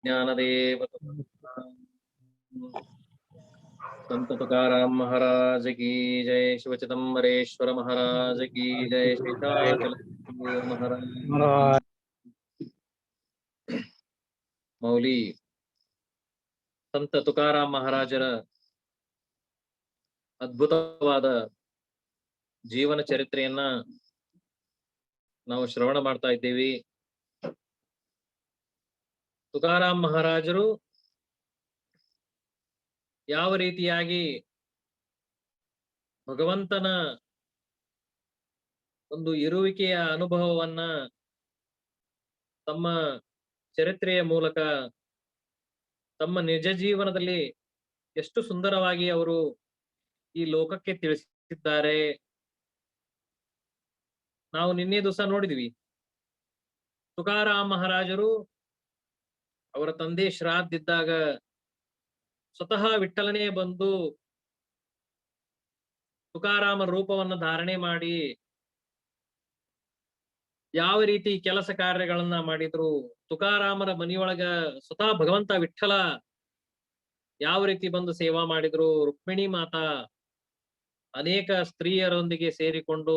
ज्ञानदेव संत तुकाराम महाराज की जय। शिवचिदंबरेश्वर महाराज की जय। शेषाचल महाराज मौली ಸಂತ ತುಕಾರಾಮ್ ಮಹಾರಾಜರ ಅದ್ಭುತವಾದ ಜೀವನ ಚರಿತ್ರೆಯನ್ನ ನಾವು ಶ್ರವಣ ಮಾಡ್ತಾ ಇದ್ದೀವಿ. ತುಕಾರಾಮ್ ಮಹಾರಾಜರು ಯಾವ ರೀತಿಯಾಗಿ ಭಗವಂತನ ಒಂದು ಇರುವಿಕೆಯ ಅನುಭವವನ್ನ ತಮ್ಮ ಚರಿತ್ರೆಯ ಮೂಲಕ ತಮ್ಮ ನಿಜ ಜೀವನದಲ್ಲಿ ಎಷ್ಟು ಸುಂದರವಾಗಿ ಅವರು ಈ ಲೋಕಕ್ಕೆ ತಿಳಿಸಿದ್ದಾರೆ. ನಾವು ನಿನ್ನೆ ದಿವಸ ನೋಡಿದ್ವಿ, ತುಕಾರಾಮ್ ಮಹಾರಾಜರು ಅವರ ತಂದೆ ಶ್ರಾದ್ದಿದ್ದಾಗ ಸ್ವತಃ ವಿಠ್ಠಲನೇ ಬಂದು ತುಕಾರಾಮ ರೂಪವನ್ನು ಧಾರಣೆ ಮಾಡಿ ಯಾವ ರೀತಿ ಕೆಲಸ ಕಾರ್ಯಗಳನ್ನ ಮಾಡಿದ್ರು. ತುಕಾರಾಮರ ಮನೆಯೊಳಗ ಸ್ವತಃ ಭಗವಂತ ವಿಠ್ಠಲ ಯಾವ ರೀತಿ ಬಂದು ಸೇವಾ ಮಾಡಿದ್ರು. ರುಕ್ಮಿಣಿ ಮಾತಾ ಅನೇಕ ಸ್ತ್ರೀಯರೊಂದಿಗೆ ಸೇರಿಕೊಂಡು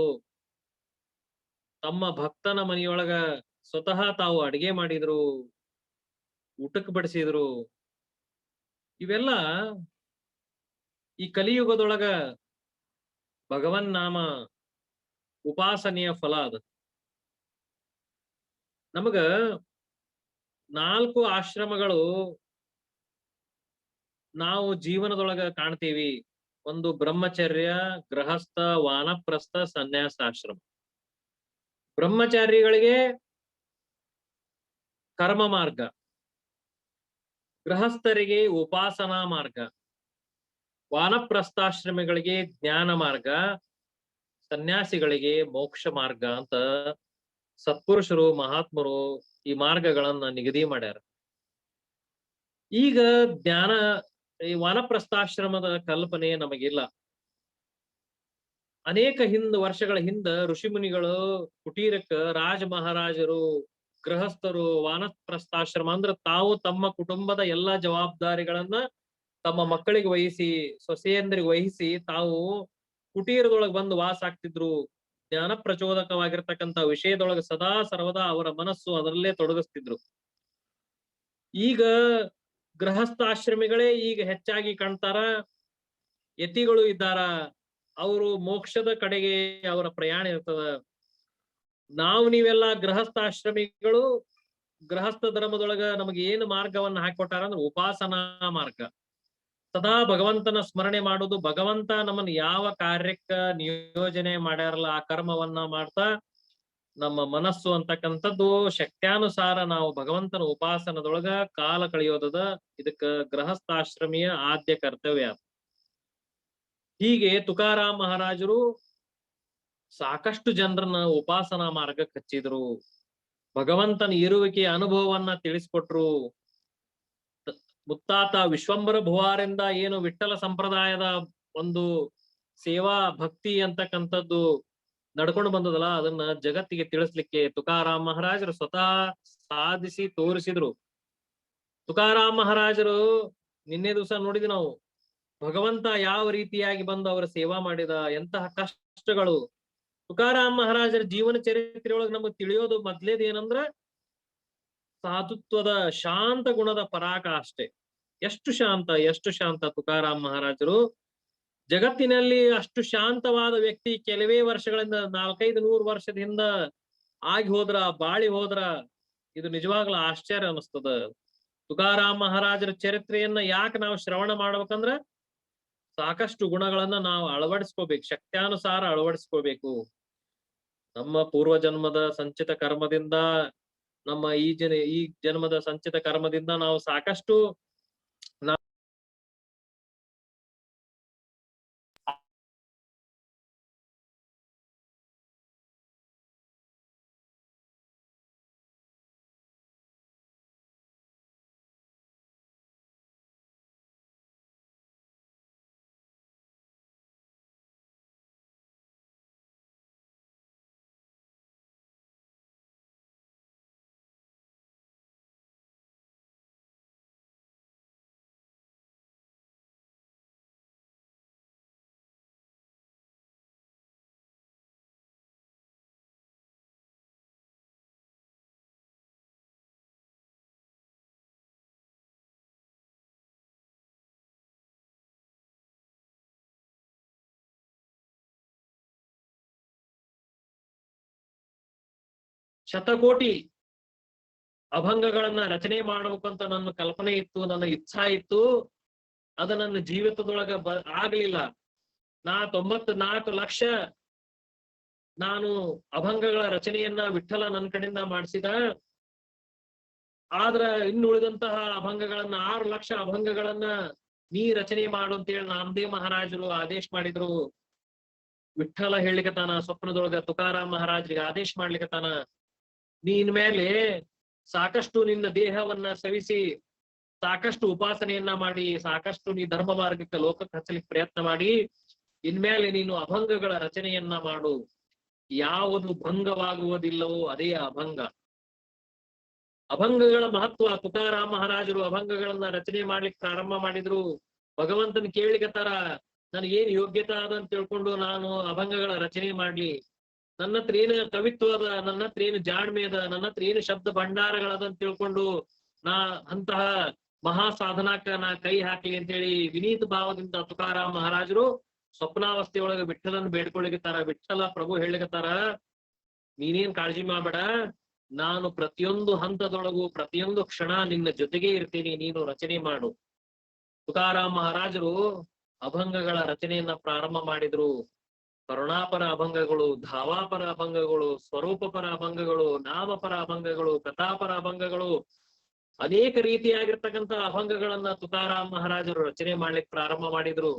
ತಮ್ಮ ಭಕ್ತನ ಮನೆಯೊಳಗ ಸ್ವತಃ ತಾವು ಅಡಿಗೆ ಮಾಡಿದ್ರು, ಊಟಕ್ಕೆ ಬಡಿಸಿದ್ರು. ಇವೆಲ್ಲ ಈ ಕಲಿಯುಗದೊಳಗ ಭಗವನ್ ನಾಮ ಉಪಾಸನೆಯ ಫಲ ಅದ. ನಮಗ 4 ಆಶ್ರಮಗಳು ನಾವು ಜೀವನದೊಳಗ ಕಾಣ್ತೀವಿ. ಒಂದು ಬ್ರಹ್ಮಚರ್ಯ, ಗೃಹಸ್ಥ, ವಾನಪ್ರಸ್ಥ, ಸನ್ಯಾಸಾಶ್ರಮ. ಬ್ರಹ್ಮಚಾರಿಗಳಿಗೆ ಕರ್ಮ ಮಾರ್ಗ, ಗೃಹಸ್ಥರಿಗೆ ಉಪಾಸನಾ ಮಾರ್ಗ, ವಾನಪ್ರಸ್ಥಾಶ್ರಮಿಗಳಿಗೆ ಜ್ಞಾನ ಮಾರ್ಗ, ಸನ್ಯಾಸಿಗಳಿಗೆ ಮೋಕ್ಷ ಮಾರ್ಗ ಅಂತ ಸತ್ಪುರುಷರು ಮಹಾತ್ಮರು ಈ ಮಾರ್ಗಗಳನ್ನ ನಿಗದಿ ಮಾಡ್ಯಾರ. ಈಗ ಜ್ಞಾನ ಈ ವಾನಪ್ರಸ್ಥಾಶ್ರಮದ ಕಲ್ಪನೆ ನಮಗಿಲ್ಲ. ಅನೇಕ ವರ್ಷಗಳ ಹಿಂದ ಋಷಿಮುನಿಗಳು ಕುಟೀರಕ್ಕ ರಾಜ ಮಹಾರಾಜರು, ಗೃಹಸ್ಥರು ವಾನಪ್ರಸ್ಥಾಶ್ರಮ ಅಂದ್ರೆ ತಾವು ತಮ್ಮ ಕುಟುಂಬದ ಎಲ್ಲಾ ಜವಾಬ್ದಾರಿಗಳನ್ನ ತಮ್ಮ ಮಕ್ಕಳಿಗೆ ವಹಿಸಿ, ಸೊಸೆಯಂದ್ರಿಗೆ ವಹಿಸಿ ತಾವು ಕುಟೀರದೊಳಗೆ ಬಂದು ವಾಸ ಆಗ್ತಿದ್ರು. ಜ್ಞಾನ ಪ್ರಚೋದಕವಾಗಿರ್ತಕ್ಕಂಥ ವಿಷಯದೊಳಗೆ ಸದಾ ಸರ್ವದಾ ಅವರ ಮನಸ್ಸು ಅದರಲ್ಲೇ ತೊಡಗಿಸ್ತಿದ್ರು. ಈಗ ಗೃಹಸ್ಥಾಶ್ರಮಿಗಳೇ ಈಗ ಹೆಚ್ಚಾಗಿ ಕಾಣ್ತಾರ. ಯತಿಗಳು ಇದ್ದಾರ, ಅವರು ಮೋಕ್ಷದ ಕಡೆಗೆ ಅವರ ಪ್ರಯಾಣ ಇರ್ತದ. ನೀವೆಲ್ಲ ಗೃಹಸ್ಥಾಶ್ರಮಿಗಳು ಗೃಹಸ್ಥ ಧರ್ಮದೊಳಗ ನಮಗೆ ಏನು ಮಾರ್ಗವನ್ನ ಹಾಕೊಟ್ಟಾರ ಅಂದ್ರೆ ಉಪಾಸನಾ ಮಾರ್ಗ. ಸದಾ ಭಗವಂತನ ಸ್ಮರಣೆ ಮಾಡುದು, ಭಗವಂತ ನಮ್ಮನ್ನ ಯಾವ ಕಾರ್ಯಕ್ಕ ನಿಯೋಜನೆ ಮಾಡ್ಯಾರಲ್ಲ ಆ ಕರ್ಮವನ್ನ ಮಾಡ್ತಾ ನಮ್ಮ ಮನಸ್ಸು ಅಂತಕ್ಕಂಥದ್ದು ಶಕ್ತ್ಯಾನುಸಾರ ನಾವು ಭಗವಂತನ ಉಪಾಸನದೊಳಗ ಕಾಲ ಕಳೆಯೋದದ. ಇದಕ್ಕ ಗೃಹಸ್ಥಾಶ್ರಮಿಯ ಆದ್ಯ ಕರ್ತವ್ಯ. ಹೀಗೆ ತುಕಾರಾಮ್ ಮಹಾರಾಜರು ಸಾಕಷ್ಟು ಜನರನ್ನ ಉಪಾಸನಾ ಮಾರ್ಗಕ್ಕೆ ಹಚ್ಚಿದ್ರು. ಭಗವಂತನ ಇರುವಿಕೆಯ ಅನುಭವವನ್ನ ತಿಳಿಸ್ಕೊಟ್ರು. ಮುತ್ತಾತ ವಿಶ್ವಂಬರ ಭುವಾರಿಂದ ಏನು ವಿಠ್ಠಲ ಸಂಪ್ರದಾಯದ ಒಂದು ಸೇವಾ ಭಕ್ತಿ ಅಂತಕ್ಕಂಥದ್ದು ನಡ್ಕೊಂಡು ಬಂದದಲ್ಲ, ಅದನ್ನ ಜಗತ್ತಿಗೆ ತಿಳಿಸ್ಲಿಕ್ಕೆ ತುಕಾರಾಮ್ ಮಹಾರಾಜರು ಸ್ವತಃ ಸಾಧಿಸಿ ತೋರಿಸಿದ್ರು. ತುಕಾರಾಮ್ ಮಹಾರಾಜರು ನಿನ್ನೆ ದಿವಸ ನೋಡಿದ್ವಿ ನಾವು, ಭಗವಂತ ಯಾವ ರೀತಿಯಾಗಿ ಬಂದು ಅವರ ಸೇವಾ ಮಾಡಿದ, ಎಂತಹ ಕಷ್ಟಗಳು. ತುಕಾರಾಮ್ ಮಹಾರಾಜರ ಜೀವನ ಚರಿತ್ರೆಯೊಳಗೆ ನಮಗೆ ತಿಳಿಯೋದು ಮೊದ್ಲೇದು ಏನಂದ್ರ ಸಾಧುತ್ವದ ಶಾಂತ ಗುಣದ ಪರಾಕಾಷ್ಠೆ. ಎಷ್ಟು ಶಾಂತ ತುಕಾರಾಮ್ ಮಹಾರಾಜರು. ಜಗತ್ತಿನಲ್ಲಿ ಅಷ್ಟು ಶಾಂತವಾದ ವ್ಯಕ್ತಿ ಕೆಲವೇ ವರ್ಷಗಳಿಂದ 400-500 ವರ್ಷದಿಂದ ಆಗಿ ಹೋದ್ರ, ಬಾಳಿ ಹೋದ್ರ ಇದು ನಿಜವಾಗ್ಲೂ ಆಶ್ಚರ್ಯ ಅನಿಸ್ತದ. ತುಕಾರಾಮ್ ಮಹಾರಾಜರ ಚರಿತ್ರೆಯನ್ನ ಯಾಕೆ ನಾವು ಶ್ರವಣ ಮಾಡ್ಬೇಕಂದ್ರ ಸಾಕಷ್ಟು ಗುಣಗಳನ್ನ ನಾವು ಅಳವಡಿಸ್ಕೋಬೇಕು, ಶಕ್ತ್ಯಾನುಸಾರ ಅಳವಡಿಸ್ಕೋಬೇಕು. ನಮ್ಮ ಪೂರ್ವ ಜನ್ಮದ ಸಂಚಿತ ಕರ್ಮದಿಂದ, ನಮ್ಮ ಈ ಜನ್ಮದ ಸಂಚಿತ ಕರ್ಮದಿಂದ ನಾವು ಸಾಕಷ್ಟು ಶತಕೋಟಿ ಅಭಂಗಗಳನ್ನ ರಚನೆ ಮಾಡ್ಬೇಕಂತ ನನ್ನ ಕಲ್ಪನೆ ಇತ್ತು, ನನ್ನ ಇಚ್ಛಾ ಇತ್ತು. ಅದ ನನ್ನ ಜೀವಿತದೊಳಗ ಆಗ್ಲಿಲ್ಲ. 94 ಲಕ್ಷ ನಾನು ಅಭಂಗಗಳ ರಚನೆಯನ್ನ ವಿಠಲ ನನ್ನ ಕಡೆಯಿಂದ ಮಾಡಿಸಿದ. ಆದ್ರ ಇನ್ನುಳಿದಂತಹ ಅಭಂಗಗಳನ್ನ 6 ಲಕ್ಷ ಅಭಂಗಗಳನ್ನ ನೀ ರಚನೆ ಮಾಡು ಅಂತೇಳಿ ನಾಮದೇವ್ ಮಹಾರಾಜರು ಆದೇಶ ಮಾಡಿದ್ರು. ವಿಠಲ ಹೇಳಿಕತಾನ ಸ್ವಪ್ನದೊಳಗ ತುಕಾರಾಮ್ ಮಹಾರಾಜರಿಗೆ ಆದೇಶ ಮಾಡ್ಲಿಕತಾನ, ನೀನ್ ಮೇಲೆ ಸಾಕಷ್ಟು ನಿನ್ನ ದೇಹವನ್ನ ಸವಿಸಿ, ಸಾಕಷ್ಟು ಉಪಾಸನೆಯನ್ನ ಮಾಡಿ, ಸಾಕಷ್ಟು ನೀ ಧರ್ಮ ಮಾರ್ಗಕ್ಕೆ ಲೋಕಕ್ಕೆ ಹಚ್ಚಲಿಕ್ಕೆ ಪ್ರಯತ್ನ ಮಾಡಿ, ಇನ್ಮೇಲೆ ನೀನು ಅಭಂಗಗಳ ರಚನೆಯನ್ನ ಮಾಡು. ಯಾವುದು ಭಂಗವಾಗುವುದಿಲ್ಲವೋ ಅದೇ ಅಭಂಗ. ಅಭಂಗಗಳ ಮಹತ್ವ ತುಕಾರಾಮ್ ಮಹಾರಾಜರು ಅಭಂಗಗಳನ್ನ ರಚನೆ ಮಾಡ್ಲಿಕ್ಕೆ ಪ್ರಾರಂಭ ಮಾಡಿದ್ರು. ಭಗವಂತನ ಕೇಳಿಕತ್ತಾರ, ನನಗೇನ್ ಯೋಗ್ಯತೆ ಅದ ಅಂತ ತಿಳ್ಕೊಂಡು ನಾನು ಅಭಂಗಗಳ ರಚನೆ ಮಾಡ್ಲಿ? ನನ್ನ ಹತ್ರ ಏನು ಕವಿತ್ವ ಅದ, ನನ್ನ ಹತ್ರ ಏನು ಜಾಣ್ಮೆ ಅದ, ನನ್ನ ಹತ್ರ ಏನು ಶಬ್ದ ಭಂಡಾರಗಳದ ಅಂತ ತಿಳ್ಕೊಂಡು ನಾ ಅಂತಹ ಮಹಾ ಸಾಧನಾಕ ನಾ ಕೈ ಹಾಕ್ಲಿ ಅಂತೇಳಿ ವಿನೀತ ಭಾವದಿಂದ ತುಕಾರಾಮ್ ಮಹಾರಾಜರು ಸ್ವಪ್ನಾವಸ್ಥೆಯೊಳಗ ವಿಠಲನ್ ಬೇಡ್ಕೊಳಿಕತ್ತಾರ. ವಿಠಲ ಪ್ರಭು ಹೇಳಿಕತ್ತಾರ, ನೀನೇನ್ ಕಾಳಜಿ ಮಾಡ್ಬೇಡ, ನಾನು ಪ್ರತಿಯೊಂದು ಹಂತದೊಳಗೂ ಪ್ರತಿಯೊಂದು ಕ್ಷಣ ನಿನ್ನ ಜೊತೆಗೆ ಇರ್ತೀನಿ, ನೀನು ರಚನೆ ಮಾಡು. ತುಕಾರಾಮ್ ಮಹಾರಾಜರು ಅಭಂಗಗಳ ರಚನೆಯನ್ನ ಪ್ರಾರಂಭ ಮಾಡಿದ್ರು. ಕರುಣಾಪರ ಅಭಂಗಗಳು, ಧಾವಾಪರ ಅಭಂಗಗಳು, ಸ್ವರೂಪಪರ ಅಭಂಗಗಳು, ನಾಮಪರ ಅಭಂಗಗಳು, ಕಥಾಪರ ಅಭಂಗಗಳು, ಅನೇಕ ರೀತಿಯಾಗಿರ್ತಕ್ಕಂಥ ಅಭಂಗಗಳನ್ನ ತುಕಾರಾಮ್ ಮಹಾರಾಜರು ರಚನೆ ಮಾಡ್ಲಿಕ್ಕೆ ಪ್ರಾರಂಭ ಮಾಡಿದ್ರು.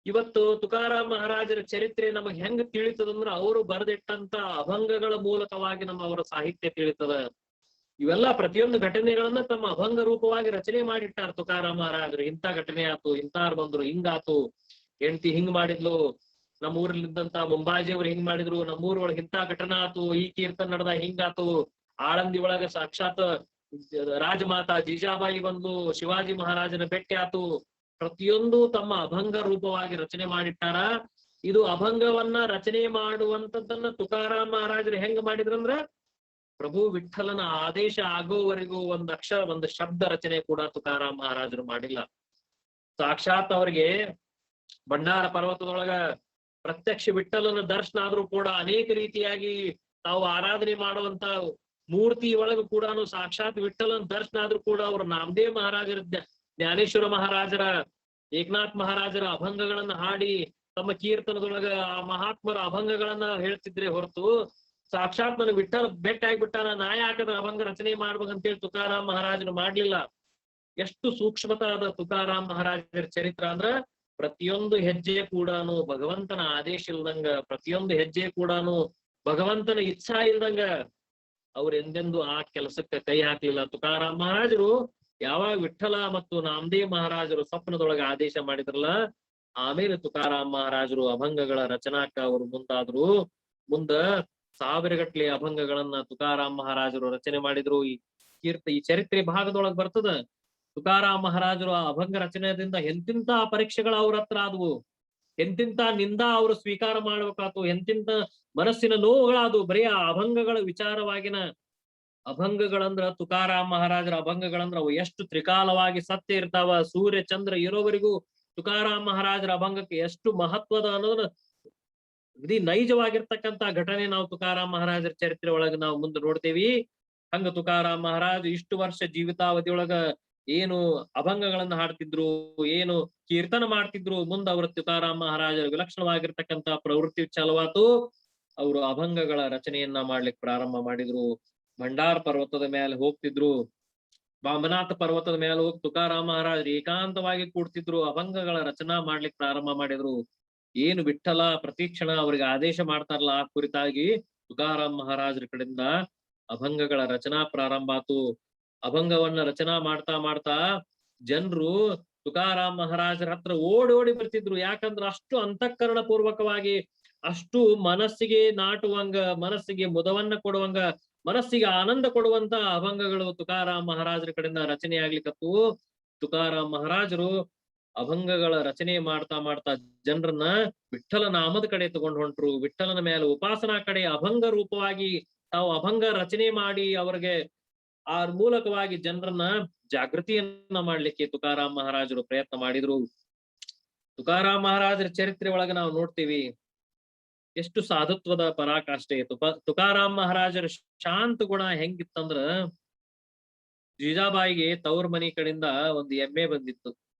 ಇವತ್ತು ತುಕಾರಾಮ್ ಮಹಾರಾಜರ ಚರಿತ್ರೆ ನಮಗ್ ಹೆಂಗ್ ತಿಳಿತದಂದ್ರ ಅವರು ಬರೆದಿಟ್ಟಂತ ಅಭಂಗಗಳ ಮೂಲಕವಾಗಿ ಅವರ ಸಾಹಿತ್ಯ ತಿಳಿತದ. ಇವೆಲ್ಲ ಪ್ರತಿಯೊಂದು ಘಟನೆಗಳನ್ನ ತಮ್ಮ ಅಭಂಗ ರೂಪವಾಗಿ ರಚನೆ ಮಾಡಿಟ್ಟಾರ ತುಕಾರಾಮ್ ಮಹಾರಾಜರು. ಇಂಥ ಘಟನೆ ಆತು, ಇಂಥವ್ರು ಬಂದ್ರು, ಹಿಂಗಾತು, ಹೆಂಡತಿ ಹಿಂಗ್ ಮಾಡಿದ್ಲು, ನಮ್ಮ ಊರಲ್ಲಿದ್ದಂತ ಮುಂಬಾಜಿಯವ್ರು ಹಿಂಗ್ ಮಾಡಿದ್ರು, ನಮ್ಮೂರೊಳಗೆ ಇಂಥ ಘಟನಾ ಆತು, ಈ ಕೀರ್ತನ ನಡೆದ ಹಿಂಗಾತು, ಆಳಂದಿ ಒಳಗ ಸಾಕ್ಷಾತ್ ರಾಜಮಾತಾ ಜೀಜಾಬಾಯಿ ಬಂದು ಶಿವಾಜಿ ಮಹಾರಾಜನ ಭೇಟಿ ಆತು. ಪ್ರತಿಯೊಂದು ತಮ್ಮ ಅಭಂಗ ರೂಪವಾಗಿ ರಚನೆ ಮಾಡಿಟ್ಟಾರ. ಇದು ಅಭಂಗವನ್ನ ರಚನೆ ಮಾಡುವಂತದ್ದನ್ನ ತುಕಾರಾಮ್ ಮಹಾರಾಜರು ಹೆಂಗ್ ಮಾಡಿದ್ರಂದ್ರ ಪ್ರಭು ವಿಠಲನ ಆದೇಶ ಆಗೋವರೆಗೂ ಒಂದು ಶಬ್ದ ರಚನೆ ಕೂಡ ತುಕಾರಾಮ್ ಮಹಾರಾಜರು ಮಾಡಿಲ್ಲ. ಸಾಕ್ಷಾತ್ ಅವ್ರಿಗೆ ಭಂಡಾರ ಪರ್ವತದೊಳಗ ಪ್ರತ್ಯಕ್ಷ ವಿಠಲನ ದರ್ಶನ ಆದ್ರೂ ಕೂಡ ಅನೇಕ ರೀತಿಯಾಗಿ ತಾವು ಆರಾಧನೆ ಮಾಡುವಂತ ಮೂರ್ತಿ ಒಳಗೂ ಕೂಡ ಸಾಕ್ಷಾತ್ ವಿಠಲನ ದರ್ಶನ ಆದ್ರೂ ಕೂಡ ಅವರು ನಾಮದೇವ್ ಮಹಾರಾಜರ, ಜ್ಞಾನೇಶ್ವರ ಮಹಾರಾಜರ, ಏಕನಾಥ್ ಮಹಾರಾಜರ ಅಭಂಗಗಳನ್ನ ಹಾಡಿ ತಮ್ಮ ಕೀರ್ತನದೊಳಗ ಆ ಮಹಾತ್ಮರ ಅಭಂಗಗಳನ್ನ ಹೇಳ್ತಿದ್ರೆ ಹೊರತು ಸಾಕ್ಷಾತ್ ನನಗೆ ವಿಠಲ ಬೆಟ್ಟ ಆಗಿಬಿಟ್ಟಾನ, ನಾ ಯಾಕದ ಅಭಂಗ ರಚನೆ ಮಾಡ್ಬೇಕಂತೇಳಿ ತುಕಾರಾಮ್ ಮಹಾರಾಜರು ಮಾಡ್ಲಿಲ್ಲ. ಎಷ್ಟು ಸೂಕ್ಷ್ಮತಾದ ತುಕಾರಾಮ್ ಮಹಾರಾಜರ ಚರಿತ್ರ ಅಂದ್ರ ಪ್ರತಿಯೊಂದು ಹೆಜ್ಜೆ ಕೂಡಾನು ಭಗವಂತನ ಆದೇಶ ಇಲ್ದಂಗ, ಪ್ರತಿಯೊಂದು ಹೆಜ್ಜೆ ಕೂಡಾನು ಭಗವಂತನ ಇಚ್ಛಾ ಇಲ್ದಂಗ ಅವ್ರು ಎಂದೆಂದು ಆ ಕೆಲಸಕ್ಕೆ ಕೈ ಹಾಕ್ಲಿಲ್ಲ. ತುಕಾರಾಮ್ ಮಹಾರಾಜರು ಯಾವಾಗ ವಿಠಲ ಮತ್ತು ನಾಮದೇವ್ ಮಹಾರಾಜರು ಸ್ವಪ್ನದೊಳಗೆ ಆದೇಶ ಮಾಡಿದ್ರಲ್ಲ, ಆಮೇಲೆ ತುಕಾರಾಮ್ ಮಹಾರಾಜರು ಅಭಂಗಗಳ ರಚನಾಕ ಅವರು ಮುಂದಾದ್ರು. ಮುಂದ 1000 ಗಟ್ಲೆ ಅಭಂಗಗಳನ್ನ ತುಕಾರಾಮ್ ಮಹಾರಾಜರು ರಚನೆ ಮಾಡಿದ್ರು. ಈ ಚರಿತ್ರೆ ಭಾಗದೊಳಗ್ ಬರ್ತದ. ತುಕಾರಾಮ್ ಮಹಾರಾಜರು ಆ ಅಭಂಗ ರಚನೆಯಿಂದ ಎಂತಿಂತ ಪರೀಕ್ಷೆಗಳು ಅವ್ರ ಹತ್ರ ಆದವು, ಎಂತಿಂತ ನಿಂದ ಅವರು ಸ್ವೀಕಾರ ಮಾಡ್ಬೇಕಾತು, ಎಂತಿಂತ ಮನಸ್ಸಿನ ನೋವುಗಳಾದವು. ಬರೀ ಆ ಅಭಂಗಗಳ ವಿಚಾರವಾಗಿನ ಅಭಂಗಗಳಂದ್ರ ತುಕಾರಾಮ್ ಮಹಾರಾಜರ ಅಭಂಗಗಳಂದ್ರ ಅವು ಎಷ್ಟು ತ್ರಿಕಾಲವಾಗಿ ಸತ್ಯ ಇರ್ತಾವ. ಸೂರ್ಯ ಚಂದ್ರ ಇರೋವರೆಗೂ ತುಕಾರಾಮ್ ಮಹಾರಾಜರ ಅಭಂಗಕ್ಕೆ ಎಷ್ಟು ಮಹತ್ವದ ಅನ್ನೋದನ್ನ ಇಡೀ ನೈಜವಾಗಿರ್ತಕ್ಕಂತ ಘಟನೆ ನಾವು ತುಕಾರಾಮ್ ಮಹಾರಾಜರ ಚರಿತ್ರೆ ಒಳಗ ನಾವು ಮುಂದೆ ನೋಡ್ತೇವಿ. ಹಂಗ ತುಕಾರಾಮ್ ಮಹಾರಾಜ್ ಇಷ್ಟು ವರ್ಷ ಜೀವಿತಾವಧಿಯೊಳಗ ಏನು ಅಭಂಗಗಳನ್ನ ಹಾಡ್ತಿದ್ರು, ಏನು ಕೀರ್ತನ ಮಾಡ್ತಿದ್ರು, ಮುಂದ ಅವ್ರ ತುಕಾರಾಮ್ ಮಹಾರಾಜರ ವಿಲಕ್ಷಣವಾಗಿರ್ತಕ್ಕಂತ ಪ್ರವೃತ್ತಿ ಚಾಲುವಾತು. ಅವರು ಅಭಂಗಗಳ ರಚನೆಯನ್ನ ಮಾಡ್ಲಿಕ್ಕೆ ಪ್ರಾರಂಭ ಮಾಡಿದ್ರು. ಭಂಡಾರ ಪರ್ವತದ ಮೇಲೆ ಹೋಗ್ತಿದ್ರು, ಬಾಮನಾಥ ಪರ್ವತದ ಮೇಲೆ ಹೋಗಿ ತುಕಾರಾಮ್ ಮಹಾರಾಜರು ಏಕಾಂತವಾಗಿ ಕೂಡ್ತಿದ್ರು, ಅಭಂಗಗಳ ರಚನಾ ಮಾಡ್ಲಿಕ್ಕೆ ಪ್ರಾರಂಭ ಮಾಡಿದ್ರು. ಏನು ವಿಠಲ ಪ್ರತಿಕ್ಷಣ ಅವ್ರಿಗೆ ಆದೇಶ ಮಾಡ್ತಾರಲ್ಲ ಆ ಕುರಿತಾಗಿ ತುಕಾರಾಮ್ ಮಹಾರಾಜರ ಕಡೆಯಿಂದ ಅಭಂಗಗಳ ರಚನಾ ಪ್ರಾರಂಭ ಆತು. ಅಭಂಗವನ್ನ ರಚನಾ ಮಾಡ್ತಾ ಮಾಡ್ತಾ ಜನರು ತುಕಾರಾಮ್ ಮಹಾರಾಜರ ಹತ್ರ ಓಡಿ ಬರ್ತಿದ್ರು. ಯಾಕಂದ್ರ ಅಷ್ಟು ಅಂತಃಕರಣ ಪೂರ್ವಕವಾಗಿ, ಅಷ್ಟು ಮನಸ್ಸಿಗೆ ನಾಟುವಂಗ, ಮನಸ್ಸಿಗೆ ಮುದವನ್ನ ಕೊಡುವಂಗ, ಮನಸ್ಸಿಗೆ ಆನಂದ ಕೊಡುವಂತ ಅಭಂಗಗಳು ತುಕಾರಾಮ್ ಮಹಾರಾಜರ ಕಡೆಯಿಂದ ರಚನೆ ಆಗ್ಲಿಕ್ಕತ್ತು. ತುಕಾರಾಮ್ ಮಹಾರಾಜರು ಅಭಂಗಗಳ ರಚನೆ ಮಾಡ್ತಾ ಮಾಡ್ತಾ ಜನರನ್ನ ವಿಠಲ ನಾಮದ ಕಡೆ ತಗೊಂಡು ಹೊಂಟ್ರು. ವಿಠಲನ ಮೇಲೆ ಉಪಾಸನಾ ಕಡೆ ಅಭಂಗ ರೂಪವಾಗಿ ತಾವು ಅಭಂಗ ರಚನೆ ಮಾಡಿ ಅವ್ರಿಗೆ ಆ ಮೂಲಕವಾಗಿ ಜನರನ್ನ ಜಾಗೃತಿಯನ್ನ ಮಾಡ್ಲಿಕ್ಕೆ ತುಕಾರಾಮ್ ಮಹಾರಾಜರು ಪ್ರಯತ್ನ ಮಾಡಿದ್ರು. ತುಕಾರಾಮ್ ಮಹಾರಾಜರ ಚರಿತ್ರೆ ಒಳಗ ನಾವು ನೋಡ್ತೀವಿ, ಎಷ್ಟು ಸಾಧುತ್ವದ ಪರಾಕಾಷ್ಠೆ ಇತ್ತು. ತುಕಾರಾಮ್ ಮಹಾರಾಜರ ಶಾಂತ ಗುಣ ಹೆಂಗಿತ್ತಂದ್ರ, ಜೀಜಾಬಾಯಿಗೆ ತವ್ರ ಮನಿ ಕಡೆಯಿಂದ ಒಂದು ಎಮ್ಮೆ ಬಂದಿತ್ತು.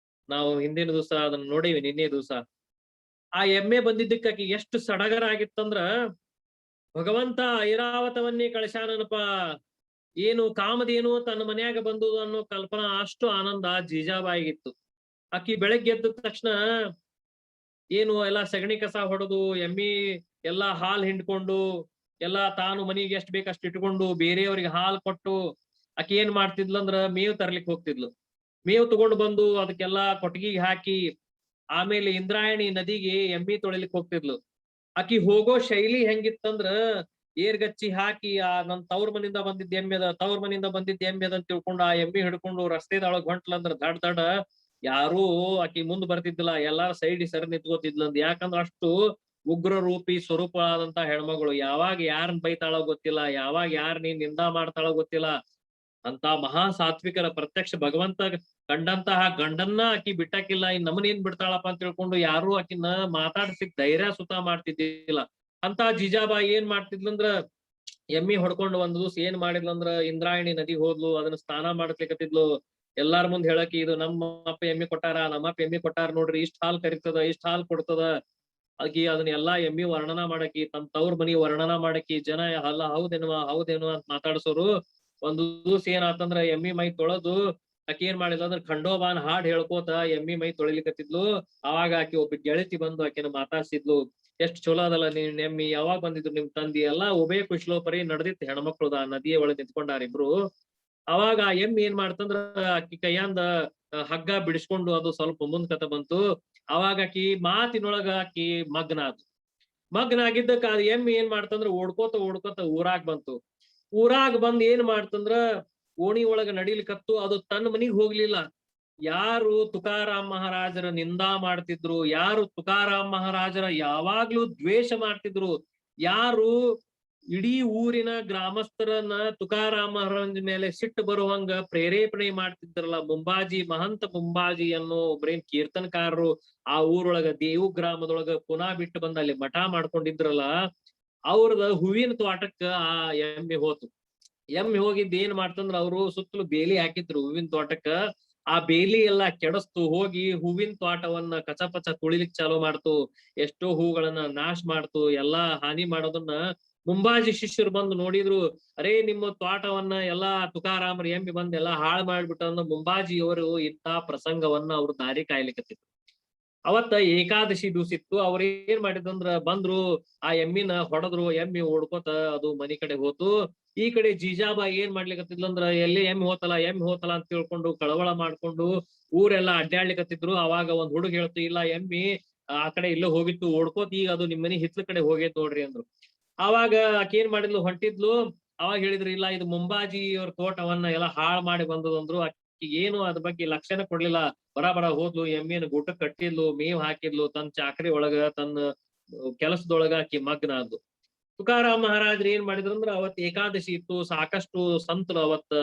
ನಾವು ಹಿಂದಿನ ದಿವಸ ಅದನ್ನ ನೋಡೀವಿ, ನಿನ್ನೆ ದಿವಸ. ಆ ಎಮ್ಮೆ ಬಂದಿದ್ದಕ್ಕೆ ಆಕಿ ಎಷ್ಟು ಸಡಗರ ಆಗಿತ್ತಂದ್ರ, ಭಗವಂತ ಐರಾವತವನ್ನೇ ಕಳಿಸ್ಯಾನನಪ್ಪ, ಏನು ಕಾಮಧೇನು ತನ್ನ ಮನ್ಯಾಗ ಬಂದುದು ಅನ್ನೋ ಕಲ್ಪನಾ, ಅಷ್ಟು ಆನಂದ ಜೀಜಾಬಾಯಿಗಿತ್ತು. ಆಕಿ ಬೆಳಗ್ಗೆ ಎದ್ದ ತಕ್ಷಣ ಏನು ಎಲ್ಲಾ ಸಗಣಿ ಕಸ ಹೊಡೆದು, ಎಮ್ಮಿ ಎಲ್ಲಾ ಹಾಲ್ ಹಿಂಡ್ಕೊಂಡು, ಎಲ್ಲಾ ತಾನು ಮನಿಗೆ ಎಷ್ಟ್ ಬೇಕಷ್ಟು ಇಟ್ಕೊಂಡು, ಬೇರೆಯವ್ರಿಗೆ ಹಾಲ್ ಕೊಟ್ಟು, ಆಕಿ ಏನ್ ಮಾಡ್ತಿದ್ಲಂದ್ರ ಮೇವ್ ತರ್ಲಿಕ್ ಹೋಗ್ತಿದ್ಲು. ಮೇವ್ ತಗೊಂಡು ಬಂದು ಅದಕ್ಕೆಲ್ಲಾ ಕೊಟ್ಟಿಗೆಗೆ ಹಾಕಿ, ಆಮೇಲೆ ಇಂದ್ರಾಯಣಿ ನದಿಗೆ ಎಮ್ಮಿ ತೊಳಿಲಿಕ್ ಹೋಗ್ತಿದ್ಲು. ಆಕಿ ಹೋಗೋ ಶೈಲಿ ಹೆಂಗಿತ್ತಂದ್ರ, ಏರ್ಗಚ್ಚಿ ಹಾಕಿ, ಆ ನನ್ ತವ್ರ ಮನಿಂದ ಬಂದಿದ್ದ ಎಮ್ಮೆ ಅದ, ತವ್ರ ಮನಿಂದ ಬಂದಿದ್ದ ಎಮ್ಮೆ ಅದ ಅಂತ ತಿಳ್ಕೊಂಡು ಆ ಎಮ್ಮಿ ಹಿಡ್ಕೊಂಡು ರಸ್ತೆದೊಳಗ್ ಹೊಂಟ್ಲಂದ್ರ ದಡ್ ದಡ ಯಾರೂ ಆಕಿ ಮುಂದ್ ಬರ್ತಿದ್ದಿಲ್ಲ, ಎಲ್ಲಾರು ಸೈಡ್ ಸರಿ ನಿಂತ್ಕೋತಿದ್ಲಂದ್. ಯಾಕಂದ್ರ ಅಷ್ಟು ಉಗ್ರ ರೂಪಿ ಸ್ವರೂಪ ಆದಂತ ಹೆಣ್ಮಗಳು. ಯಾವಾಗ ಯಾರನ್ ಬೈತಾಳೋ ಗೊತ್ತಿಲ್ಲ, ಯಾವಾಗ ಯಾರ ನಿಂದ ಮಾಡ್ತಾಳೋ ಗೊತ್ತಿಲ್ಲ. ಅಂತ ಮಹಾ ಸಾತ್ವಿಕರ ಪ್ರತ್ಯಕ್ಷ ಭಗವಂತ ಕಂಡಂತಹ ಗಂಡನ್ನ ಆಕಿ ಬಿಟ್ಟಾಕಿಲ್ಲ, ಇನ್ ನಮ್ಮನೇನ್ ಬಿಡ್ತಾಳಪ್ಪ ಅಂತ ತಿಳ್ಕೊಂಡು ಯಾರು ಆಕಿನ ಮಾತಾಡ್ಸಿಕ್ ಧೈರ್ಯ ಸುತ ಮಾಡ್ತಿದ್ದಿಲ್ಲ. ಅಂತ ಜೀಜಾಬಾಯಿ ಏನ್ ಮಾಡ್ತಿದ್ಲಂದ್ರ, ಎಮ್ಮಿ ಹೊಡ್ಕೊಂಡು ಒಂದ್ ದಿವ್ಸ ಏನ್ ಮಾಡಿದ್ಲಂದ್ರ, ಇಂದ್ರಾಯಣಿ ನದಿ ಹೋದ್ಲು, ಅದನ್ನ ಸ್ನಾನ ಮಾಡ್ಲಿಕತ್ತಿದ್ಲು. ಎಲ್ಲಾರ ಮುಂದ್ ಹೇಳಕಿ, ಇದು ನಮ್ಮ ಅಪ್ಪ ಎಮ್ಮಿ ಕೊಟ್ಟಾರ, ನಮ್ಮಪ್ಪ ಎಮ್ಮಿ ಕೊಟ್ಟಾರ ನೋಡ್ರಿ, ಇಷ್ಟ್ ಹಾಲ್ ಕರಿತದ, ಇಷ್ಟ್ ಹಾಲ್ ಕೊಡ್ತದ. ಆಕಿ ಅದನ್ನ ಎಲ್ಲಾ ಎಮ್ಮಿ ವರ್ಣನ ಮಾಡಕಿ, ತಮ್ ತವ್ರ ಮನಿ ವರ್ಣನ ಮಾಡಕಿ. ಜನ ಅಲ್ಲ ಹೌದೇನುವ ಅಂತ ಮಾತಾಡ್ಸೋರು. ಒಂದು ದಿವ್ಸ ಏನಾತಂದ್ರ, ಎಮ್ಮಿ ಮೈ ತೊಳೆದು ಆಕಿ ಏನ್ ಮಾಡಿದ್ಲ ಅಂದ್ರ ಖಂಡೋಬಾನ್ ಹಾಡ್ ಹೇಳ್ಕೋತ ಎಮ್ಮಿ ಮೈ ತೊಳಿಲಿಕತ್ತಿದ್ಲು. ಅವಾಗ ಆಕಿ ಒಬ್ಬ ಗೆಳತಿ ಬಂದು ಆಕಿನ ಮಾತಾಡ್ಸಿದ್ಲು, ಎಷ್ಟ್ ಚಲೋ ಅದಲ್ಲ ನೀನ್ ಎಮ್ಮಿ, ಯಾವಾಗ ಬಂದಿದ್ರು ನಿಮ್ ತಂದಿ, ಎಲ್ಲಾ ಉಭಯ ಕುಶಲೋಪರಿ ನಡೆದಿತ್ತು. ಹೆಣ್ಮಕ್ಳುದ ನದಿಯ ಒಳಗೆ ನಿಂತ್ಕೊಂಡಾರ ಇಬ್ರು. ಅವಾಗ ಆ ಎಮ್ಮಿ ಏನ್ ಮಾಡ್ತಂದ್ರ, ಆಕಿ ಕೈಯಾಂದ ಹಗ್ಗ ಬಿಡಿಸ್ಕೊಂಡು ಅದು ಸ್ವಲ್ಪ ಮುಂದ್ಕತ ಬಂತು. ಅವಾಗ ಆಕಿ ಮಾತಿನೊಳಗ ಆಕಿ ಮಗ್ನ ಆಗಿದ್ದಕ್ಕ ಅದ್ ಎಮ್ಮಿ ಏನ್ ಮಾಡ್ತಂದ್ರ ಓಡ್ಕೋತ ಊರಾಗ್ ಬಂತು. ಊರಾಗ ಬಂದ್ ಏನ್ ಮಾಡ್ತಂದ್ರ, ಓಣಿ ಒಳಗ ನಡಿಲಿಕತ್ತು. ಅದು ತನ್ನ ಮನಿಗ್ ಹೋಗ್ಲಿಲ್ಲ. ಯಾರು ತುಕಾರಾಮ್ ಮಹಾರಾಜರ ನಿಂದಾ ಮಾಡ್ತಿದ್ರು, ಯಾರು ತುಕಾರಾಮ್ ಮಹಾರಾಜರ ಯಾವಾಗ್ಲೂ ದ್ವೇಷ ಮಾಡ್ತಿದ್ರು, ಯಾರು ಇಡೀ ಊರಿನ ಗ್ರಾಮಸ್ಥರನ್ನ ತುಕಾರಾಮ್ ಮಹಾರಾಜ್ ಮೇಲೆ ಸಿಟ್ಟು ಬರುವಂಗ ಪ್ರೇರೇಪಣೆ ಮಾಡ್ತಿದ್ರಲ್ಲ, ಮುಂಬಾಜಿ ಮಹಂತ ಮುಂಬಾಜಿ ಅನ್ನೋ ಒಬ್ರೇನ್ ಕೀರ್ತನಕಾರರು ಆ ಊರೊಳಗ ದೇವು ಗ್ರಾಮದೊಳಗ ಪುನಃ ಬಿಟ್ಟು ಬಂದ ಅಲ್ಲಿ ಮಠ ಮಾಡ್ಕೊಂಡಿದ್ರಲ್ಲ, ಅವ್ರದ ಹೂವಿನ ತೋಟಕ್ಕ ಆ ಎಮ್ಮೆ ಹೋತು. ಎಮ್ಮೆ ಹೋಗಿದ್ ಏನ್ ಮಾಡ್ತಂದ್ರ, ಅವರು ಸುತ್ತಲೂ ಬೇಲಿ ಹಾಕಿದ್ರು ಹೂವಿನ ತೋಟಕ್ಕ. ಆ ಬೇಲಿ ಎಲ್ಲಾ ಕೆಡಸ್ತು, ಹೋಗಿ ಹೂವಿನ ತೋಟವನ್ನ ಕಚಪಚ ತುಳಿಲಿಕ್ ಚಾಲೂ ಮಾಡ್ತು. ಎಷ್ಟೋ ಹೂಗಳನ್ನ ನಾಶ ಮಾಡ್ತು. ಎಲ್ಲಾ ಹಾನಿ ಮಾಡೋದನ್ನ ಮುಂಬಾಜಿ ಶಿಷ್ಯರು ಬಂದು ನೋಡಿದ್ರು. ಅರೇ, ನಿಮ್ಮ ತೋಟವನ್ನ ಎಲ್ಲಾ ತುಕಾರಾಮರ ಎಮ್ಮಿ ಬಂದ್ ಎಲ್ಲಾ ಹಾಳು ಮಾಡ್ಬಿಟ್ಟ ಅನ್ನೋ ಮುಂಬಾಜಿಯವರು ಇಂಥ ಪ್ರಸಂಗವನ್ನ ಅವ್ರು ದಾರಿ ಕಾಯ್ಲಿಕತ್ತಿದ್ರು. ಅವತ್ತ ಏಕಾದಶಿ ದಿವ್ಸ ಇತ್ತು. ಅವ್ರ ಏನ್ ಮಾಡಿದಂದ್ರ, ಬಂದ್ರು, ಆ ಎಮ್ಮಿನ ಹೊಡೆದ್ರು. ಎಮ್ಮಿ ಓಡ್ಕೋತ ಅದು ಮನಿ ಕಡೆ ಹೋತು. ಈ ಕಡೆ ಜೀಜಾಬಾಯಿ ಏನ್ ಮಾಡ್ಲಿಕತ್ತಿದ್ಲಂದ್ರ, ಎಲ್ಲಿ ಎಮ್ಮಿ ಹೋತಲ್ಲ ಅಂತ ತಿಳ್ಕೊಂಡು ಕಳವಳ ಮಾಡ್ಕೊಂಡು ಊರೆಲ್ಲಾ ಅಡ್ಡಾಡ್ಲಿಕತ್ತಿದ್ರು. ಅವಾಗ ಒಂದ್ ಹುಡುಗ ಹೇಳ್ತು, ಇಲ್ಲ ಎಮ್ಮಿ ಆ ಕಡೆ ಇಲ್ಲೋ ಹೋಗಿತ್ತು, ಓಡ್ಕೋತ ಈಗ ಅದು ನಿಮ್ ಮನಿ ಹಿತ್ಲ ಕಡೆ ಹೋಗೈತ್ ನೋಡ್ರಿ ಅಂದ್ರು. ಅವಾಗ ಆಕಿ ಏನ್ ಮಾಡಿದ್ಲು, ಹೊಂಟಿದ್ಲು. ಅವಾಗ ಹೇಳಿದ್ರು, ಇಲ್ಲ ಇದು ಮುಂಬಾಜಿ ಅವ್ರ ತೋಟವನ್ನ ಎಲ್ಲಾ ಹಾಳು ಮಾಡಿ ಬಂದದಂದ್ರು. ಏನು ಅದ್ರ ಬಗ್ಗೆ ಲಕ್ಷಣ ಕೊಡ್ಲಿಲ್ಲ. ಬರ ಹೋದ್ಲು, ಎಮ್ಮಿನ ಗೂಟಕ್ ಕಟ್ಟಿದ್ಲು, ಮೇವ್ ಹಾಕಿದ್ಲು, ತನ್ನ ಚಾಕರಿ ಒಳಗ ತನ್ನ ಕೆಲಸದೊಳಗ ಆಕಿ ಮಗ್ನ ಆದ್ಲು. ತುಕಾರಾಮ್ ಮಹಾರಾಜ್ರು ಏನ್ ಮಾಡಿದ್ರು ಅಂದ್ರ, ಅವತ್ ಏಕಾದಶಿ ಇತ್ತು. ಸಾಕಷ್ಟು ಸಂತರು ಅವತ್ತ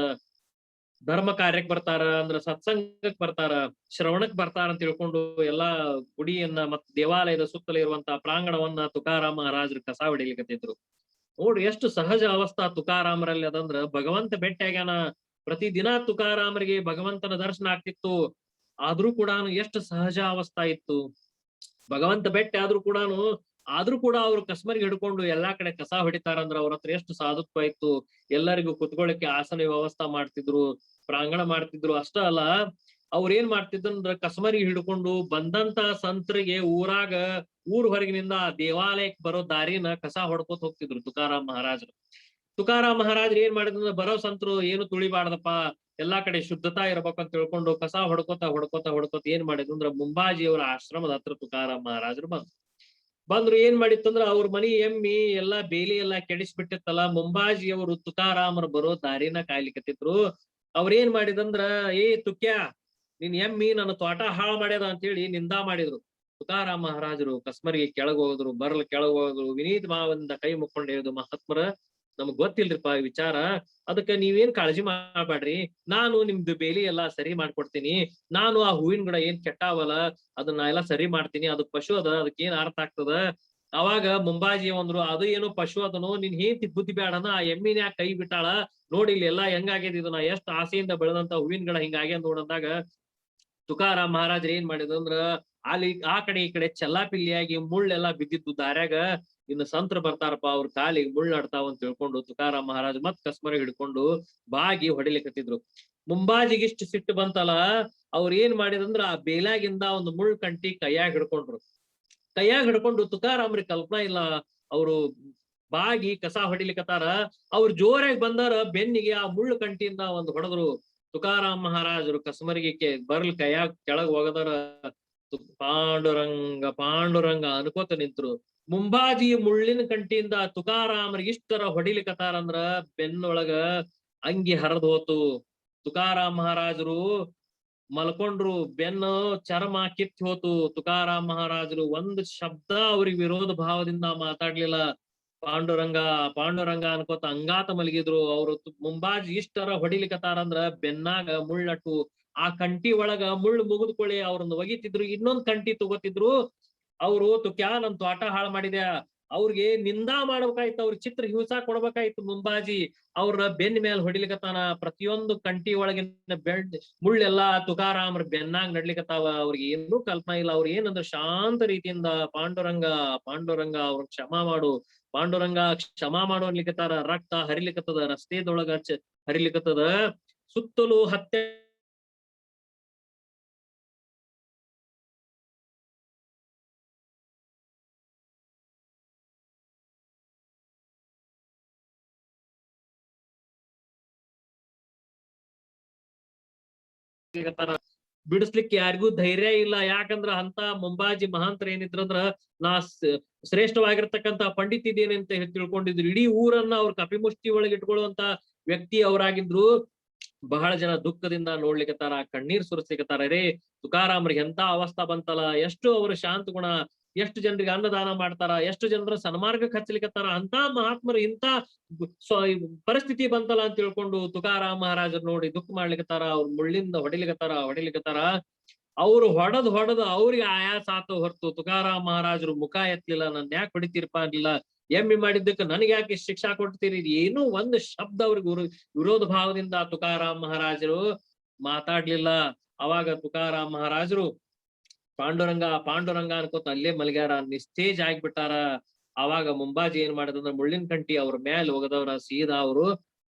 ಧರ್ಮ ಕಾರ್ಯಕ್ ಬರ್ತಾರ, ಅಂದ್ರ ಸತ್ಸಂಗಕ್ ಬರ್ತಾರ, ಶ್ರವಣಕ್ ಬರ್ತಾರ ಅಂತ ತಿಳ್ಕೊಂಡು ಎಲ್ಲಾ ಗುಡಿಯನ್ನ ಮತ್ ದೇವಾಲಯದ ಸುತ್ತಲೇ ಇರುವಂತಹ ಪ್ರಾಂಗಣವನ್ನ ತುಕಾರಾಮ್ ಮಹಾರಾಜ್ರು ಕಸ ಹೊಡಿಲಿಕತ್ತಿದ್ರು. ನೋಡ್ರಿ ಎಷ್ಟು ಸಹಜ ಅವಸ್ಥಾ ತುಕಾರಾಮರಲ್ಲಿ ಅದಂದ್ರ, ಭಗವಂತ ಭೇಟಿಯಾಗ್ಯಾನ. ಪ್ರತಿದಿನ ತುಕಾರಾಮರಿಗೆ ಭಗವಂತನ ದರ್ಶನ ಆಗ್ತಿತ್ತು. ಆದ್ರೂ ಕೂಡ ಎಷ್ಟು ಸಹಜ ಅವಸ್ಥಾ ಇತ್ತು. ಭಗವಂತ ಭೇಟಿ ಆದ್ರೂ ಕೂಡ ಅವ್ರು ಕಸ್ಮರಿಗೆ ಹಿಡ್ಕೊಂಡು ಎಲ್ಲಾ ಕಡೆ ಕಸ ಹೊಡಿತಾರಂದ್ರ ಅವ್ರ ಹತ್ರ ಎಷ್ಟು ಸಾಧುತ್ವ ಇತ್ತು. ಎಲ್ಲರಿಗೂ ಕುತ್ಕೊಳ್ಳಿಕ್ಕೆ ಆಸನ ವ್ಯವಸ್ಥಾ ಮಾಡ್ತಿದ್ರು, ಪ್ರಾಂಗಣ ಮಾಡ್ತಿದ್ರು. ಅಷ್ಟ ಅಲ್ಲ, ಅವ್ರ ಏನ್ ಮಾಡ್ತಿದ್ರಂದ್ರ, ಕಸ್ಮರಿಗೆ ಹಿಡ್ಕೊಂಡು ಬಂದಂತ ಸಂತರಿಗೆ ಊರ್ ಹೊರಗಿನಿಂದ ದೇವಾಲಯಕ್ಕೆ ಬರೋ ದಾರಿನ ಕಸ ಹೊಡ್ಕೋತ ಹೋಗ್ತಿದ್ರು ತುಕಾರಾಮ್ ಮಹಾರಾಜರು. ತುಕಾರಾಮ್ ಮಹಾರಾಜ್ರು ಏನ್ ಮಾಡಿದ್ರ, ಬರೋ ಸಂತರು ಏನು ತುಳಿಬಾರ್ದಪ್ಪ, ಎಲ್ಲಾ ಕಡೆ ಶುದ್ಧತಾ ಇರ್ಬೇಕಂತ ತಿಳ್ಕೊಂಡು ಕಸ ಹೊಡ್ಕೋತ ಏನ್ ಮಾಡಿದ್ರು ಅಂದ್ರ, ಮುಂಬಾಜಿಯವರ ಆಶ್ರಮದ ಹತ್ರ ತುಕಾರಾಮ್ ಮಹಾರಾಜರು ಬಂದ್ರು. ಏನ್ ಮಾಡಿತ್ತಂದ್ರ, ಅವ್ರ ಮನಿ ಎಮ್ಮಿ ಎಲ್ಲಾ ಬೇಲಿ ಎಲ್ಲಾ ಕೆಡಿಸ್ಬಿಟ್ಟಿತ್ತಲ್ಲ. ಮುಂಬಾಜಿಯವರು ತುಕಾರಾಮರು ಬರೋ ದಾರಿನ ಕಾಯ್ಲಿಕತ್ತಿದ್ರು. ಅವ್ರ ಏನ್ ಮಾಡಿದಂದ್ರ, ಏ ತುಕ್ಯ, ನಿನ್ ಎಮ್ಮಿ ನನ್ನ ತೋಟ ಹಾಳು ಮಾಡ್ಯದ ಅಂತೇಳಿ ನಿಂದಾ ಮಾಡಿದ್ರು. ತುಕಾರಾಮ್ ಮಹಾರಾಜರು ಕಸ್ಮರಿಗೆ ಕೆಳಗ್ ಹೋದ್ರು, ಕೆಳಗ್ ಹೋದ್ರು. ವಿನೀತ ಭಾವದಿಂದ ಕೈ ಮುಕ್ಕೊಂಡು ಹೇಳಿದ್ರು, ಮಹಾತ್ಮರ, ನಮಗ್ ಗೊತ್ತಿಲ್ರಿಪಾ ಈ ವಿಚಾರ, ಅದಕ್ಕ ನೀವೇನ್ ಕಾಳಜಿ ಮಾಡ್ಬೇಡ್ರಿ, ನಾನು ನಿಮ್ದು ಬೇಲಿ ಎಲ್ಲಾ ಸರಿ ಮಾಡ್ಕೊಡ್ತೀನಿ. ನಾನು ಆ ಹೂವಿನ ಗಿಡ ಏನ್ ಕೆಟ್ಟಾವಲ್ಲ ಅದನ್ನ ಎಲ್ಲಾ ಸರಿ ಮಾಡ್ತೀನಿ. ಅದು ಪಶು ಅದ, ಅದಕ್ಕೆ ಏನ್ ಅರ್ಥ ಆಗ್ತದ, ಅವಾಗ ಮುಂಬಾಜಿ ಅಂದ್ರು ಅದು ಏನೋ ಪಶು ಅದನು ನಿನ್ ಹೇಂತಿ ಬುದ್ಧಿ ಬೇಡನ ಆ ಎಮ್ಮಿನ ಯಾಕೆ ಕೈ ಬಿಟ್ಟಾಳ ನೋಡಿ ಇಲ್ಲಿ ಎಲ್ಲಾ ಹೆಂಗಾಗ್ಯದ ಇದನ್ನ ಎಷ್ಟು ಆಸೆಯಿಂದ ಬೆಳೆದಂತ ಹೂವಿನ ಗಿಡ ಹಿಂಗಾಗ್ಯದ ನೋಡಂದಾಗ ತುಕಾರಾಮ್ ಮಹಾರಾಜರು ಏನ್ ಮಾಡಿದ್ರು ಅಂದ್ರ ಅಲ್ಲಿ ಆ ಕಡೆ ಈ ಕಡೆ ಚೆಲ್ಲಾಪಿಲ್ಲಿಯಾಗಿ ಮುಳ್ಳೆಲ್ಲಾ ಬಿದ್ದಿದ್ದು ದಾರ್ಯಾಗ ಇನ್ನು ಸಂತ್ರ ಬರ್ತಾರಪ್ಪ ಅವ್ರ ಕಾಲಿಗೆ ಮುಳ್ಳು ಆಡ್ತಾವ ಅಂತ ತಿಳ್ಕೊಂಡು ತುಕಾರಾಮ್ ಮಹಾರಾಜ್ ಮತ್ ಕಸ್ಮರಿ ಹಿಡ್ಕೊಂಡು ಬಾಗಿ ಹೊಡಿಲಿಕತ್ತಿದ್ರು. ಮುಂಬಾಜಿಗೆ ಇಷ್ಟು ಸಿಟ್ಟು ಬಂತಲ್ಲ ಅವ್ರ ಏನ್ ಮಾಡಿದಂದ್ರ ಆ ಬೇಲಾಗಿಂದ ಒಂದು ಮುಳ್ಳು ಕಂಟಿ ಕೈಯಾಗ ಹಿಡ್ಕೊಂಡ್ರು. ಕೈಯಾಗ ಹಿಡ್ಕೊಂಡು ತುಕಾರಾಮ್ರಿಗೆ ಕಲ್ಪನಾ ಇಲ್ಲ ಅವರು ಬಾಗಿ ಕಸ ಹೊಡಿಲಿಕತ್ತಾರ. ಅವ್ರು ಜೋರಾಗಿ ಬಂದಾರ ಬೆನ್ನಿಗೆ ಆ ಮುಳ್ಳು ಕಂಟಿಯಿಂದ ಒಂದು ಹೊಡೆದ್ರು. ತುಕಾರಾಮ್ ಮಹಾರಾಜರು ಕಸ್ಮರಿಗೆ ಬರ್ಲ್ ಕೈಯಾಗ ಕೆಳಗ್ ಒಗದಾರ. ಪಾಂಡುರಂಗ ಪಾಂಡುರಂಗ ಅನ್ಕೋತ ನಿಂತ್ರು. ಮುಂಬಾಜಿ ಮುಳ್ಳಿನ ಕಂಟಿಯಿಂದ ತುಕಾರಾಮ್ರಿಗೆ ಇಷ್ಟರ ಹೊಡಿಲಿಕತ್ತಾರಂದ್ರ ಬೆನ್ನೊಳಗ ಅಂಗಿ ಹರಿದು ಹೋತು. ತುಕಾರಾಮ್ ಮಹಾರಾಜರು ಮಲ್ಕೊಂಡ್ರು, ಬೆನ್ನು ಚರ್ಮ ಕಿತ್ ಹೋತು. ತುಕಾರಾಮ್ ಮಹಾರಾಜರು ಒಂದ್ ಶಬ್ದ ಅವ್ರಿಗೆ ವಿರೋಧ ಭಾವದಿಂದ ಮಾತಾಡ್ಲಿಲ್ಲ. ಪಾಂಡುರಂಗ ಪಾಂಡುರಂಗ ಅನ್ಕೋತ ಅಂಗಾತ ಮಲಗಿದ್ರು. ಅವ್ರು ಮುಂಬಾಜಿ ಇಷ್ಟರ ಹೊಡಿಲಿಕತ್ತಾರಂದ್ರ ಬೆನ್ನಾಗ ಮುಳ್ಳಟ್ಟು. ಆ ಕಂಟಿ ಒಳಗ ಮುಳ್ಳು ಮುಗಿದ್ಕೊಳ್ಳಿ ಅವ್ರನ್ನ ಒಗಿತಿದ್ರು, ಇನ್ನೊಂದ್ ಕಂಟಿ ತಗೋತಿದ್ರು. ಅವ್ರು ತುಕ್ಯಾ ನನ್ ತೋಟ ಹಾಳು ಮಾಡಿದ್ಯಾ, ಅವ್ರಿಗೆ ನಿಂದಾ ಮಾಡ್ಬೇಕಾಯ್ತು, ಅವ್ರ ಚಿತ್ರ ಹಿಂಸಾ ಕೊಡ್ಬೇಕಾಯ್ತು ಮುಂಬಾಜಿ. ಅವ್ರ ಬೆನ್ ಮೇಲೆ ಹೊಡಿಲಿಕತ್ತಾನ. ಪ್ರತಿಯೊಂದು ಕಂಟಿ ಒಳಗಿನ ಮುಳ್ಳೆಲ್ಲಾ ತುಕಾರಾಮ್ರ ಬೆನ್ನಾಗ ನಡ್ಲಿಕತ್ತಾವ. ಅವ್ರಿಗೆ ಏನೂ ಕಲ್ಪನಾ ಇಲ್ಲ. ಅವ್ರ ಏನಂದ್ರ ಶಾಂತ ರೀತಿಯಿಂದ ಪಾಂಡುರಂಗ ಪಾಂಡುರಂಗ ಅವ್ರ ಕ್ಷಮಾ ಮಾಡು, ಪಾಂಡುರಂಗ ಕ್ಷಮಾ ಮಾಡು ಅನ್ಲಿಕತ್ತಾರ. ರಕ್ತ ಹರಿಲಿಕತ್ತದ, ರಸ್ತೆದೊಳಗ ಹರಿಲಿಕತ್ತದ. ಸುತ್ತಲೂ ಹತ್ತೆ ಬಿಡಿಸ್ಲಿಕ್ಕೆ ಯಾರಿಗೂ ಧೈರ್ಯ ಇಲ್ಲ. ಯಾಕಂದ್ರ ಅಂತ ಮುಂಬಾಜಿ ಮಹಾಂತರ ಏನಿದ್ರಂದ್ರ ನಾ ಶ್ರೇಷ್ಠವಾಗಿರ್ತಕ್ಕಂತ ಪಂಡಿತ್ ಇದೇನೆ ಅಂತ ತಿಳ್ಕೊಂಡಿದ್ರು. ಇಡೀ ಊರನ್ನ ಅವ್ರ ಕಪಿಮುಷ್ಟಿ ಒಳಗೆ ಇಟ್ಕೊಳ್ಳುವಂತ ವ್ಯಕ್ತಿ ಅವರಾಗಿದ್ರು. ಬಹಳ ಜನ ದುಃಖದಿಂದ ನೋಡ್ಲಿಕತ್ತಾರ, ಕಣ್ಣೀರ್ ಸುರಿಸ್ಲಿಕತ್ತಾರ. ರೇ ತುಕಾರಾಮ್ರಿಗೆ ಎಂತ ಅವಸ್ಥಾ ಬಂತಲ್ಲ, ಎಷ್ಟು ಅವ್ರ ಶಾಂತ ಗುಣ, ಎಷ್ಟು ಜನರಿಗೆ ಅನ್ನದಾನ ಮಾಡ್ತಾರ, ಎಷ್ಟು ಜನರ ಸನ್ಮಾರ್ಗಕ್ಕೆ ಹಚ್ಚಲಿಕತ್ತಾರ. ಅಂತ ಮಹಾತ್ಮರು ಇಂತ ಪರಿಸ್ಥಿತಿ ಬಂತಲ್ಲ ಅಂತ ತಿಳ್ಕೊಂಡು ತುಕಾರಾಮ್ ಮಹಾರಾಜರು ನೋಡಿ ದುಃಖ ಮಾಡ್ಲಿಕತ್ತಾರ. ಅವ್ರ ಮುಳ್ಳಿಂದ ಹೊಡಿಲಿಕತ್ತಾರ. ಅವ್ರು ಹೊಡೆದು ಅವ್ರಿಗೆ ಆಯಾಸ ಆತು ಹೊರತು ತುಕಾರಾಮ್ ಮಹಾರಾಜರು ಮುಖ ಎತ್ತಲಿಲ್ಲ. ನನ್ ಯಾಕೆ ಹೊಡಿತೀರಪ್ಪ ಅನ್ಲಿಲ್ಲ. ಎಮ್ಮಿ ಮಾಡಿದ್ದಕ್ಕೆ ನನಗೆ ಯಾಕೆ ಶಿಕ್ಷಾ ಕೊಡ್ತೀರಿ, ಏನು ಒಂದು ಶಬ್ದ ಅವ್ರಿಗೆ ವಿರೋಧ ಭಾವದಿಂದ ತುಕಾರಾಮ್ ಮಹಾರಾಜರು ಮಾತಾಡ್ಲಿಲ್ಲ. ಅವಾಗ ತುಕಾರಾಮ್ ಮಹಾರಾಜರು ಪಾಂಡುರಂಗ ಪಾಂಡುರಂಗ ಅನ್ಕೋತ ಅಲ್ಲೇ ಮಲ್ಗ್ಯಾರ, ನಿಸ್ತೇಜ್ ಆಗ್ಬಿಟ್ಟಾರ. ಅವಾಗ ಮುಂಬಾಜಿ ಏನ್ ಮಾಡಿದಂದ್ರ ಮುಳ್ಳಿನ ಕಂಟಿ ಅವ್ರ ಮೇಲೆ ಹೋಗದವ್ರ ಸೀದಾ ಅವರು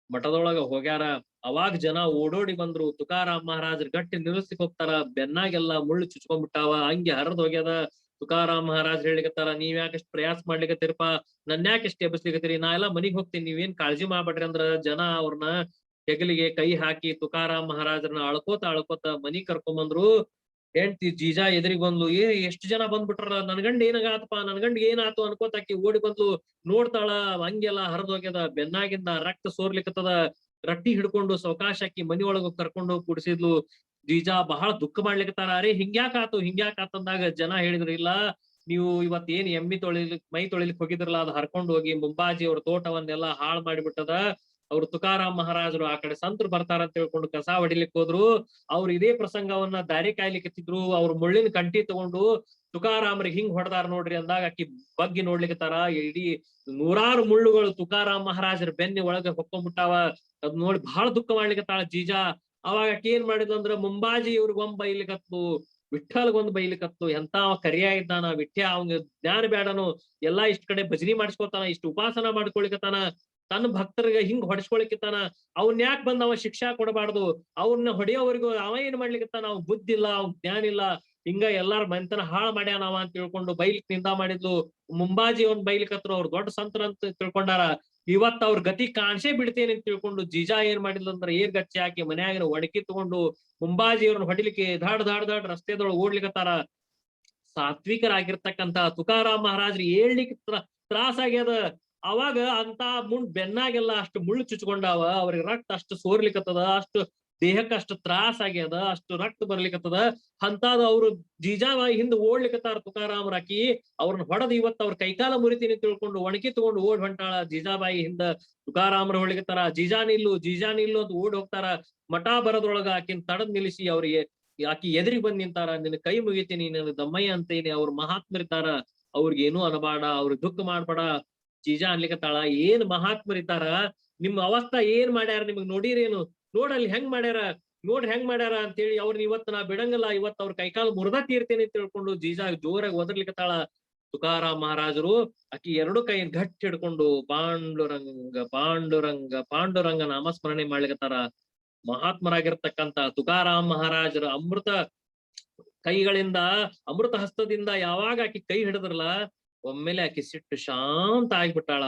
ಮಠದೊಳಗ ಹೋಗ್ಯಾರ. ಅವಾಗ ಜನ ಓಡೋಡಿ ಬಂದ್ರು. ತುಕಾರಾಮ್ ಮಹಾರಾಜರು ಗಟ್ಟಿ ನಿಲ್ಲಿಸ್ಲಿಕ್ ಹೋಗ್ತಾರ. ಬೆನ್ನಾಗೆಲ್ಲ ಮುಳ್ಳು ಚುಚ್ಕೊಂಡ್ಬಿಟ್ಟಾವ, ಹಂಗೆ ಹರಿದ್ ಹೋಗ್ಯದ. ತುಕಾರಾಮ್ ಮಹಾರಾಜ್ ಹೇಳಿಕತ್ತಾರ, ನೀವ್ ಯಾಕಷ್ಟು ಪ್ರಯಾಸ ಮಾಡ್ಲಿಕತ್ತೀರಪ್ಪ, ನನ್ ಯಾಕೆಷ್ಟು ಎಬ್ಬಿಸ್ಲಿಕತ್ತೀರಿ, ನಾ ಎಲ್ಲಾ ಮನಿಗ್ ಹೋಗ್ತೀನಿ, ನೀವೇನ್ ಕಾಳಜಿ ಮಾಡ್ಬೇಡ್ರಿ ಅಂದ್ರ ಜನ ಅವ್ರನ್ನ ಹೆಗಲಿಗೆ ಕೈ ಹಾಕಿ ತುಕಾರಾಮ್ ಮಹಾರಾಜರನ್ನ ಅಳ್ಕೋತ ಮನಿಗ್ ಕರ್ಕೊಂಬಂದ್ರು. ಹೆಂಡ್ತಿ ಜೀಜಾ ಎದುರಿಗೆ ಬಂದ್ಲು. ಎಷ್ಟು ಜನ ಬಂದ್ಬಿಟ್ರ, ನನ್ಗಂಡ್ ಏನಾಗತ್ತಪ್ಪ, ನನ್ಗಂಡ್ ಏನಾತು ಅನ್ಕೋತಾಕಿ ಓಡಿ ಬಂದ್ಲು. ನೋಡ್ತಾಳ, ಹಂಗೆಲ್ಲ ಹರಿದ್ ಹೋಗ್ಯದ, ಬೆನ್ನಾಗಿಂದ ರಕ್ತ ಸೋರ್ಲಿಕತ್ತದ. ರಟ್ಟಿ ಹಿಡ್ಕೊಂಡು ಸಾವಕಾಶ ಹಾಕಿ ಮನಿ ಒಳಗ ಕರ್ಕೊಂಡು ಕುಡಿಸಿದ್ಲು. ಜೀಜಾ ಬಹಳ ದುಃಖ ಮಾಡ್ಲಿಕತ್ತಾರ. ಅರೆ ಹಿಂಗ್ಯಾಕಾತಂದಾಗ ಜನ ಹೇಳಿದ್ರು, ಇಲ್ಲ ನೀವು ಇವತ್ ಏನ್ ಎಮ್ಮಿ ಮೈ ತೊಳಿಲಿಕ್ ಹೋಗಿದ್ರಲ್ಲ, ಅದು ಹರ್ಕೊಂಡ್ ಹೋಗಿ ಮುಂಬಾಜಿ ಅವ್ರ ತೋಟವನ್ನೆಲ್ಲಾ ಹಾಳು ಮಾಡಿಬಿಟ್ಟದ. ಅವ್ರು ತುಕಾರಾಮ್ ಮಹಾರಾಜರು ಆ ಕಡೆ ಸಂತರು ಬರ್ತಾರ ಅಂತ ಹೇಳ್ಕೊಂಡು ಕಸ ಹೊಡಿಲಿಕ್ ಹೋದ್ರು. ಅವ್ರು ಇದೇ ಪ್ರಸಂಗವನ್ನ ದಾರಿ ಕಾಯ್ಲಿಕತ್ತಿದ್ರು. ಅವ್ರು ಮುಳ್ಳಿನ ಕಂಟಿ ತಗೊಂಡು ತುಕಾರಾಮ್ರಿಗೆ ಹಿಂಗ್ ಹೊಡೆದಾರ ನೋಡ್ರಿ ಅಂದಾಗ ಆಕಿ ಬಗ್ಗಿ ನೋಡ್ಲಿಕತ್ತಾರ. ಇಡೀ ನೂರಾರು ಮುಳ್ಳುಗಳು ತುಕಾರಾಮ್ ಮಹಾರಾಜರ ಬೆನ್ನಿ ಒಳಗ ಹೊಕ್ಕೊಂಡ್ಬಿಟ್ಟಾವ. ಅದ್ ನೋಡಿ ಬಹಳ ದುಃಖ ಮಾಡ್ಲಿಕತ್ತಾಳ ಜೀಜಾ. ಅವಾಗ ಆಕಿ ಏನ್ ಮಾಡಿದ್ಲು ಅಂದ್ರ ಮುಂಬಾಜಿ ಇವ್ರಿಗೊಂದ್ ಬೈಲಿಕತ್ತು, ವಿಠ್ಠಲ್ಗೊಂದ್ ಬೈಲಿಕತ್ತು. ಎಂತ ಕರಿಯ ಇದ್ದಾನ ವಿಠ್ಯ, ಅವಂಗ ಜ್ಞಾನ ಬೇಡನು, ಎಲ್ಲಾ ಇಷ್ಟ್ ಕಡೆ ಭಜನಿ ಮಾಡಿಸ್ಕೊತಾನ, ಇಷ್ಟು ಉಪಾಸನ ಮಾಡ್ಕೊಳಿಕತ್ತಾನ, ತನ್ನ ಭಕ್ತರಿಗೆ ಹಿಂಗ್ ಹೊಡಿಸ್ಕೊಳಿಕತ್ತಾನ. ಅವ್ನ್ ಯಾಕೆ ಬಂದ್ ಅವ ಶಿಕ್ಷಾ ಕೊಡಬಾರ್ದು, ಅವ್ನ ಹೊಡೆಯೋವರೆಗೂ ಅವ ಏನ್ ಮಾಡ್ಲಿಕತ್ತಾನ, ಅವ್ ಬುದ್ಧಿ ಇಲ್ಲ, ಅವ್ ಜ್ಞಾನ ಇಲ್ಲ, ಹಿಂಗ ಎಲ್ಲಾರ ಮನೆತನ ಹಾಳು ಮಾಡ್ಯಾನವ ಅಂತ ತಿಳ್ಕೊಂಡು ಬೈಲಿಕ್ ನಿಂದ ಮಾಡಿದ್ಲು. ಮುಂಬಾಜಿ ಅವ್ನ್ ಬೈಲಿಕತ್ರು, ಅವ್ರು ದೊಡ್ಡ ಸಂತರ ಅಂತ ತಿಳ್ಕೊಂಡಾರ. ಇವತ್ ಅವ್ರ ಗತಿ ಕಾಣಿಸೇ ಬಿಡ್ತೇನೆ ಅಂತ ತಿಳ್ಕೊಂಡು ಜೀಜಾ ಏನ್ ಮಾಡಿದ್ಲು ಅಂದ್ರ ಏರ್ ಗಚ್ಚಿ ಹಾಕಿ ಮನ್ಯಾಗಿನ ಒಡಕಿ ತಗೊಂಡು ಮುಂಬಾಜಿ ಅವ್ರನ್ನ ಹೊಡಿಲಿಕ್ಕೆ ದಾಡ್ ರಸ್ತೆದೊಳಗೆ ಓಡ್ಲಿಕತ್ತಾರ. ಸಾತ್ವಿಕರಾಗಿರ್ತಕ್ಕಂತ ತುಕಾರಾಮ್ ಮಹಾರಾಜ್ರಿ ಹೇಳ್ಲಿಕ್ಕೆ ತ್ರಾಸ ಆಗ್ಯದ. ಅವಾಗ ಅಂತ ಬೆನ್ನಾಗೆಲ್ಲ ಅಷ್ಟು ಮುಳ್ಳು ಚುಚ್ಕೊಂಡಾವ, ಅವ್ರಿಗೆ ರಕ್ತ ಅಷ್ಟು ಸೋರ್ಲಿಕತ್ತದ, ಅಷ್ಟು ದೇಹಕ್ಕೆ ಅಷ್ಟು ತ್ರಾಸ ಆಗ್ಯದ, ಅಷ್ಟು ರಕ್ತ ಬರ್ಲಿಕತ್ತದ. ಅಂತಾದ ಅವ್ರು ಜೀಜಾವ ಹಿಂದ್ ಓಡ್ಲಿಕತ್ತಾರ ತುಕಾರಾಮ್ ಹಾಕಿ ಅವ್ರನ್ನ ಹೊಡೆದ್ ಇವತ್ ಅವ್ರ ಕೈಕಾಲ ಮುರಿತೀನಿ ತಿಳ್ಕೊಂಡು ಒಣಕಿ ತಗೊಂಡು ಓಡ್ ಹೊಂಟಾಳ ಜೀಜಾಬಾಯಿ ಹಿಂದ. ತುಕಾರಾಮ್ರ ಹೊಳಿಕತ್ತಾರ, ಜೀಜಾ ನಿಲ್ಲು ಅಂತ ಓಡ್ ಹೋಗ್ತಾರ. ಮಠ ಬರದ್ರೊಳಗ ಆಕಿನ್ ತಡದ್ ನಿಲ್ಲಿಸಿ ಅವ್ರಿಗೆ ಆಕಿ ಎದುರಿಗೆ ಬಂದ್ ನಿಂತಾರ. ನಿನ್ನ ಕೈ ಮುಗಿತೀನಿ, ನಿನ್ನ ದಮ್ಮಯ್ಯ ಅಂತೇನಿ, ಅವ್ರ ಮಹಾತ್ಮರಿದ್ದಾರ. ಅವ್ರಿಗೇನು ಅನಬೇಡ, ಅವ್ರಿಗೆ ದುಃಖ ಮಾಡ್ಬೇಡ. ಜೀಜಾ ಅನ್ಲಿಕತ್ತಾಳ, ಏನ್ ಮಹಾತ್ಮರಿದ್ದಾರ, ನಿಮ್ ಅವಸ್ಥಾ ಏನ್ ಮಾಡ್ಯಾರ ನಿಮಗ್ ನೋಡಿರೇನು, ನೋಡಲ್ಲಿ ಹೆಂಗ್ ಮಾಡ್ಯಾರ, ನೋಡ್ರಿ ಹೆಂಗ್ ಮಾಡ್ಯಾರ ಅಂತೇಳಿ ಅವ್ರನ್ನ ಇವತ್ತು ನಾ ಬಿಡಂಗಲ್ಲ, ಇವತ್ತು ಅವ್ರ ಕೈಕಾಲು ಮುರ್ದ ತೀರ್ತೇನೆ ಅಂತ ತಿಳ್ಕೊಂಡು ಜೀಜಾ ಜೋರಾಗಿ ಒದರ್ಲಿಕತ್ತಾಳ. ತುಕಾರಾಮ್ ಮಹಾರಾಜರು ಆಕಿ ಎರಡು ಕೈ ಗಟ್ಟಿ ಹಿಡ್ಕೊಂಡು ಪಾಂಡುರಂಗ ಪಾಂಡುರಂಗ ಪಾಂಡುರಂಗ ನಾಮಸ್ಮರಣೆ ಮಾಡ್ಲಿಕತ್ತಾರ. ಮಹಾತ್ಮರಾಗಿರ್ತಕ್ಕಂತ ತುಕಾರಾಮ್ ಮಹಾರಾಜರ ಅಮೃತ ಕೈಗಳಿಂದ, ಅಮೃತ ಹಸ್ತದಿಂದ ಯಾವಾಗ ಆಕಿ ಕೈ ಹಿಡಿದ್ರಲ್ಲ, ಒಮ್ಮೆಲೆ ಆಕಿ ಸಿಟ್ಟು ಶಾಂತ ಆಗ್ಬಿಟ್ಟಾಳ.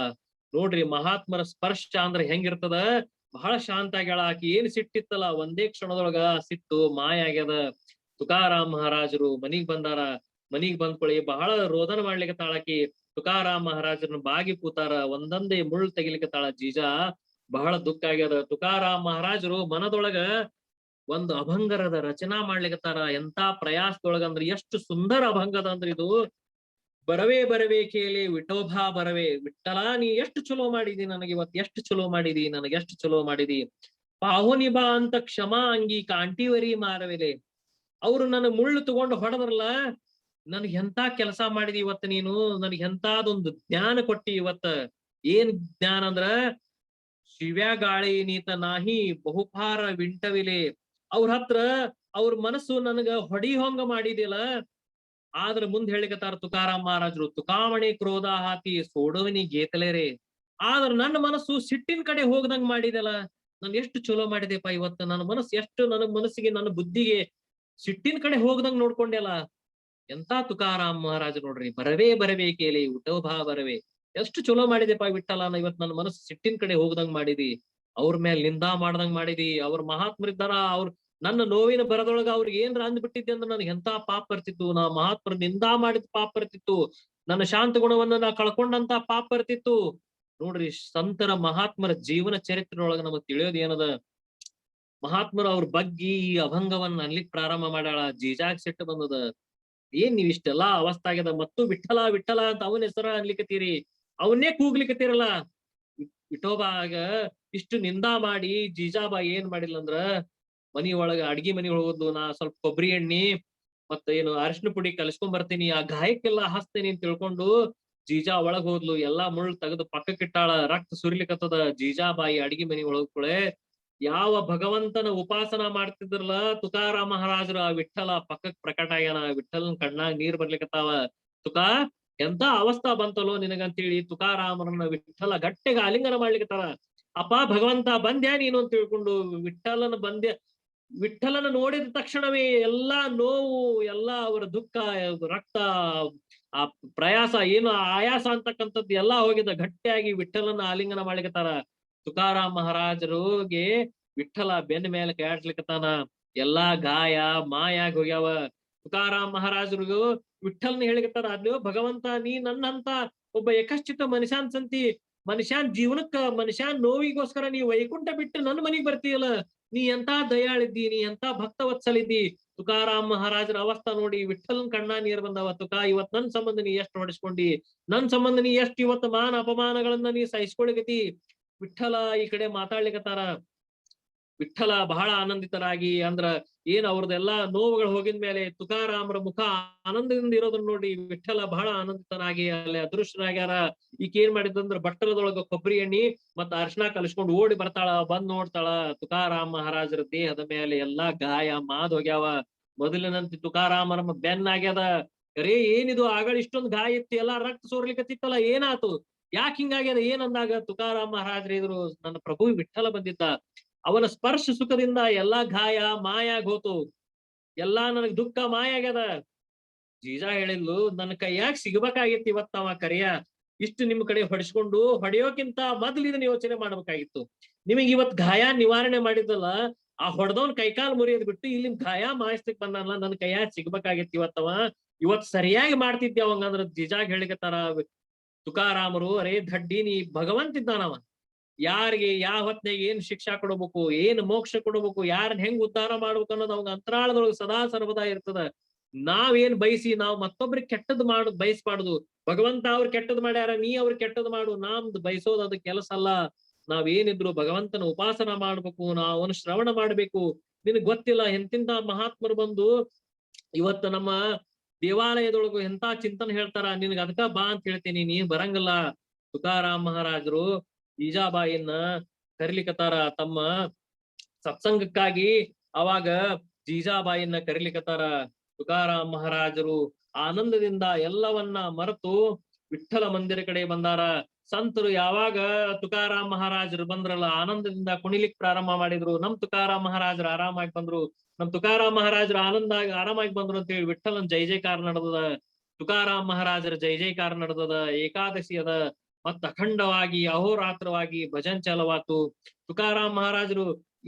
ನೋಡ್ರಿ ಮಹಾತ್ಮರ ಸ್ಪರ್ಶ ಅಂದ್ರೆ ಹೆಂಗಿರ್ತದ, ಬಹಳ ಶಾಂತ ಆಗ್ಯಾಳ. ಆಕಿ ಏನ್ ಸಿಟ್ಟಿತ್ತಲ್ಲ ಒಂದೇ ಕ್ಷಣದೊಳಗ ಸಿಟ್ಟು ಮಾಯ ಆಗ್ಯದ. ತುಕಾರಾಮ್ ಮಹಾರಾಜರು ಮನಿಗ್ ಬಂದಾರ. ಮನಿಗ್ ಬಂದ್ಕೊಳ್ಳಿ ಬಹಳ ರೋದನ ಮಾಡ್ಲಿಕತ್ತಾಳ ಆಕಿ. ತುಕಾರಾಮ್ ಮಹಾರಾಜರನ್ನ ಬಾಗಿ ಕೂತಾರ, ಒಂದೊಂದೇ ಮುಳ್ಳು ತೆಗಿಲಿಕತ್ತಾಳ ಜೀಜಾ. ಬಹಳ ದುಃಖ ಆಗ್ಯದ. ತುಕಾರಾಮ್ ಮಹಾರಾಜರು ಮನದೊಳಗ ಒಂದು ಅಭಂಗರದ ರಚನಾ ಮಾಡ್ಲಿಕತ್ತಾರ. ಎಂತಾ ಪ್ರಯಾಸದೊಳಗಂದ್ರ ಎಷ್ಟು ಸುಂದರ ಅಭಂಗದ ಅಂದ್ರ ಇದು. ಬರವೇ ಬರವೇ ಕೇಳಿ ವಿಠೋಬಾ ಬರವೇ, ವಿಠ್ಠಲ ನೀ ಎಷ್ಟು ಚಲೋ ಮಾಡಿದಿ ನನಗೆ ಇವತ್, ಎಷ್ಟು ಚಲೋ ಮಾಡಿದಿ ನನಗೆ, ಎಷ್ಟು ಚಲೋ ಮಾಡಿದಿ. ಪಾಹುನಿ ಬಾ ಅಂತ ಕ್ಷಮಾ ಅಂಗಿ ಕಾಂಟಿವರಿ ಮಾರವೆಲೆ. ಅವ್ರು ನನ್ನ ಮುಳ್ಳು ತಗೊಂಡು ಹೊಡೆದ್ರಲ್ಲ, ನನ್ಗೆ ಎಂತ ಕೆಲಸ ಮಾಡಿದಿ ಇವತ್ತು ನೀನು, ನನ್ಗೆ ಎಂತಾದೊಂದು ಜ್ಞಾನ ಕೊಟ್ಟಿ ಇವತ್ತ. ಏನ್ ಜ್ಞಾನ ಅಂದ್ರ, ಶಿವ್ಯಾ ಗಾಳಿ ನೀತ ನಾಹಿ ಬಹುಪಾರ ವಿಂಟವಿಲೆ. ಅವ್ರ ಹತ್ರ ಅವ್ರ ಮನಸ್ಸು ನನಗ ಹೊಡಿ ಹೊಂಗ ಮಾಡಿದಿಲ್ಲ. ಆದ್ರ ಮುಂದ್ ಹೇಳಿಕತ್ತಾರ ತುಕಾರಾಮ್ ಮಹಾರಾಜರು, ತುಕಾಮಣಿ ಕ್ರೋಧ ಹಾಕಿ ಸೋಡೋನಿ ಗೇತಲೇರೆ. ಆದ್ರ ನನ್ನ ಮನಸ್ಸು ಸಿಟ್ಟಿನ ಕಡೆ ಹೋಗದಂಗ್ ಮಾಡಿದೆಲ್ಲ. ನಾನು ಎಷ್ಟು ಚಲೋ ಮಾಡಿದೆಪ್ಪ ಇವತ್ತು, ನನ್ನ ಮನಸ್ಸು ಎಷ್ಟು, ನನ್ನ ಮನಸ್ಸಿಗೆ ನನ್ನ ಬುದ್ಧಿಗೆ ಸಿಟ್ಟಿನ ಕಡೆ ಹೋಗದಂಗ್ ನೋಡ್ಕೊಂಡೆಲ್ಲ. ಎಂತ ತುಕಾರಾಮ್ ಮಹಾರಾಜ ನೋಡ್ರಿ, ಬರವೇ ಬರವೇ ಕೇಳಿ ವಿಠೋಬಾ ಬರವೇ. ಎಷ್ಟು ಚಲೋ ಮಾಡಿದೆಪ್ಪ ವಿಠ್ಠಲ, ಇವತ್ ನನ್ನ ಮನಸ್ಸು ಸಿಟ್ಟಿನ ಕಡೆ ಹೋಗದಂಗ್ ಮಾಡಿದಿ, ಅವ್ರ ಮೇಲೆ ನಿಂದಾ ಮಾಡ್ದಂಗ್ ಮಾಡಿದಿ. ಅವ್ರ ಮಹಾತ್ಮರಿದ್ದಾರ, ಅವ್ರ ನನ್ನ ನೋವಿನ ಬರದೊಳಗ ಅವ್ರಿಗೆ ಏನ್ರ ಅಂದ್ಬಿಟ್ಟಿದ್ದೆ ಅಂದ್ರೆ ನನಗೆ ಎಂತ ಪಾಪ ಬರ್ತಿತ್ತು. ನಾ ಮಹಾತ್ಮರ ನಿಂದಾ ಮಾಡಿದ ಪಾಪ ಬರ್ತಿತ್ತು, ನನ್ನ ಶಾಂತ ಗುಣವನ್ನ ನಾ ಕಳ್ಕೊಂಡಂತ ಪಾಪ ಬರ್ತಿತ್ತು. ನೋಡ್ರಿ ಸಂತರ ಮಹಾತ್ಮರ ಜೀವನ ಚರಿತ್ರೆಯೊಳಗ ನಮಗ್ ತಿಳಿಯೋದ್ ಏನದ. ಮಹಾತ್ಮರು ಅವ್ರ ಬಗ್ಗೆ ಈ ಅಭಂಗವನ್ನ ಅನ್ಲಿಕ್ ಪ್ರಾರಂಭ ಮಾಡ್ಯಾಳ. ಜೀಜಾಗ್ ಸಿಟ್ಟು ಬಂದದ. ಏನ್ ನೀವ್ ಇಷ್ಟೆಲ್ಲಾ ಅವಸ್ಥೆ ಆಗ್ಯದ, ಮತ್ತು ವಿಠಲ ವಿಠಲ ಅಂತ ಅವನ ಹೆಸರ ಅನ್ಲಿಕತ್ತೀರಿ, ಅವನ್ನೇ ಕೂಗ್ಲಿಕತ್ತೀರಲ್ಲ. ವಿಠೋಬಾಗ ಇಷ್ಟು ನಿಂದಾ ಮಾಡಿ ಜೀಜಾಬಾಯಿ ಏನ್ ಮಾಡಿಲ್ಲ ಅಂದ್ರ, ಮನಿ ಒಳಗ ಅಡ್ಗಿ ಮನಿ ಹೋದ್ಲು, ನಾ ಸ್ವಲ್ಪ ಕೊಬ್ಬರಿ ಎಣ್ಣಿ ಮತ್ತ ಏನು ಅರಿಶಿನ ಪುಡಿ ಕಲಿಸ್ಕೊಂಡ್ ಬರ್ತೀನಿ, ಆ ಗಾಯಕ್ಕೆಲ್ಲಾ ಹಚ್ತೇನಿ ಅಂತ ತಿಳ್ಕೊಂಡು ಜೀಜಾ ಒಳಗ್ ಹೋದ್ಲು. ಎಲ್ಲಾ ಮುಳ್ಳು ತೆಗೆದು ಪಕ್ಕಕ್ಕಿಟ್ಟಾಳ. ರಕ್ತ ಸುರಿಲಿಕತ್ತದ. ಜೀಜಾಬಾಯಿ ಅಡ್ಗಿ ಮನಿ ಒಳಗ್ಕೊಳೆ ಯಾವ ಭಗವಂತನ ಉಪಾಸನ ಮಾಡ್ತಿದ್ರಲ್ಲ ತುಕಾರಾಮ್ ಮಹಾರಾಜರು, ಆ ವಿಠ್ಠಲ ಪಕ್ಕಕ್ ಪ್ರಕಟ ಆಗ್ಯಾನ. ವಿಠ್ಠಲನ್ ಕಣ್ಣಾಗ ನೀರ್ ಬರ್ಲಿಕತ್ತಾವ. ತುಕಾ ಎಂತ ಅವಸ್ಥಾ ಬಂತಲ್ಲೋ ನಿನಗಂತೇಳಿ ತುಕಾರಾಮರನ್ನ ವಿಠ್ಠಲ ಗಟ್ಟಿಗ ಆಲಿಂಗನ ಮಾಡ್ಲಿಕತ್ತಾರ. ಅಪ್ಪ ಭಗವಂತ ಬಂದ್ಯಾ ನೀನು ಅಂತ ತಿಳ್ಕೊಂಡು ವಿಠ್ಠಲನ ಬಂದ್ಯ. ವಿಠ್ಠಲನ ನೋಡಿದ ತಕ್ಷಣವೇ ಎಲ್ಲಾ ನೋವು, ಎಲ್ಲಾ ಅವರ ದುಃಖ, ರಕ್ತ, ಆ ಪ್ರಯಾಸ ಏನು ಆಯಾಸ ಅಂತಕ್ಕಂಥದ್ದು ಎಲ್ಲಾ ಹೋಗಿದ. ಗಟ್ಟಿಯಾಗಿ ವಿಠ್ಠಲನ ಆಲಿಂಗನ ಮಾಡ್ಲಿಕತ್ತಾರ. ತುಕಾರಾಮ್ ಮಹಾರಾಜರಿಗೆ ವಿಠ್ಠಲ ಬೆನ್ನ ಮೇಲೆ ಕ್ಯಾಡ್ಲಿಕತ್ತಾನ. ಎಲ್ಲಾ ಗಾಯ ಮಾಯಾಗಿ ಹೋಗ್ಯಾವ. ತುಕಾರಾಮ್ ಮಹಾರಾಜರಿಗೂ ವಿಠ್ಠಲ್ನ ಹೇಳಿಕತ್ತಾರ, ಅದ್ಯೋ ಭಗವಂತ ನೀ ನನ್ನಂತ ಒಬ್ಬ ಯಕಶ್ಚಿತ ಮನುಷ್ಯನ್ ಸಂತಿ, ಮನುಷ್ಯನ್ ಜೀವನಕ್ಕ ಮನುಷ್ಯನ್ ನೋವಿಗೋಸ್ಕರ ನೀ ವೈಕುಂಠ ಬಿಟ್ಟು ನನ್ನ ಮನಿಗ್ ಬರ್ತೀಯಲ್ಲ, ನೀ ಎಂತ ದಯಾಳಿದ್ದಿ, ನೀ ಎಂತ ಭಕ್ತವತ್ಸಲಿದ್ದಿ. ತುಕಾರಾಮ್ ಮಹಾರಾಜರ ಅವಸ್ಥಾ ನೋಡಿ ವಿಠ್ಠಲನ್ ಕಣ್ಣ ನೀರ್ ಬಂದವ. ತುಕಾ ಇವತ್ ನನ್ ಸಂಬಂಧ ನೀ ಎಷ್ಟ್ ಹೊಡಿಸ್ಕೊಂಡಿ, ನನ್ ಸಂಬಂಧ ನೀ ಎಷ್ಟ್ ಇವತ್ತು ಮಾನ ಅಪಮಾನಗಳನ್ನ ನೀ ಸಹಿಸ್ಕೊಳಿಗತಿ. ವಿಠ್ಠಲ ಈ ಕಡೆ ಮಾತಾಡ್ಲಿಕತ್ತಾರ. ವಿಠ್ಠಲ ಬಹಳ ಆನಂದಿತರಾಗಿ, ಅಂದ್ರ ಏನ್ ಅವ್ರದೆಲ್ಲಾ ನೋವುಗಳು ಹೋಗಿದ ಮೇಲೆ ತುಕಾರಾಮರ ಮುಖ ಆನಂದದಿಂದ ಇರೋದನ್ನ ನೋಡಿ ವಿಠ್ಠಲ ಬಹಳ ಆನಂದಿತನಾಗಿ ಅಲ್ಲಿ ಅದೃಶ್ಯರಾಗ್ಯಾರ. ಈಕೆ ಏನ್ ಮಾಡಿದಂದ್ರ ಬಟ್ಟಲದೊಳಗ ಕೊಬ್ಬರಿ ಎಣ್ಣಿ ಮತ್ತ ಅರ್ಶನಾ ಕಲಿಸ್ಕೊಂಡು ಓಡಿ ಬರ್ತಾಳ. ಬಂದ್ ನೋಡ್ತಾಳ, ತುಕಾರಾಮ್ ಮಹಾರಾಜರ ದೇಹದ ಮೇಲೆ ಎಲ್ಲಾ ಗಾಯ ಮಾದ್ ಹೋಗ್ಯಾವ. ಮೊದಲಿನಂತೆ ತುಕಾರಾಮರ ಬೆನ್ನಾಗ್ಯದ. ಅರೇ ಏನಿದು, ಆಗಳ ಇಷ್ಟೊಂದು ಗಾಯ ಇತ್ತು, ಎಲ್ಲಾ ರಕ್ತ ಸೋರ್ಲಿಕತ್ತಿತ್ತಲ್ಲ, ಏನಾತು, ಯಾಕೆ ಹಿಂಗಾಗ್ಯದ ಏನಂದಾಗ ತುಕಾರಾಮ್ ಮಹಾರಾಜರು ಇದ್ರು, ನನ್ನ ಪ್ರಭು ವಿಠ್ಠಲ ಬಂದಿದ್ದ, ಅವನ ಸ್ಪರ್ಶ ಸುಖದಿಂದ ಎಲ್ಲಾ ಗಾಯ ಮಾಯಾಗ್ ಹೋತು, ಎಲ್ಲಾ ನನಗ್ ದುಃಖ ಮಾಯ ಆಗ್ಯದ. ಜೀಜಾ ಹೇಳಿದ್ಲು, ನನ್ನ ಕೈಯಾಗ ಸಿಗ್ಬೇಕಾಗಿತ್ತು ಇವತ್ತ ಅವ ಕರಿಯ. ಇಷ್ಟು ನಿಮ್ ಕಡೆ ಹೊಡಿಸ್ಕೊಂಡು ಹೊಡೆಯೋಕ್ಕಿಂತ ಮೊದ್ಲು ಇದನ್ನ ಯೋಚನೆ ಮಾಡ್ಬೇಕಾಗಿತ್ತು. ನಿಮಗ್ ಇವತ್ ಗಾಯ ನಿವಾರಣೆ ಮಾಡಿದ್ದಲ್ಲ, ಆ ಹೊಡೆದವನ್ ಕೈಕಾಲ್ ಮುರಿಯೋದ್ ಬಿಟ್ಟು ಇಲ್ಲಿ ಗಾಯ ಮಾಯಿಸ್ಲಿಕ್ ಬಂದಲ್ಲ, ನನ್ ಕೈಯಾಗ ಸಿಗ್ಬೇಕಾಗಿತ್ತು ಇವತ್ತವ, ಇವತ್ ಸರಿಯಾಗಿ ಮಾಡ್ತಿದ್ದೆ ಅವಂಗಂದ್ರ ಜೀಜಾಗ್ ಹೇಳಿಕತ್ತಾರ ತುಕಾರಾಮರು, ಅರೇ ದಡ್ಡಿ ನೀ ಭಗವಂತ ಇದ್ದಾನವ, ಯಾರಿಗೆ ಯಾವ ಹೊತ್ನಾಗ ಏನ್ ಶಿಕ್ಷಾ ಕೊಡ್ಬೇಕು, ಏನ್ ಮೋಕ್ಷ ಕೊಡ್ಬೇಕು, ಯಾರನ್ನ ಹೆಂಗ್ ಉದ್ಧಾರ ಮಾಡ್ಬೇಕು ಅನ್ನೋದು ಅವಂಗ ಅಂತರಾಳದೊಳಗೆ ಸದಾ ಸರ್ವದಾ ಇರ್ತದ. ನಾವೇನ್ ಬಯಸಿ ನಾವ್ ಮತ್ತೊಬ್ರಿಗೆ ಕೆಟ್ಟದ್ ಬಯಸ್ಬಾರ್ದು. ಭಗವಂತ ಅವ್ರು ಕೆಟ್ಟದ್ ಮಾಡ್ಯಾರ, ನೀ ಅವ್ರ ಕೆಟ್ಟದ್ ಮಾಡು, ನಮ್ದು ಬಯಸೋದು ಅದ ಕೆಲಸ ಅಲ್ಲ. ನಾವೇನಿದ್ರು ಭಗವಂತನ ಉಪಾಸನ ಮಾಡ್ಬೇಕು, ನಾವನು ಶ್ರವಣ ಮಾಡ್ಬೇಕು. ನಿನಗ್ ಗೊತ್ತಿಲ್ಲ ಎಂತಿಂತ ಮಹಾತ್ಮರು ಬಂದು ಇವತ್ತು ನಮ್ಮ ದೇವಾಲಯದೊಳಗು ಎಂತ ಚಿಂತನೆ ಹೇಳ್ತಾರ, ನಿನ್ಗ ಅದಕ್ಕ ಬಾ ಅಂತ ಹೇಳ್ತೀನಿ, ನೀನ್ ಬರಂಗಿಲ್ಲ. ತುಕಾರಾಮ್ ಮಹಾರಾಜರು ಜೀಜಾಬಾಯಿಯನ್ನ ಕರಿಲಿಕತ್ತಾರ ತಮ್ಮ ಸತ್ಸಂಗಕ್ಕಾಗಿ. ಅವಾಗ ಜೀಜಾಬಾಯಿಯನ್ನ ಕರಿಲಿಕತ್ತಾರ. ತುಕಾರಾಮ್ ಮಹಾರಾಜರು ಆನಂದದಿಂದ ಎಲ್ಲವನ್ನ ಮರೆತು ವಿಠ್ಠಲ ಮಂದಿರ ಕಡೆ ಬಂದಾರ. ಸಂತರು ಯಾವಾಗ ತುಕಾರಾಮ್ ಮಹಾರಾಜರು ಬಂದ್ರಲ್ಲ, ಆನಂದದಿಂದ ಕುಣಿಲಿಕ್ ಪ್ರಾರಂಭ ಮಾಡಿದ್ರು. ನಮ್ ತುಕಾರಾಮ್ ಮಹಾರಾಜರು ಆರಾಮಾಗಿ ಬಂದ್ರು, ನಮ್ ತುಕಾರಾಮ್ ಮಹಾರಾಜರು ಆರಾಮಾಗಿ ಬಂದ್ರು ಅಂತ ಹೇಳಿ ವಿಠ್ಠಲನ್ ಜೈ ಜೈಕಾರ ನಡೆದದ. ತುಕಾರಾಮ್ ಮಹಾರಾಜರ ಜೈ ಜೈಕಾರ ನಡೆದದ. ಏಕಾದಶಿ ಅದ, ಮತ್ತ ಅಖಂಡವಾಗಿ ಅಹೋರಾತ್ರವಾಗಿ ಭಜನ್ ಚಾಲವಾತು. ತುಕಾರಾಮ್ ಮಹಾರಾಜರು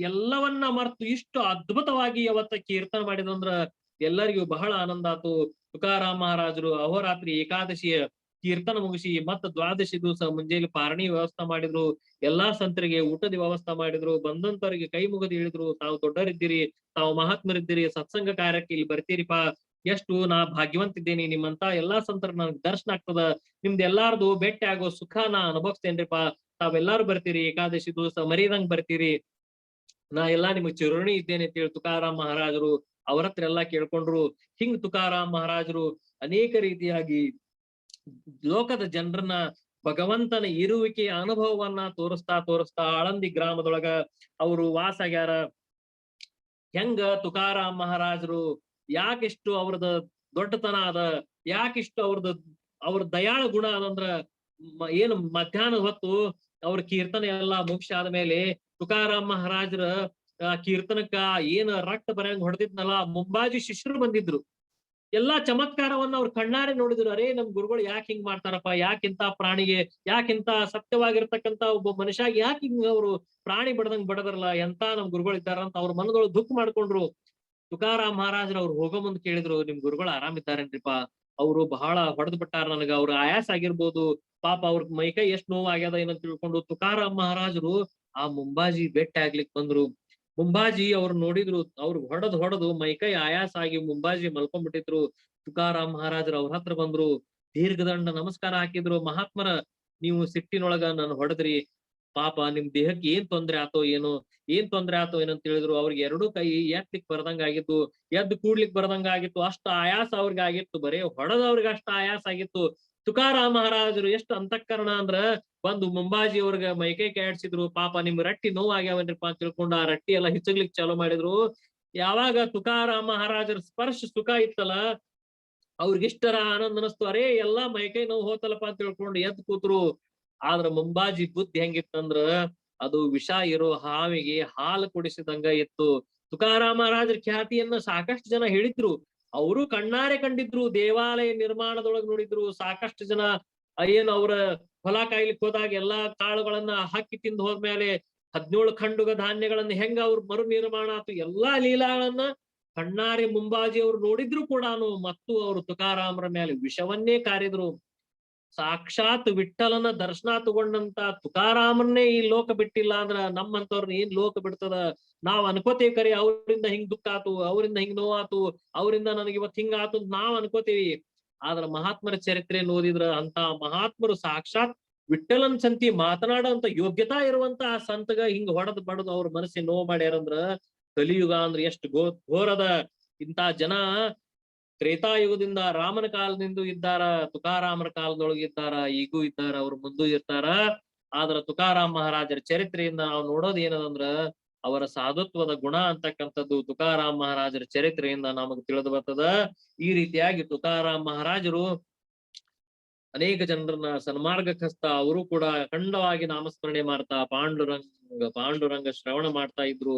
ಎಲ್ಲವನ್ನ ಮರ್ತು ಇಷ್ಟು ಅದ್ಭುತವಾಗಿ ಅವತ್ತ ಕೀರ್ತನ ಮಾಡಿದಂದ್ರ ಎಲ್ಲರಿಗೂ ಬಹಳ ಆನಂದ ಆತು. ತುಕಾರಾಮ್ ಮಹಾರಾಜರು ಅಹೋರಾತ್ರಿ ಏಕಾದಶಿಯ ಕೀರ್ತನ ಮುಗಿಸಿ ಮತ್ತ ದ್ವಾದಶಿ ದಿವಸ ಮುಂಜಾನೆ ಪಾರಣಿ ವ್ಯವಸ್ಥೆ ಮಾಡಿದ್ರು. ಎಲ್ಲಾ ಸಂತರಿಗೆ ಊಟದ ವ್ಯವಸ್ಥೆ ಮಾಡಿದ್ರು. ಬಂದಂತವರಿಗೆ ಕೈ ಮುಗಿದು ಹೇಳಿದ್ರು, ತಾವು ದೊಡ್ಡರಿದ್ದೀರಿ, ತಾವು ಮಹಾತ್ಮರಿದ್ದೀರಿ, ಸತ್ಸಂಗ ಕಾರ್ಯಕ್ಕೆ ಇಲ್ಲಿ ಬರ್ತೀರಿಪಾ, ಎಷ್ಟು ನಾ ಭಾಗ್ಯವಂತಿದ್ದೇನೆ. ನಿಮ್ಮಂತ ಎಲ್ಲಾ ಸಂತರ ನನ್ಗೆ ದರ್ಶನ ಆಗ್ತದ, ನಿಮ್ದು ಎಲ್ಲಾರ್ದು ಭೇಟಿ ಆಗೋ ಸುಖ ನಾ ಅನುಭವಿಸ್ತೇನ್ರಿಪಾ. ತಾವೆಲ್ಲಾರು ಬರ್ತೀರಿ, ಏಕಾದಶಿ ದಿವಸ ಮರಿದಂಗ್ ಬರ್ತೀರಿ, ನಾ ಎಲ್ಲಾ ನಿಮಗ್ ಚಿರುಣಿ ಇದ್ದೇನೆ ಅಂತ ಹೇಳಿ ತುಕಾರಾಮ್ ಮಹಾರಾಜರು ಅವ್ರ ಹತ್ರ ಎಲ್ಲಾ ಕೇಳ್ಕೊಂಡ್ರು. ಹಿಂಗ್ ತುಕಾರಾಮ್ ಮಹಾರಾಜರು ಅನೇಕ ರೀತಿಯಾಗಿ ಲೋಕದ ಜನರನ್ನ ಭಗವಂತನ ಇರುವಿಕೆಯ ಅನುಭವವನ್ನ ತೋರಿಸ್ತಾ ಆಳಂದಿ ಗ್ರಾಮದೊಳಗ ಅವರು ವಾಸ ಆಗ್ಯಾರ. ಹೆಂಗ ತುಕಾರಾಮ್ ಮಹಾರಾಜರು ಯಾಕಿಷ್ಟು ಅವ್ರದ ದೊಡ್ಡತನ ಅದ, ಯಾಕಿಷ್ಟು ಅವ್ರ ದಯಾಳ ಗುಣ ಅದಂದ್ರ, ಏನು ಮಧ್ಯಾಹ್ನದ ಹೊತ್ತು ಅವ್ರ ಕೀರ್ತನೆ ಎಲ್ಲಾ ಮುಗಿಸಿ ಆದ್ಮೇಲೆ ತುಕಾರಾಮ್ ಮಹಾರಾಜರ ಕೀರ್ತನಕ್ಕ ಏನ್ ರಕ್ತ ಬರಂಗ್ ಹೊಡೆದಿದ್ನಲ್ಲ, ಮುಂಬಾಜಿ ಶಿಷ್ಯರು ಬಂದಿದ್ರು. ಎಲ್ಲಾ ಚಮತ್ಕಾರವನ್ನ ಅವ್ರ ಕಣ್ಣಾರೆ ನೋಡಿದ್ರು. ಅರೇ ನಮ್ ಗುರುಗಳು ಯಾಕೆ ಹಿಂಗ್ ಮಾಡ್ತಾರಪ್ಪ, ಯಾಕಿಂತ ಪ್ರಾಣಿಗೆ, ಯಾಕಿಂತ ಸತ್ಯವಾಗಿರ್ತಕ್ಕಂತ ಒಬ್ಬ ಮನುಷ್ಯ ಯಾಕೆ ಹಿಂಗ ಅವ್ರು ಪ್ರಾಣಿ ಬಡದಂಗ್ ಬಡದ್ರಲ್ಲ, ಎಂತ ನಮ್ ಗುರುಗಳು ಇದ್ದಾರಂತ ಅವ್ರ ಮನದೊಳಗೆ ದುಃಖ ಮಾಡ್ಕೊಂಡ್ರು. ತುಕಾರಾಮ್ ಮಹಾರಾಜರು ಅವ್ರು ಹೋಗೋ ಮುಂದ್ ಕೇಳಿದ್ರು, ನಿಮ್ ಗುರುಗಳು ಆರಾಮಿದ್ದಾರೇನ್ರಿಪಾ, ಅವ್ರು ಬಹಳ ಹೊಡೆದ್ ಬಿಟ್ಟಾರ ನನಗ, ಅವ್ರ ಆಯಾಸ ಆಗಿರ್ಬೋದು, ಪಾಪ ಅವ್ರ ಮೈಕೈ ಎಷ್ಟ್ ನೋವು ಆಗ್ಯದ ಏನಂತ ತಿಳ್ಕೊಂಡು ತುಕಾರಾಮ್ ಮಹಾರಾಜರು ಆ ಮುಂಬಾಜಿ ಬೆಟ್ಟ ಆಗ್ಲಿಕ್ ಬಂದ್ರು. ಮುಂಬಾಜಿ ಅವ್ರು ನೋಡಿದ್ರು, ಅವ್ರು ಹೊಡೆದು ಮೈಕೈ ಆಯಾಸ ಆಗಿ ಮುಂಬಾಜಿ ಮಲ್ಕೊಂಡ್ಬಿಟ್ಟಿದ್ರು. ತುಕಾರಾಮ್ ಮಹಾರಾಜರು ಅವ್ರ ಹತ್ರ ಬಂದ್ರು, ದೀರ್ಘದಂಡ ನಮಸ್ಕಾರ ಹಾಕಿದ್ರು. ಮಹಾತ್ಮರ, ನೀವು ಸಿಟ್ಟಿನೊಳಗ ನಾನು ಹೊಡೆದ್ರಿ, ಪಾಪ ನಿಮ್ ದೇಹಕ್ಕೆ ಏನ್ ತೊಂದ್ರೆ ಆತೋ ಏನೋ ಏನಂತ ಹೇಳಿದ್ರು. ಅವ್ರಿಗೆ ಎರಡೂ ಕೈ ಎತ್ತಲಿಕ್ ಬರ್ದಂಗ ಆಗಿತ್ತು, ಎದ್ದು ಕೂಡ್ಲಿಕ್ ಬರ್ದಂಗ ಆಗಿತ್ತು, ಅಷ್ಟ ಆಯಾಸ ಅವ್ರಿಗೆ ಆಗಿತ್ತು. ಬರೇ ಹೊಡೆದವ್ರಿಗೆ ಅಷ್ಟ ಆಯಾಸ ಆಗಿತ್ತು. ತುಕಾರಾಮ್ ಮಹಾರಾಜರು ಎಷ್ಟು ಅಂತಃಕರಣ ಅಂದ್ರ ಬಂದು ಮುಂಬಾಜಿ ಅವ್ರಿಗೆ ಮೈಕೈ ಕ್ಯಾಡ್ಸಿದ್ರು. ಪಾಪ ನಿಮ್ ರಟ್ಟಿ ನೋವು ಆಗ್ಯಾವನ್ರಿಪ್ಪ ಅಂತ ತಿಳ್ಕೊಂಡು ಆ ರಟ್ಟಿ ಎಲ್ಲ ಹಿಚ್ಚಗ್ಲಿಕ್ ಚಾಲೂ ಮಾಡಿದ್ರು. ಯಾವಾಗ ತುಕಾರಾಮ್ ಮಹಾರಾಜರ ಸ್ಪರ್ಶ ಸುಖ ಇತ್ತಲ್ಲ, ಅವ್ರಿಗಿಷ್ಟರ ಆನಂದ ಅನಸ್ತು. ಅರೇ ಎಲ್ಲಾ ಮೈಕೈ ನೋವು ಹೋತಲ್ಲಪ್ಪ ಅಂತ ತಿಳ್ಕೊಂಡು ಎದ್ದು ಕೂತ್ರು. ಆದ್ರ ಮುಂಬಾಜಿ ಬುದ್ಧಿ ಹೆಂಗಿತ್ತಂದ್ರ ಅದು ವಿಷ ಇರೋ ಹಾವಿಗೆ ಹಾಲು ಕುಡಿಸಿದಂಗ ಇತ್ತು. ತುಕಾರಾಮ್ ಮಹಾರಾಜರ ಖ್ಯಾತಿಯನ್ನ ಸಾಕಷ್ಟು ಜನ ಹೇಳಿದ್ರು, ಅವರು ಕಣ್ಣಾರೆ ಕಂಡಿದ್ರು, ದೇವಾಲಯ ನಿರ್ಮಾಣದೊಳಗ್ ನೋಡಿದ್ರು. ಸಾಕಷ್ಟು ಜನ ಏನು ಅವ್ರ ಹೊಲ ಕಾಯ್ಲಿಕ್ ಹೋದಾಗ ಎಲ್ಲಾ ಕಾಳುಗಳನ್ನ ಹಾಕಿ ತಿಂದು ಹೋದ್ಮೇಲೆ 17 ಖಂಡುಗ ಧಾನ್ಯಗಳನ್ನ ಹೆಂಗ ಅವ್ರ ಮರು ನಿರ್ಮಾಣ ಆತು, ಎಲ್ಲಾ ಲೀಲಾಗಳನ್ನ ಕಣ್ಣಾರೆ ಮುಂಬಾಜಿ ಅವ್ರು ನೋಡಿದ್ರು ಕೂಡಾನು. ಮತ್ತು ಅವರು ತುಕಾರಾಮರ ಮೇಲೆ ವಿಷವನ್ನೇ ಕಾರಿದ್ರು. ಸಾಕ್ಷಾತ್ ವಿಠ್ಠಲನ ದರ್ಶನ ತಗೊಂಡಂತ ತುಕಾರಾಮನ್ನೇ ಈ ಲೋಕ ಬಿಟ್ಟಿಲ್ಲ ಅಂದ್ರ ನಮ್ಮಂತವ್ರನ್ನ ಏನ್ ಲೋಕ ಬಿಡ್ತದ? ನಾವ್ ಅನ್ಕೋತೇವಿ ಕರೆ, ಅವರಿಂದ ಹಿಂಗ್ ದುಃಖ ಆತು, ಅವರಿಂದ ಹಿಂಗ್ ನೋವಾತು, ಅವರಿಂದ ನನಗೆ ಇವತ್ ಹಿಂಗ ಆತು ನಾವ್ ಅನ್ಕೋತೇವಿ. ಆದ್ರ ಮಹಾತ್ಮರ ಚರಿತ್ರೆ ಓದಿದ್ರ ಅಂತ ಮಹಾತ್ಮರು ಸಾಕ್ಷಾತ್ ವಿಠ್ಠಲನ್ ಸಂತಿ ಮಾತನಾಡುವಂತ ಯೋಗ್ಯತಾ ಇರುವಂತ ಆ ಸಂತಗ ಹಿಂಗ್ ಹೊಡೆದ್ ಬಡದು ಅವ್ರ ಮನಸ್ಸಿಗೆ ನೋವು ಮಾಡ್ಯಾರಂದ್ರ ಕಲಿಯುಗ ಅಂದ್ರ ಎಷ್ಟು ಘೋರದ. ಇಂತ ಜನ ತ್ರೇತಾಯುಗದಿಂದ ರಾಮನ ಕಾಲದಿಂದ ಇದ್ದಾರ, ತುಕಾರಾಮರ ಕಾಲದೊಳಗೆ ಇದ್ದಾರ, ಈಗೂ ಇದ್ದಾರ, ಅವ್ರು ಮುಂದೂ ಇರ್ತಾರ. ಆದ್ರ ತುಕಾರಾಮ್ ಮಹಾರಾಜರ ಚರಿತ್ರೆಯಿಂದ ನಾವು ನೋಡೋದ್ ಏನದಂದ್ರ ಅವರ ಸಾಧುತ್ವದ ಗುಣ ಅಂತಕ್ಕಂಥದ್ದು ತುಕಾರಾಮ್ ಮಹಾರಾಜರ ಚರಿತ್ರೆಯಿಂದ ನಮಗ್ ತಿಳಿದು ಬರ್ತದ. ಈ ರೀತಿಯಾಗಿ ತುಕಾರಾಮ್ ಮಹಾರಾಜರು ಅನೇಕ ಜನರನ್ನ ಸನ್ಮಾರ್ಗಕ್ಕಸ್ತ. ಅವರು ಕೂಡ ಅಖಂಡವಾಗಿ ನಾಮಸ್ಮರಣೆ ಮಾಡ್ತಾ ಪಾಂಡುರಂಗ ಶ್ರವಣ ಮಾಡ್ತಾ ಇದ್ರು.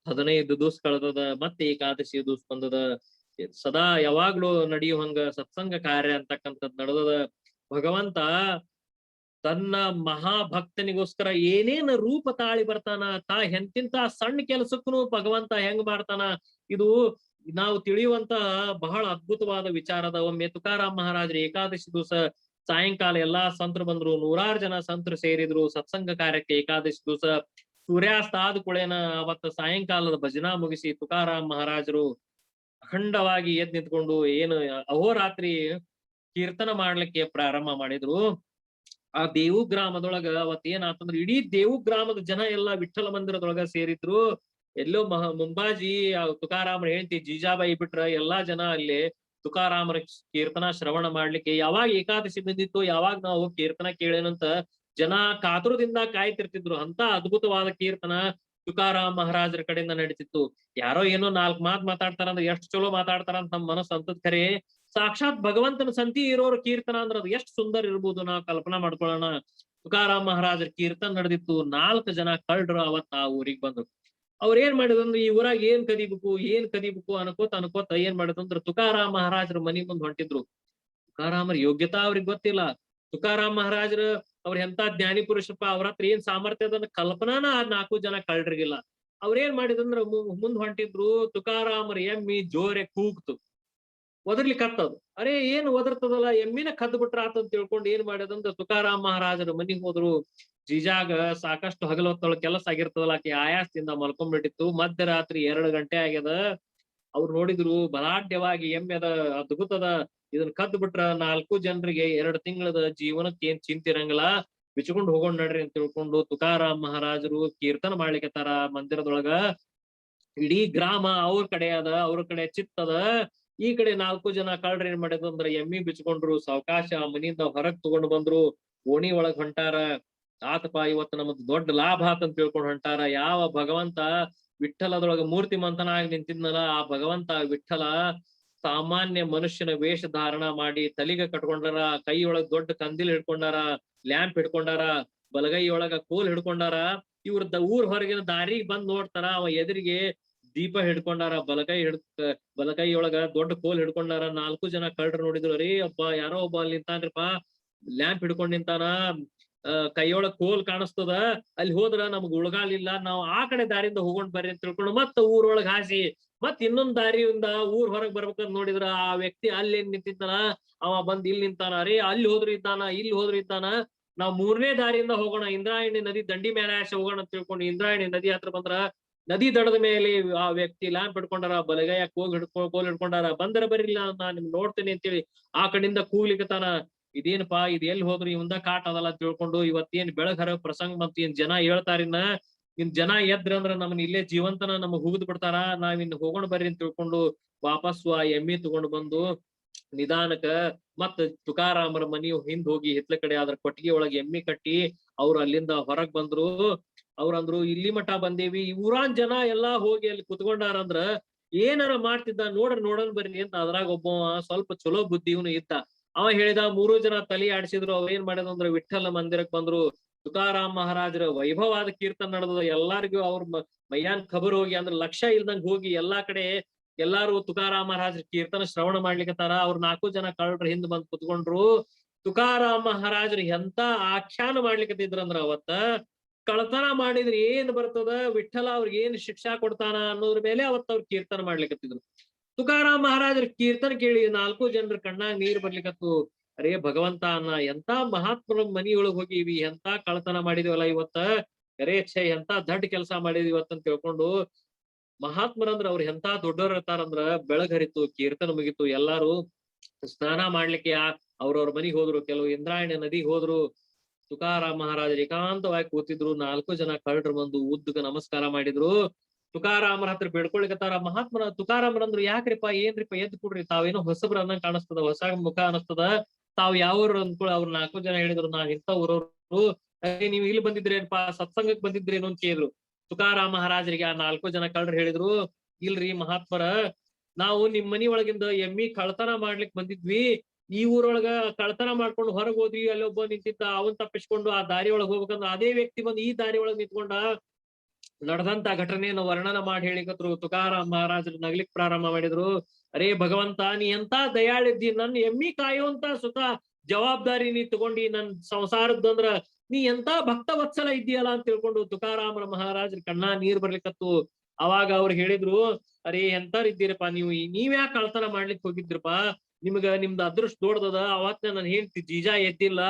15 ದಿವಸ ಕಳೆದದ, ಮತ್ತೆ ಏಕಾದಶಿ ದಿವಸ ಬಂದದ. ಸದಾ ಯಾವಾಗ್ಲೂ ನಡೆಯುವಂಗ ಸತ್ಸಂಗ ಕಾರ್ಯ ಅಂತಕ್ಕಂಥದ್ ನಡೆದದ. ಭಗವಂತ ತನ್ನ ಮಹಾಭಕ್ತನಿಗೋಸ್ಕರ ಏನೇನ ರೂಪ ತಾಳಿ ಬರ್ತಾನ. ಎಂತಿಂತ ಸಣ್ಣ ಕೆಲಸಕ್ಕೂ ಭಗವಂತ ಹೆಂಗ್ ಮಾಡ್ತಾನ, ಇದು ನಾವು ತಿಳಿಯುವಂತ ಬಹಳ ಅದ್ಭುತವಾದ ವಿಚಾರದ. ಒಮ್ಮೆ ತುಕಾರಾಮ್ ಮಹಾರಾಜರು ಏಕಾದಶಿ ದಿವಸ ಸಾಯಂಕಾಲ ಎಲ್ಲಾ ಸಂತರು ಬಂದ್ರು, 100 ಜನ ಸಂತರು ಸೇರಿದ್ರು ಸತ್ಸಂಗ ಕಾರ್ಯಕ್ಕೆ. ಏಕಾದಶಿ ದಿವಸ ಸೂರ್ಯಾಸ್ತ ಆದ ಕೂಡೇನ ಅವತ್ತ ಸಾಯಂಕಾಲದ ಭಜನಾ ಮುಗಿಸಿ ತುಕಾರಾಮ್ ಮಹಾರಾಜರು ಅಖಂಡವಾಗಿ ಎದ್ ನಿಂತ್ಕೊಂಡು ಏನು ಅಹೋರಾತ್ರಿ ಕೀರ್ತನ ಮಾಡ್ಲಿಕ್ಕೆ ಪ್ರಾರಂಭ ಮಾಡಿದ್ರು. ಆ ದೇವು ಗ್ರಾಮದೊಳಗ ಅವತ್ ಏನಾತಂದ್ರ ಇಡೀ ದೇವು ಗ್ರಾಮದ ಜನ ಎಲ್ಲಾ ವಿಠ್ಠಲ ಮಂದಿರದೊಳಗ ಸೇರಿದ್ರು. ಎಲ್ಲೋ ಮುಂಬಾಜಿ ತುಕಾರಾಮರ ಹೇಳ್ತಿ ಜೀಜಾಬಾಯಿ ಬಿಟ್ರ ಎಲ್ಲಾ ಜನ ಅಲ್ಲಿ ತುಕಾರಾಮರ ಕೀರ್ತನ ಶ್ರವಣ ಮಾಡ್ಲಿಕ್ಕೆ. ಯಾವಾಗ ಏಕಾದಶಿ ಬಂದಿತ್ತು, ಯಾವಾಗ ನಾವು ಕೀರ್ತನ ಕೇಳೇನಂತ ಜನ ಕಾತುರದಿಂದ ಕಾಯ್ತಿರ್ತಿದ್ರು. ಅಂತ ಅದ್ಭುತವಾದ ಕೀರ್ತನ ತುಕಾರಾಮ್ ಮಹಾರಾಜರ ಕಡೆಯಿಂದ ನಡೀತಿತ್ತು. ಯಾರೋ ಏನೋ 4 ಮಾತ್ ಮಾತಾಡ್ತಾರಂದ್ರೆ ಎಷ್ಟು ಚಲೋ ಮಾತಾಡ್ತಾರ ಅಂತ ನಮ್ಮ ಮನಸ್ಸು ಅಂತದ್ ಖರೆ. ಸಾಕ್ಷಾತ್ ಭಗವಂತನ ಸಂತಿ ಇರೋರು ಕೀರ್ತನ ಅಂದ್ರೆ ಅದು ಎಷ್ಟು ಸುಂದರ ಇರ್ಬೋದು, ನಾವು ಕಲ್ಪನಾ ಮಾಡ್ಕೊಳ್ಳೋಣ. ತುಕಾರಾಮ್ ಮಹಾರಾಜರ ಕೀರ್ತನ ನಡೆದಿತ್ತು. 4 ಜನ ಕಳ್ಳರು ಅವತ್ತ ಆ ಊರಿಗೆ ಬಂದ್ರು. ಅವ್ರ ಏನ್ ಮಾಡಿದಂದ್ರೆ ಈ ಊರಾಗ ಏನ್ ಕದಿಬೇಕು ಅನ್ಕೋತ ಏನ್ ಮಾಡಿದಂದ್ರ ತುಕಾರಾಮ್ ಮಹಾರಾಜರ ಮನಿ ಮುಂದ್ ಹೊಂಟಿದ್ರು. ತುಕಾರಾಮರ ಯೋಗ್ಯತಾ ಅವ್ರಿಗೆ ಗೊತ್ತಿಲ್ಲ. ತುಕಾರಾಮ್ ಮಹಾರಾಜರ ಅವ್ರ ಎಂತ ಜ್ಞಾನಿ ಪುರುಷಪ್ಪ, ಅವ್ರ ಹತ್ರ ಏನ್ ಸಾಮರ್ಥ್ಯ ಅದನ್ನ ಕಲ್ಪನಾನ ಆ 4 ಜನ ಕಳ್ಳರಿಗಿಲ್ಲ. ಅವ್ರೇನ್ ಮಾಡಿದಂದ್ರ ಮುಂದ್ ಹೊಂಟಿದ್ರು. ತುಕಾರಾಮರ ಎಮ್ಮಿ ಜೋರೆ ಕೂಗ್ತು, ಒದರ್ಲಿಕ್ಕತ್ತದು. ಅರೆ ಏನ್ ಒದರ್ತದಲ್ಲ, ಎಮ್ಮಿನ ಕದ್ದು ಬಿಟ್ರ ಆತ ಅಂತ ತಿಳ್ಕೊಂಡು ಏನ್ ಮಾಡಿದಂದ್ರ ತುಕಾರಾಮ್ ಮಹಾರಾಜರ ಮನಿಗ್ ಹೋದ್ರು. ಜೀಜಾಗ ಸಾಕಷ್ಟು ಹಗಲೊತ್ತೊಳ ಕೆಲಸ ಆಗಿರ್ತದಲ್ಲ, ಆಕಿ ಆಯಾಸದಿಂದ ಮಲ್ಕೊಂಡ್ಬಿಟ್ಟಿತ್ತು. ಮಧ್ಯರಾತ್ರಿ 2 ಗಂಟೆ ಆಗ್ಯದ. ಅವ್ರು ನೋಡಿದ್ರು ಬಲಾಢ್ಯವಾಗಿ ಎಮ್ಮೆದ, ಅದ್ಭುತದ, ಇದನ್ನ ಕದ್ದು ಬಿಟ್ರ 4 ಜನರಿಗೆ 2 ತಿಂಗಳದ ಜೀವನಕ್ಕೆ ಏನ್ ಚಿಂತಿರಂಗಿಲ್ಲ, ಬಿಚ್ಕೊಂಡು ಹೋಗೋಣ ನಡ್ರಿ ಅಂತ ತಿಳ್ಕೊಂಡು ತುಕಾರಾಮ್ ಮಹಾರಾಜರು ಕೀರ್ತನ ಮಾಡ್ಲಿಕ್ಕತ್ತಾರ ಮಂದಿರದೊಳಗ. ಇಡೀ ಗ್ರಾಮ ಅವ್ರ ಕಡೆ ಅದ, ಅವ್ರ ಕಡೆ ಚಿತ್ತದ. ಈ ಕಡೆ 4 ಜನ ಕಳ್ರ ಏನ್ ಮಾಡಿದಂದ್ರ ಎಮ್ಮಿ ಬಿಚ್ಕೊಂಡ್ರು. ಸಾವಕಾಶ ಮನಿಯಿಂದ ಹೊರಗ್ ತಗೊಂಡ್ ಬಂದ್ರು. ಓಣಿ ಒಳಗ್ ಹೊಂಟಾರ. ಆತಪ ಇವತ್ತು ನಮಗ್ ದೊಡ್ಡ ಲಾಭ ಆತಂತ ತಿಳ್ಕೊಂಡ್ ಹೊಂಟಾರ. ಯಾವ ಭಗವಂತ ವಿಠ್ಠಲದೊಳಗ ಮೂರ್ತಿ ಮಂತನಾಗಿ ನಿಂತಿದ್ನಲ್ಲ, ಆ ಭಗವಂತ ವಿಠ್ಠಲ ಸಾಮಾನ್ಯ ಮನುಷ್ಯನ ವೇಷ ಧಾರಣ ಮಾಡಿ ತಲಿಗ ಕಟ್ಕೊಂಡಾರ. ಕೈಯೊಳಗ್ ದೊಡ್ಡ ಕಂದಿಲ್ ಹಿಡ್ಕೊಂಡಾರ, ಲ್ಯಾಂಪ್ ಹಿಡ್ಕೊಂಡಾರ, ಬಲಗೈಯೊಳಗ ಕೋಲ್ ಹಿಡ್ಕೊಂಡಾರ. ಇವ್ರದ ಊರ್ ಹೊರಗಿನ ದಾರಿಗ್ ಬಂದ್ ನೋಡ್ತಾರ, ಅವ ಎದುರಿಗೆ ದೀಪ ಹಿಡ್ಕೊಂಡಾರ. ಬಲಕೈಯೊಳಗ ದೊಡ್ಡ ಕೋಲ್ ಹಿಡ್ಕೊಂಡಾರ. 4 ಜನ ಕಳ್ಳರು ನೋಡಿದ್ರು, ಅರೇ ಒಬ್ಬ ಯಾರೋ ಒಬ್ಬ ಅಲ್ಲಿ ನಿಂತಾನ್ರಿಪಾ, ಲ್ಯಾಂಪ್ ಹಿಡ್ಕೊಂಡ್ ನಿಂತಾನ, ಕೈಯೊಳಗ್ ಕೋಲ್ ಕಾಣಿಸ್ತದ, ಅಲ್ಲಿ ಹೋದ್ರ ನಮ್ಗ್ ಉಳ್ಗಾಲಿಲ್ಲ, ನಾವ್ ಆ ಕಡೆ ದಾರಿಯಿಂದ ಹೋಗೊಂಡ್ ಬರ್ರಿ ಅಂತ ತಿಳ್ಕೊಂಡು ಮತ್ತ ಊರೊಳಗ್ ಹಾಸಿ ಮತ್ ಇನ್ನೊಂದ್ ದಾರಿಯಿಂದ ಊರ್ ಹೊರಗ್ ಬರ್ಬೇಕಂತ ನೋಡಿದ್ರ ಆ ವ್ಯಕ್ತಿ ಅಲ್ಲಿ ನಿಂತಿದ್ದಾನ, ಅವ ಬಂದ್ ಇಲ್ಲಿ ನಿಂತಾನ. ಅರೇ ಅಲ್ಲಿ ಹೋದ್ರು ಇದ್ದಾನ, ಇಲ್ಲಿ ಹೋದ್ರು ಇದ್ದಾನ, ನಾವ್ 3ನೇ ದಾರಿಯಿಂದ ಹೋಗೋಣ, ಇಂದ್ರಾಯಣಿ ನದಿ ದಂಡಿ ಮೇಲೆ ಆಸೆ ಹೋಗೋಣ ಅಂತ ತಿಳ್ಕೊಂಡು ಇಂದ್ರಾಯಣಿ ನದಿ ಹತ್ರ ಬಂದ್ರ ನದಿ ದಡದ ಮೇಲೆ ಆ ವ್ಯಕ್ತಿ ಲ್ಯಾಂಪ್ ಹಿಡ್ಕೊಂಡಾರ, ಬಲಗೈಯ ಕೋಲ್ ಹಿಡ್ಕೊಂಡಾರ. ಬಂದರ ಬರಿಲ್ಲ, ನಾನ್ ನಿಮ್ ನೋಡ್ತೇನೆ ಅಂತೇಳಿ ಆ ಕಡೆಯಿಂದ ಕೂಗ್ಲಿಕ್ಕತಾನ. ಇದೇನಪ್ಪಾ, ಇದು ಎಲ್ಲಿ ಹೋದ್ರು ಇವಂದ ಕಾಟ ಅದಲ್ಲ ತಿಳ್ಕೊಂಡು ಇವತ್ತೇನ್ ಬೆಳಗ್ ಪ್ರಸಂಗ ಬಂತು, ಏನ್ ಜನ ಹೇಳ್ತಾರಿನ್ನ, ಇನ್ ಜನ ಎದ್ರ ಅಂದ್ರ ನಮ್ಮನ್ ಇಲ್ಲೇ ಜೀವಂತನ ನಮಗ್ ಹುಗಿದ್ ಬಿಡ್ತಾರ, ನಾವಿನ್ ಹೋಗೋಣ ಬರ್ರಿ ಅಂತ ತಿಳ್ಕೊಂಡು ವಾಪಸ್ಸು ಆ ಎಮ್ಮಿ ತಗೊಂಡು ಬಂದು ನಿಧಾನಕ್ಕ ಮತ್ ತುಕಾರಾಮರ ಮನಿ ಹಿಂದ್ ಹೋಗಿ ಹಿತ್ಲ ಕಡೆ ಅದ್ರ ಕೊಟ್ಟಿಗೆ ಒಳಗೆ ಎಮ್ಮಿ ಕಟ್ಟಿ ಅವ್ರು ಅಲ್ಲಿಂದ ಹೊರಗ್ ಬಂದ್ರು. ಅವ್ರಂದ್ರು ಇಲ್ಲಿ ಮಠ ಬಂದೇವಿ, ಈ ಊರಾನ್ ಜನ ಎಲ್ಲಾ ಹೋಗಿ ಅಲ್ಲಿ ಕುತ್ಕೊಂಡಾರಂದ್ರ ಏನಾರ ಮಾಡ್ತಿದ್ದ, ನೋಡನ್ ಬರ್ರಿ ಅಂತ. ಅದ್ರಾಗ ಒಬ್ಬ ಸ್ವಲ್ಪ ಚಲೋ ಬುದ್ಧಿ ಇವನು ಇದ್ದ. ಅವ ಹೇಳಿದ, 3 ಜನ ತಲೆ ಆಡಿಸಿದ್ರು. ಅವ ಏನ್ ಮಾಡಿದಂದ್ರ ವಿಠ್ಠಲ ಮಂದಿರಕ್ ಬಂದ್ರು. ತುಕಾರಾಮ್ ಮಹಾರಾಜರ ವೈಭವಾದ ಕೀರ್ತನ ನಡೆದ. ಎಲ್ಲಾರ್ಗು ಅವ್ರ ಮೈಯಾನ್ ಖಬರ್ ಹೋಗಿ, ಅಂದ್ರೆ ಲಕ್ಷ್ಯ ಇಲ್ದಂಗ್ ಹೋಗಿ ಎಲ್ಲಾ ಕಡೆ ಎಲ್ಲಾರು ತುಕಾರಾಮ್ ಮಹಾರಾಜರ ಕೀರ್ತನ ಶ್ರವಣ ಮಾಡ್ಲಿಕ್ಕತ್ತಾರ. ಅವ್ರ 4 ಜನ ಕಳ್ಳರು ಹಿಂದ್ ಬಂದ್ ಕುತ್ಕೊಂಡ್ರು. ತುಕಾರಾಮ್ ಮಹಾರಾಜರು ಎಂತ ಆಖ್ಯಾನ ಮಾಡ್ಲಿಕ್ಕತ್ತಿದ್ರಂದ್ರ ಅವತ್ತ, ಕಳ್ತನ ಮಾಡಿದ್ರೆ ಏನ್ ಬರ್ತದ, ವಿಠ್ಠಲ ಅವ್ರಿಗೆ ಏನ್ ಶಿಕ್ಷಾ ಕೊಡ್ತಾನ ಅನ್ನೋದ್ರ ಮೇಲೆ ಅವತ್ ಅವ್ರ ಕೀರ್ತನ ಮಾಡ್ಲಿಕ್ಕತ್ತಿದ್ರು. ತುಕಾರಾಮ್ ಮಹಾರಾಜರ ಕೀರ್ತನ ಕೇಳಿ 4 ಜನರ ಕಣ್ಣಾಗ ನೀರ್ ಬರ್ಲಿಕ್ಕತ್ತು. ಅರೇ ಭಗವಂತ, ಎಂತ ಮಹಾತ್ಮರ ಮನಿಯೊಳಗ್ ಹೋಗಿವಿ, ಎಂತ ಕಳ್ತನ ಮಾಡಿದಿವಲ್ಲ ಇವತ್ತ, ಅರೇ ಛೇ ಎಂತ ದಡ್ಡ ಕೆಲಸ ಮಾಡಿದ್ವಿ ಇವತ್ತ ಅಂತ ತಿಳ್ಕೊಂಡು. ಮಹಾತ್ಮರಂದ್ರ ಅವ್ರ ಎಂತ ದೊಡ್ಡವ್ರ ಇರ್ತಾರಂದ್ರ ಬೆಳಗ್ ಹರಿತು, ಕೀರ್ತನ ಮುಗಿತು, ಎಲ್ಲಾರು ಸ್ನಾನ ಮಾಡ್ಲಿಕ್ಕೆ ಅವ್ರವ್ರ ಮನಿಗ್ ಹೋದ್ರು. ಕೆಲವು ಇಂದ್ರಾಯಣಿ ನದಿಗ್ ಹೋದ್ರು. ತುಕಾರಾಮ್ ಮಹಾರಾಜರು ಏಕಾಂತವಾಗಿ ಕೂತಿದ್ರು. 4 ಜನ ಕಳ್ಳರು ಬಂದು ಉದ್ದಕ ನಮಸ್ಕಾರ ಮಾಡಿದ್ರು. ತುಕಾರಾಮರ ಹತ್ರ ಬೇಡ್ಕೊಳಿಕತ್ತಾರ. ಮಹಾತ್ಮರ ತುಕಾರಾಮರಂದ್ರು, ಯಾಕ್ರಿಪ್ಪ ಏನ್ರಿಪ್ಪ ಎದ್ದು ಕೊಡ್ರಿ, ತಾವೇನೋ ಹೊಸಬ್ರ ಅನ್ನಂಗ್ ಕಾಣಿಸ್ತದ, ಹೊಸ ಮುಖ ಅನಸ್ತದ, ತಾವ್ ಯಾವ್ರು ಅಂದ್ಕೊಳ್ಳಿ. ಅವ್ರ 4 ಜನ ಹೇಳಿದ್ರು, ನಾವ್ ಇಂಥ ಊರವ್ರು, ನೀವ್ ಇಲ್ಲಿ ಬಂದಿದ್ರೇನ್ಪಾ, ಸತ್ಸಂಗಕ್ ಬಂದಿದ್ರೇನು ಅಂತ ಕೇಳಿದ್ರು. ತುಕಾರಾಮ್ ಮಹಾರಾಜರಿಗೆ ಆ 4 ಜನ ಕಳ್ಳರು ಹೇಳಿದ್ರು, ಇಲ್ರಿ ಮಹಾತ್ಮರ, ನಾವು ನಿಮ್ ಮನಿ ಒಳಗಿಂದ ಎಮ್ಮಿ ಕಳ್ತನ ಮಾಡ್ಲಿಕ್ ಬಂದಿದ್ವಿ. ಈ ಊರೊಳಗ ಕಳ್ತನ ಮಾಡ್ಕೊಂಡು ಹೊರಗ್ ಹೋದ್ವಿ. ಅಲ್ಲೊಬ್ಬ ನಿಂತಿದ್ದ, ಅವನ್ ತಪ್ಪಿಸ್ಕೊಂಡು ಆ ದಾರಿ ಒಳಗ್ ಹೋಗ್ಬೇಕಂದ್ರ ಅದೇ ವ್ಯಕ್ತಿ ಬಂದು ಈ ದಾರಿ ಒಳಗ್ ನಿಂತ್ಕೊಂಡ ನಡೆದಂತ ಘಟನೆಯನ್ನು ವರ್ಣನ ಮಾಡಿ ಹೇಳಿಕತ್ರು. ತುಕಾರಾಮ್ ಮಹಾರಾಜರು ನಗ್ಲಿಕ್ ಪ್ರಾರಂಭ ಮಾಡಿದ್ರು. ಅರೇ ಭಗವಂತ, ನೀ ಎಂತ ದಯಾಳಿದ್ದಿ, ನನ್ ಎಮ್ಮಿ ಕಾಯುವಂತ ಸುತ ಜವಾಬ್ದಾರಿ ನೀ ತಗೊಂಡಿ, ನನ್ ಸಂಸಾರದಂದ್ರ ನೀ ಎಂತ ಭಕ್ತ ವತ್ಸಲ ಇದ್ದೀಯಲ್ಲ ಅಂತ ತಿಳ್ಕೊಂಡು ತುಕಾರಾಮರ ಮಹಾರಾಜರ ಕಣ್ಣ ನೀರ್ ಬರ್ಲಿಕ್ಕತ್ತು. ಅವಾಗ ಅವ್ರು ಹೇಳಿದ್ರು, ಅರೇ ಎಂತಾರ ಇದ್ದೀರಪ್ಪ ನೀವು, ನೀವ್ಯಾಕೆ ಕಳ್ತನ ಮಾಡ್ಲಿಕ್ ಹೋಗಿದ್ರಪ್ಪಾ, ನಿಮ್ದ ಅದೃಷ್ಟ ದೊಡ್ಡದ. ಅವತ್ತ ನನ್ ಹೇಳ್ತಿ ಜೀಜಾ ಎದ್ದಿಲ್ಲ,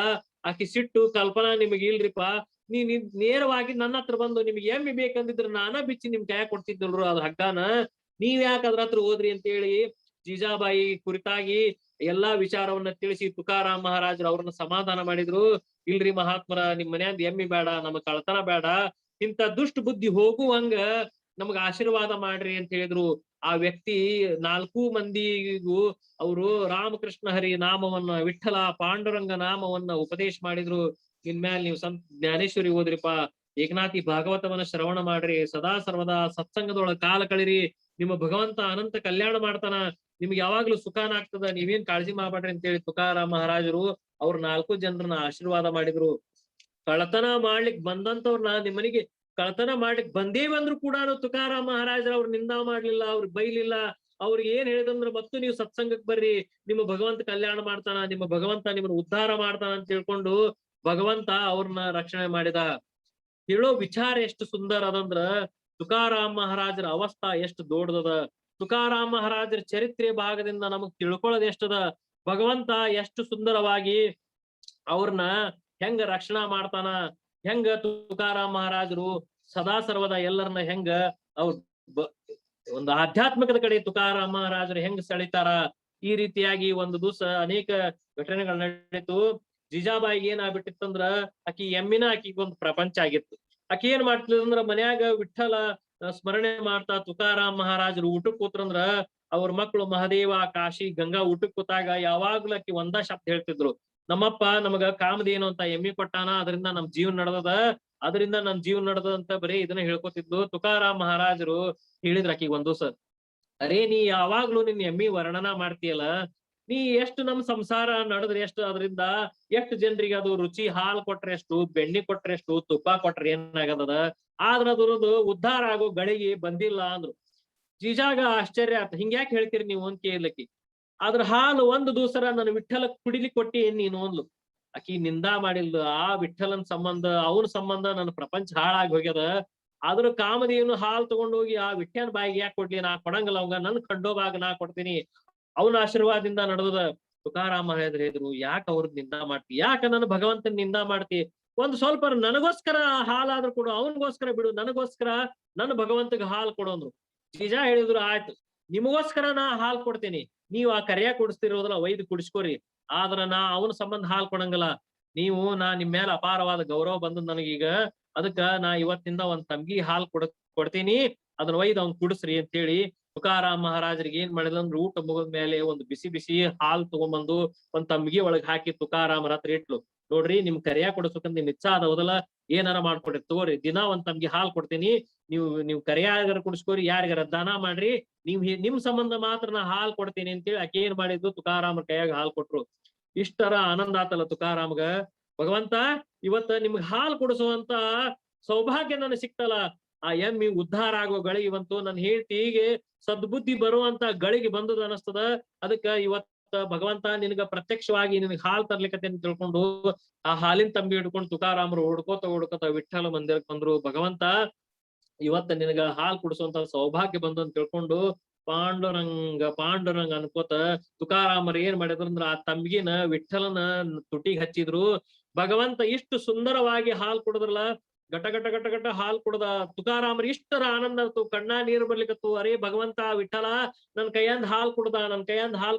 ಆಕಿ ಸಿಟ್ಟು ಕಲ್ಪನಾ ನಿಮಗ್ ಇಲ್ರಿಪಾ, ನೀ ನೇರವಾಗಿ ನನ್ನ ಹತ್ರ ಬಂದು ನಿಮ್ಗೆ ಎಮ್ಮಿ ಬೇಕಂದಿದ್ರ ನಾನ ಬಿಚ್ಚಿ ನಿಮ್ ಕೈ ಕೊಡ್ತಿದ್ದಲ್ರು ಅದ್ ಹಗ್ಗಾನ, ನೀವ್ ಯಾಕೆ ಅದ್ರ ಹತ್ರ ಹೋದ್ರಿ ಅಂತ ಹೇಳಿ ಜೀಜಾಬಾಯಿ ಕುರಿತಾಗಿ ಎಲ್ಲಾ ವಿಚಾರವನ್ನ ತಿಳಿಸಿ ತುಕಾರಾಮ್ ಮಹಾರಾಜರು ಅವ್ರನ್ನ ಸಮಾಧಾನ ಮಾಡಿದ್ರು. ಇಲ್ರಿ ಮಹಾತ್ಮರ, ನಿಮ್ ಮನ್ಯಾಂದ ಎಮ್ಮಿ ಬೇಡ, ನಮಗ್ ಕಳ್ತನ ಬೇಡ, ಇಂತ ದುಷ್ಟ ಬುದ್ಧಿ ಹೋಗುವಂಗ ನಮಗ್ ಆಶೀರ್ವಾದ ಮಾಡ್ರಿ ಅಂತ ಹೇಳಿದ್ರು. ಆ ವ್ಯಕ್ತಿ 4 ಮಂದಿಗೂ ಅವರು ರಾಮಕೃಷ್ಣ ಹರಿ ನಾಮವನ್ನ, ವಿಠ್ಠಲ ಪಾಂಡುರಂಗ ನಾಮವನ್ನ ಉಪದೇಶ ಮಾಡಿದ್ರು. ಇನ್ಮ್ಯಾಲ ನೀವು ಸಂತ ಜ್ಞಾನೇಶ್ವರಿ ಓದ್ರಿಪಾ, ಏಕನಾಥಿ ಭಾಗವತವನ್ನ ಶ್ರವಣ ಮಾಡ್ರಿ, ಸದಾ ಸರ್ವದಾ ಸತ್ಸಂಗದೊಳಗ ಕಾಲ ಕಳಿರಿ, ನಿಮ್ಮ ಭಗವಂತ ಅನಂತ ಕಲ್ಯಾಣ ಮಾಡ್ತಾನ, ನಿಮ್ಗೆ ಯಾವಾಗ್ಲೂ ಸುಖಾನ ಆಗ್ತದ, ನೀವೇನ್ ಕಾಳಜಿ ಮಾಡ್ಬೇಡ್ರಿ ಅಂತೇಳಿ ತುಕಾರಾಮ್ ಮಹಾರಾಜರು ಅವ್ರ 4 ಜನರನ್ನ ಆಶೀರ್ವಾದ ಮಾಡಿದ್ರು. ಕಳತನ ಮಾಡ್ಲಿಕ್ ಬಂದಂತವ್ರನ್ನ ನಿಮ್ಮನಿಗೆ ಕಳತನ ಮಾಡ್ಲಿಕ್ ಬಂದೇವಂದ್ರು ಕೂಡ ತುಕಾರಾಮ್ ಮಹಾರಾಜರು ಅವ್ರ ನಿಂದಾ ಮಾಡ್ಲಿಲ್ಲ, ಅವ್ರಿಗೆ ಬೈಲಿಲ್ಲ. ಅವ್ರಿಗೆ ಏನ್ ಹೇಳಿದಂದ್ರ ಮತ್ತು ನೀವು ಸತ್ಸಂಗಕ್ ಬರ್ರಿ, ನಿಮ್ಮ ಭಗವಂತ ಕಲ್ಯಾಣ ಮಾಡ್ತಾನ, ನಿಮ್ಮ ಭಗವಂತ ನಿಮ್ಮನ್ನ ಉದ್ಧಾರ ಮಾಡ್ತಾನ ಅಂತ ತಿಳ್ಕೊಂಡು ಭಗವಂತ ಅವ್ರನ್ನ ರಕ್ಷಣೆ ಮಾಡಿದ. ಹೇಳೋ ವಿಚಾರ ಎಷ್ಟು ಸುಂದರ ಅದಂದ್ರ ತುಕಾರಾಮ್ ಮಹಾರಾಜರ ಅವಸ್ಥಾ ಎಷ್ಟು ದೊಡ್ಡದದ, ತುಕಾರಾಮ್ ಮಹಾರಾಜರ ಚರಿತ್ರೆ ಭಾಗದಿಂದ ನಮಗ್ ತಿಳ್ಕೊಳ್ಳೋದ್ ಎಷ್ಟದ, ಭಗವಂತ ಎಷ್ಟು ಸುಂದರವಾಗಿ ಅವ್ರನ್ನ ಹೆಂಗ ರಕ್ಷಣಾ ಮಾಡ್ತಾನ, ಹೆಂಗ ತುಕಾರಾಮ್ ಮಹಾರಾಜರು ಸದಾ ಸರ್ವದ ಎಲ್ಲರನ್ನ ಹೆಂಗ ಅವ್ರ ಒಂದು ಆಧ್ಯಾತ್ಮಿಕದ ಕಡೆ ತುಕಾರಾಮ್ ಮಹಾರಾಜರು ಹೆಂಗ್ ಸೆಳಿತಾರ. ಈ ರೀತಿಯಾಗಿ ಒಂದು ದಿವಸ ಅನೇಕ ಘಟನೆಗಳು ನಡೀತು. ಜೀಜಾಬಾಯಿಗೆ ಏನಾಗ್ಬಿಟ್ಟಿತ್ತಂದ್ರ ಆಕಿ ಎಮ್ಮಿನ ಆಕಿಗೆ ಒಂದು ಪ್ರಪಂಚ ಆಗಿತ್ತು. ಆಕಿ ಏನ್ ಮಾಡ್ತಿದ್ರಂದ್ರ ಮನ್ಯಾಗ ವಿಠ್ಠಲ ಸ್ಮರಣೆ ಮಾಡ್ತಾ ತುಕಾರಾಮ್ ಮಹಾರಾಜರು ಊಟಕ್ ಕೂತ್ರಂದ್ರ ಅವ್ರ ಮಕ್ಕಳು ಮಹದೇವ, ಕಾಶಿ, ಗಂಗಾ ಊಟಕ್ ಕೂತಾಗ ಯಾವಾಗ್ಲೂ ಆಕಿ ಒಂದ ಶಬ್ದ ಹೇಳ್ತಿದ್ರು, ನಮ್ಮಪ್ಪ ನಮಗ ಕಾಮಧೇನು ಅಂತ ಎಮ್ಮಿ ಕೊಟ್ಟಾನ, ಅದರಿಂದ ನಮ್ ಜೀವನ ನಡೆದದ, ಅದರಿಂದ ನಮ್ ಜೀವನ ನಡೆದ ಅಂತ ಬರೀ ಇದನ್ನ ಹೇಳ್ಕೊತಿದ್ಲು. ತುಕಾರಾಮ್ ಮಹಾರಾಜರು ಹೇಳಿದ್ರ ಆಕಿಗೆ ಒಂದ್ ದಿವಸ, ಅರೇ ನೀ ಯಾವಾಗ್ಲೂ ನಿನ್ ಎಮ್ಮಿ ವರ್ಣನ ಮಾಡ್ತೀಯಲ್ಲ, ನೀ ಎಷ್ಟು ನಮ್ ಸಂಸಾರ ನಡೆದ್ರೆ ಎಷ್ಟು, ಅದರಿಂದ ಎಷ್ಟು ಜನರಿಗೆ ಅದು ರುಚಿ ಹಾಲು ಕೊಟ್ರೆ ಎಷ್ಟು, ಬೆಣ್ಣೆ ಕೊಟ್ರೆ ಎಷ್ಟು, ತುಪ್ಪ ಕೊಟ್ರೆ ಏನಾಗದ, ಆದ್ರ ಅದ್ರದ್ದು ಉದ್ಧಾರ ಆಗೋ ಗಳಿಗೆ ಬಂದಿಲ್ಲ ಅಂದ್ರು. ಜೀಜಾಗ ಆಶ್ಚರ್ಯ ಆತ, ಹಿಂಗ್ಯಾಕ್ ಹೇಳ್ತೀರಿ ನೀವು ಅಂತ ಕೇಳಲಕ್ಕಿ. ಅದ್ರ ಹಾಲು ಒಂದು ದೂಸರ ನನ್ನ ವಿಠ್ಠಲ ಕುಡಿಲಿಕ್ಕೆ ಕೊಟ್ಟಿ ನೀನು ಅಂದ್ಲು. ಆಕಿ ನಿಂದಾ ಮಾಡಿಲ್ಲ, ಆ ವಿಠ್ಠಲನ್ ಸಂಬಂಧ ಅವನ ಸಂಬಂಧ ನನ್ನ ಪ್ರಪಂಚ ಹಾಳಾಗಿ ಹೋಗ್ಯದ, ಆದ್ರ ಕಾಮಧೇನು ಹಾಲು ತಗೊಂಡೋಗಿ ಆ ವಿಠ್ಠನ್ ಬಾಯಿಗೆ ಯಾಕೆ ಕೊಡ್ಲಿ, ನಾ ಕೊಡಂಗಿಲ್ಲ ಅವಂಗ, ನನ್ ಖಂಡೋಬಾಗ ನಾ ಕೊಡ್ತೀನಿ, ಅವನ ಆಶೀರ್ವಾದದಿಂದ ನಡೆದದ. ತುಕಾರಾಮ ಹೇಳಿದ್ರು, ಯಾಕ ಅವ್ರದ್ ನಿಂದಾ ಮಾಡ್ತಿ, ಯಾಕ ನನ್ನ ಭಗವಂತನ ನಿಂದಾ ಮಾಡ್ತಿ, ಒಂದ್ ಸ್ವಲ್ಪ ನನಗೋಸ್ಕರ ಹಾಲಾದ್ರೂ ಕೊಡು, ಅವನಿಗೋಸ್ಕರ ಬಿಡು, ನನಗೋಸ್ಕರ ನನ್ನ ಭಗವಂತಗೆ ಹಾಲು ಕೊಡು ಅಂದ್ರು. ಜೀಜಾ ಹೇಳಿದ್ರು, ಆಯ್ತು ನಿಮಗೋಸ್ಕರ ನಾ ಹಾಲು ಕೊಡ್ತೀನಿ, ನೀವ್ ಆ ಕರಿಯ ಕುಡಿಸ್ತಿರೋದಲ್ಲ ಒಯ್ದು ಕುಡಿಸ್ಕೋರಿ, ಆದ್ರ ನಾ ಅವನ ಸಂಬಂಧ ಹಾಲು ಕೊಡಂಗಿಲ್ಲ. ನೀವು ನಾ ನಿಮ್ ಮೇಲೆ ಅಪಾರವಾದ ಗೌರವ ಬಂದದ್ ನನಗೀಗ, ಅದಕ್ಕ ನಾ ಇವತ್ತಿಂದ ಒಂದ್ ತಂಗಿ ಹಾಲು ಕೊಡ್ತೀನಿ, ಅದನ್ನ ಒಯ್ದು ಅವ್ನ್ ಕುಡಿಸ್ರಿ ಅಂತೇಳಿ ತುಕಾರಾಮ್ ಮಹಾರಾಜರಿಗೆ ಏನ್ ಮಾಡಿದಂದ್ರ ಊಟ ಮುಗಿದ ಮೇಲೆ ಒಂದು ಬಿಸಿ ಬಿಸಿ ಹಾಲು ತಗೊಂಡ್ಬಂದು ಒಂದ್ ತಂಬಿಗೆ ಒಳಗ್ ಹಾಕಿ ತುಕಾರಾಮರ ಹತ್ರ ಇಟ್ಲು. ನೋಡ್ರಿ ನಿಮ್ ಕರಿಯ ಕೊಡಿಸ್ಬೇಕಂತ ನಿಮ್ ಇಚ್ಛಾ ಅದವದಲ್ಲ, ಏನಾರ ಮಾಡ್ಕೊಡ್ರಿ ತಗೋರಿ, ದಿನಾ ಒಂದ್ ತಂಬಿಗೆ ಹಾಲು ಕೊಡ್ತೀನಿ, ನೀವು ಕರಿಯಾಗಾರ ಕುಡಿಸ್ಕೋರಿ, ಯಾರಿಗಾರ ದಾನ ಮಾಡ್ರಿ, ನಿಮ್ ಸಂಬಂಧ ಮಾತ್ರ ನಾ ಹಾಲು ಕೊಡ್ತೀನಿ ಅಂತೇಳಿ ಆಕೆ ಏನ್ ಮಾಡಿದ್ದು ತುಕಾರಾಮರ ಕೈಯಾಗ ಹಾಲು ಕೊಟ್ರು. ಇಷ್ಟರ ಆನಂದ ಆತಲ್ಲ ತುಕಾರಾಮ್ಗ, ಭಗವಂತ ಇವತ್ತ ನಿಮ್ಗೆ ಹಾಲು ಕೊಡಿಸುವಂತ ಸೌಭಾಗ್ಯ ನನಗೆ ಸಿಕ್ತಲ್ಲ, ಆ ಎಮ್ಮಿ ಉದ್ಧಾರ ಆಗೋ ಗಳಿಗೆ ಬಂತು, ನನ್ನ ಹೆಂಡತಿಗೆ ಸದ್ಬುದ್ಧಿ ಬರುವಂತ ಗಳಿಗೆ ಬಂದದ ಅನಸ್ತದ, ಅದಕ್ಕ ಇವತ್ತ ಭಗವಂತ ನಿನಗ ಪ್ರತ್ಯಕ್ಷವಾಗಿ ನಿನಗೆ ಹಾಲು ತರ್ಲಿಕ್ಕತೆ ಅಂತ ತಿಳ್ಕೊಂಡು ಆ ಹಾಲಿನ ತಂಬಿ ಹಿಡ್ಕೊಂಡು ತುಕಾರಾಮರು ಹುಡ್ಕೋತ ವಿಠ್ಠಲ ಮಂದಿರಕ್ಕೆ ಬಂದ್ರು. ಭಗವಂತ ಇವತ್ತ ನಿನಗ ಹಾಲು ಕುಡಿಸುವಂತ ಸೌಭಾಗ್ಯ ಬಂದು ಅಂತ ತಿಳ್ಕೊಂಡು ಪಾಂಡುರಂಗ ಅನ್ಕೋತ ತುಕಾರಾಮರು ಏನ್ ಮಾಡಿದ್ರು ಆ ತಂಬಿಗಿನ ವಿಠ್ಠಲನ ತುಟಿಗೆ ಹಚ್ಚಿದ್ರು. ಭಗವಂತ ಇಷ್ಟು ಸುಂದರವಾಗಿ ಹಾಲು ಕುಡಿದ್ರಲ್ಲ, ಘಟ ಘಟ ಘಟ ಘಟ ಹಾಲು ಕುಡ್ದ ತುಕಾರಾಮರ್ ಇಷ್ಟರ ಆನಂದ ಆಯ್ತು, ಕಣ್ಣಾ ನೀರು ಬರ್ಲಿಕ್ಕತ್ತು. ಅರೇ ಭಗವಂತ ವಿಠಲ ನನ್ ಕೈಯಂದ್ ಹಾಲು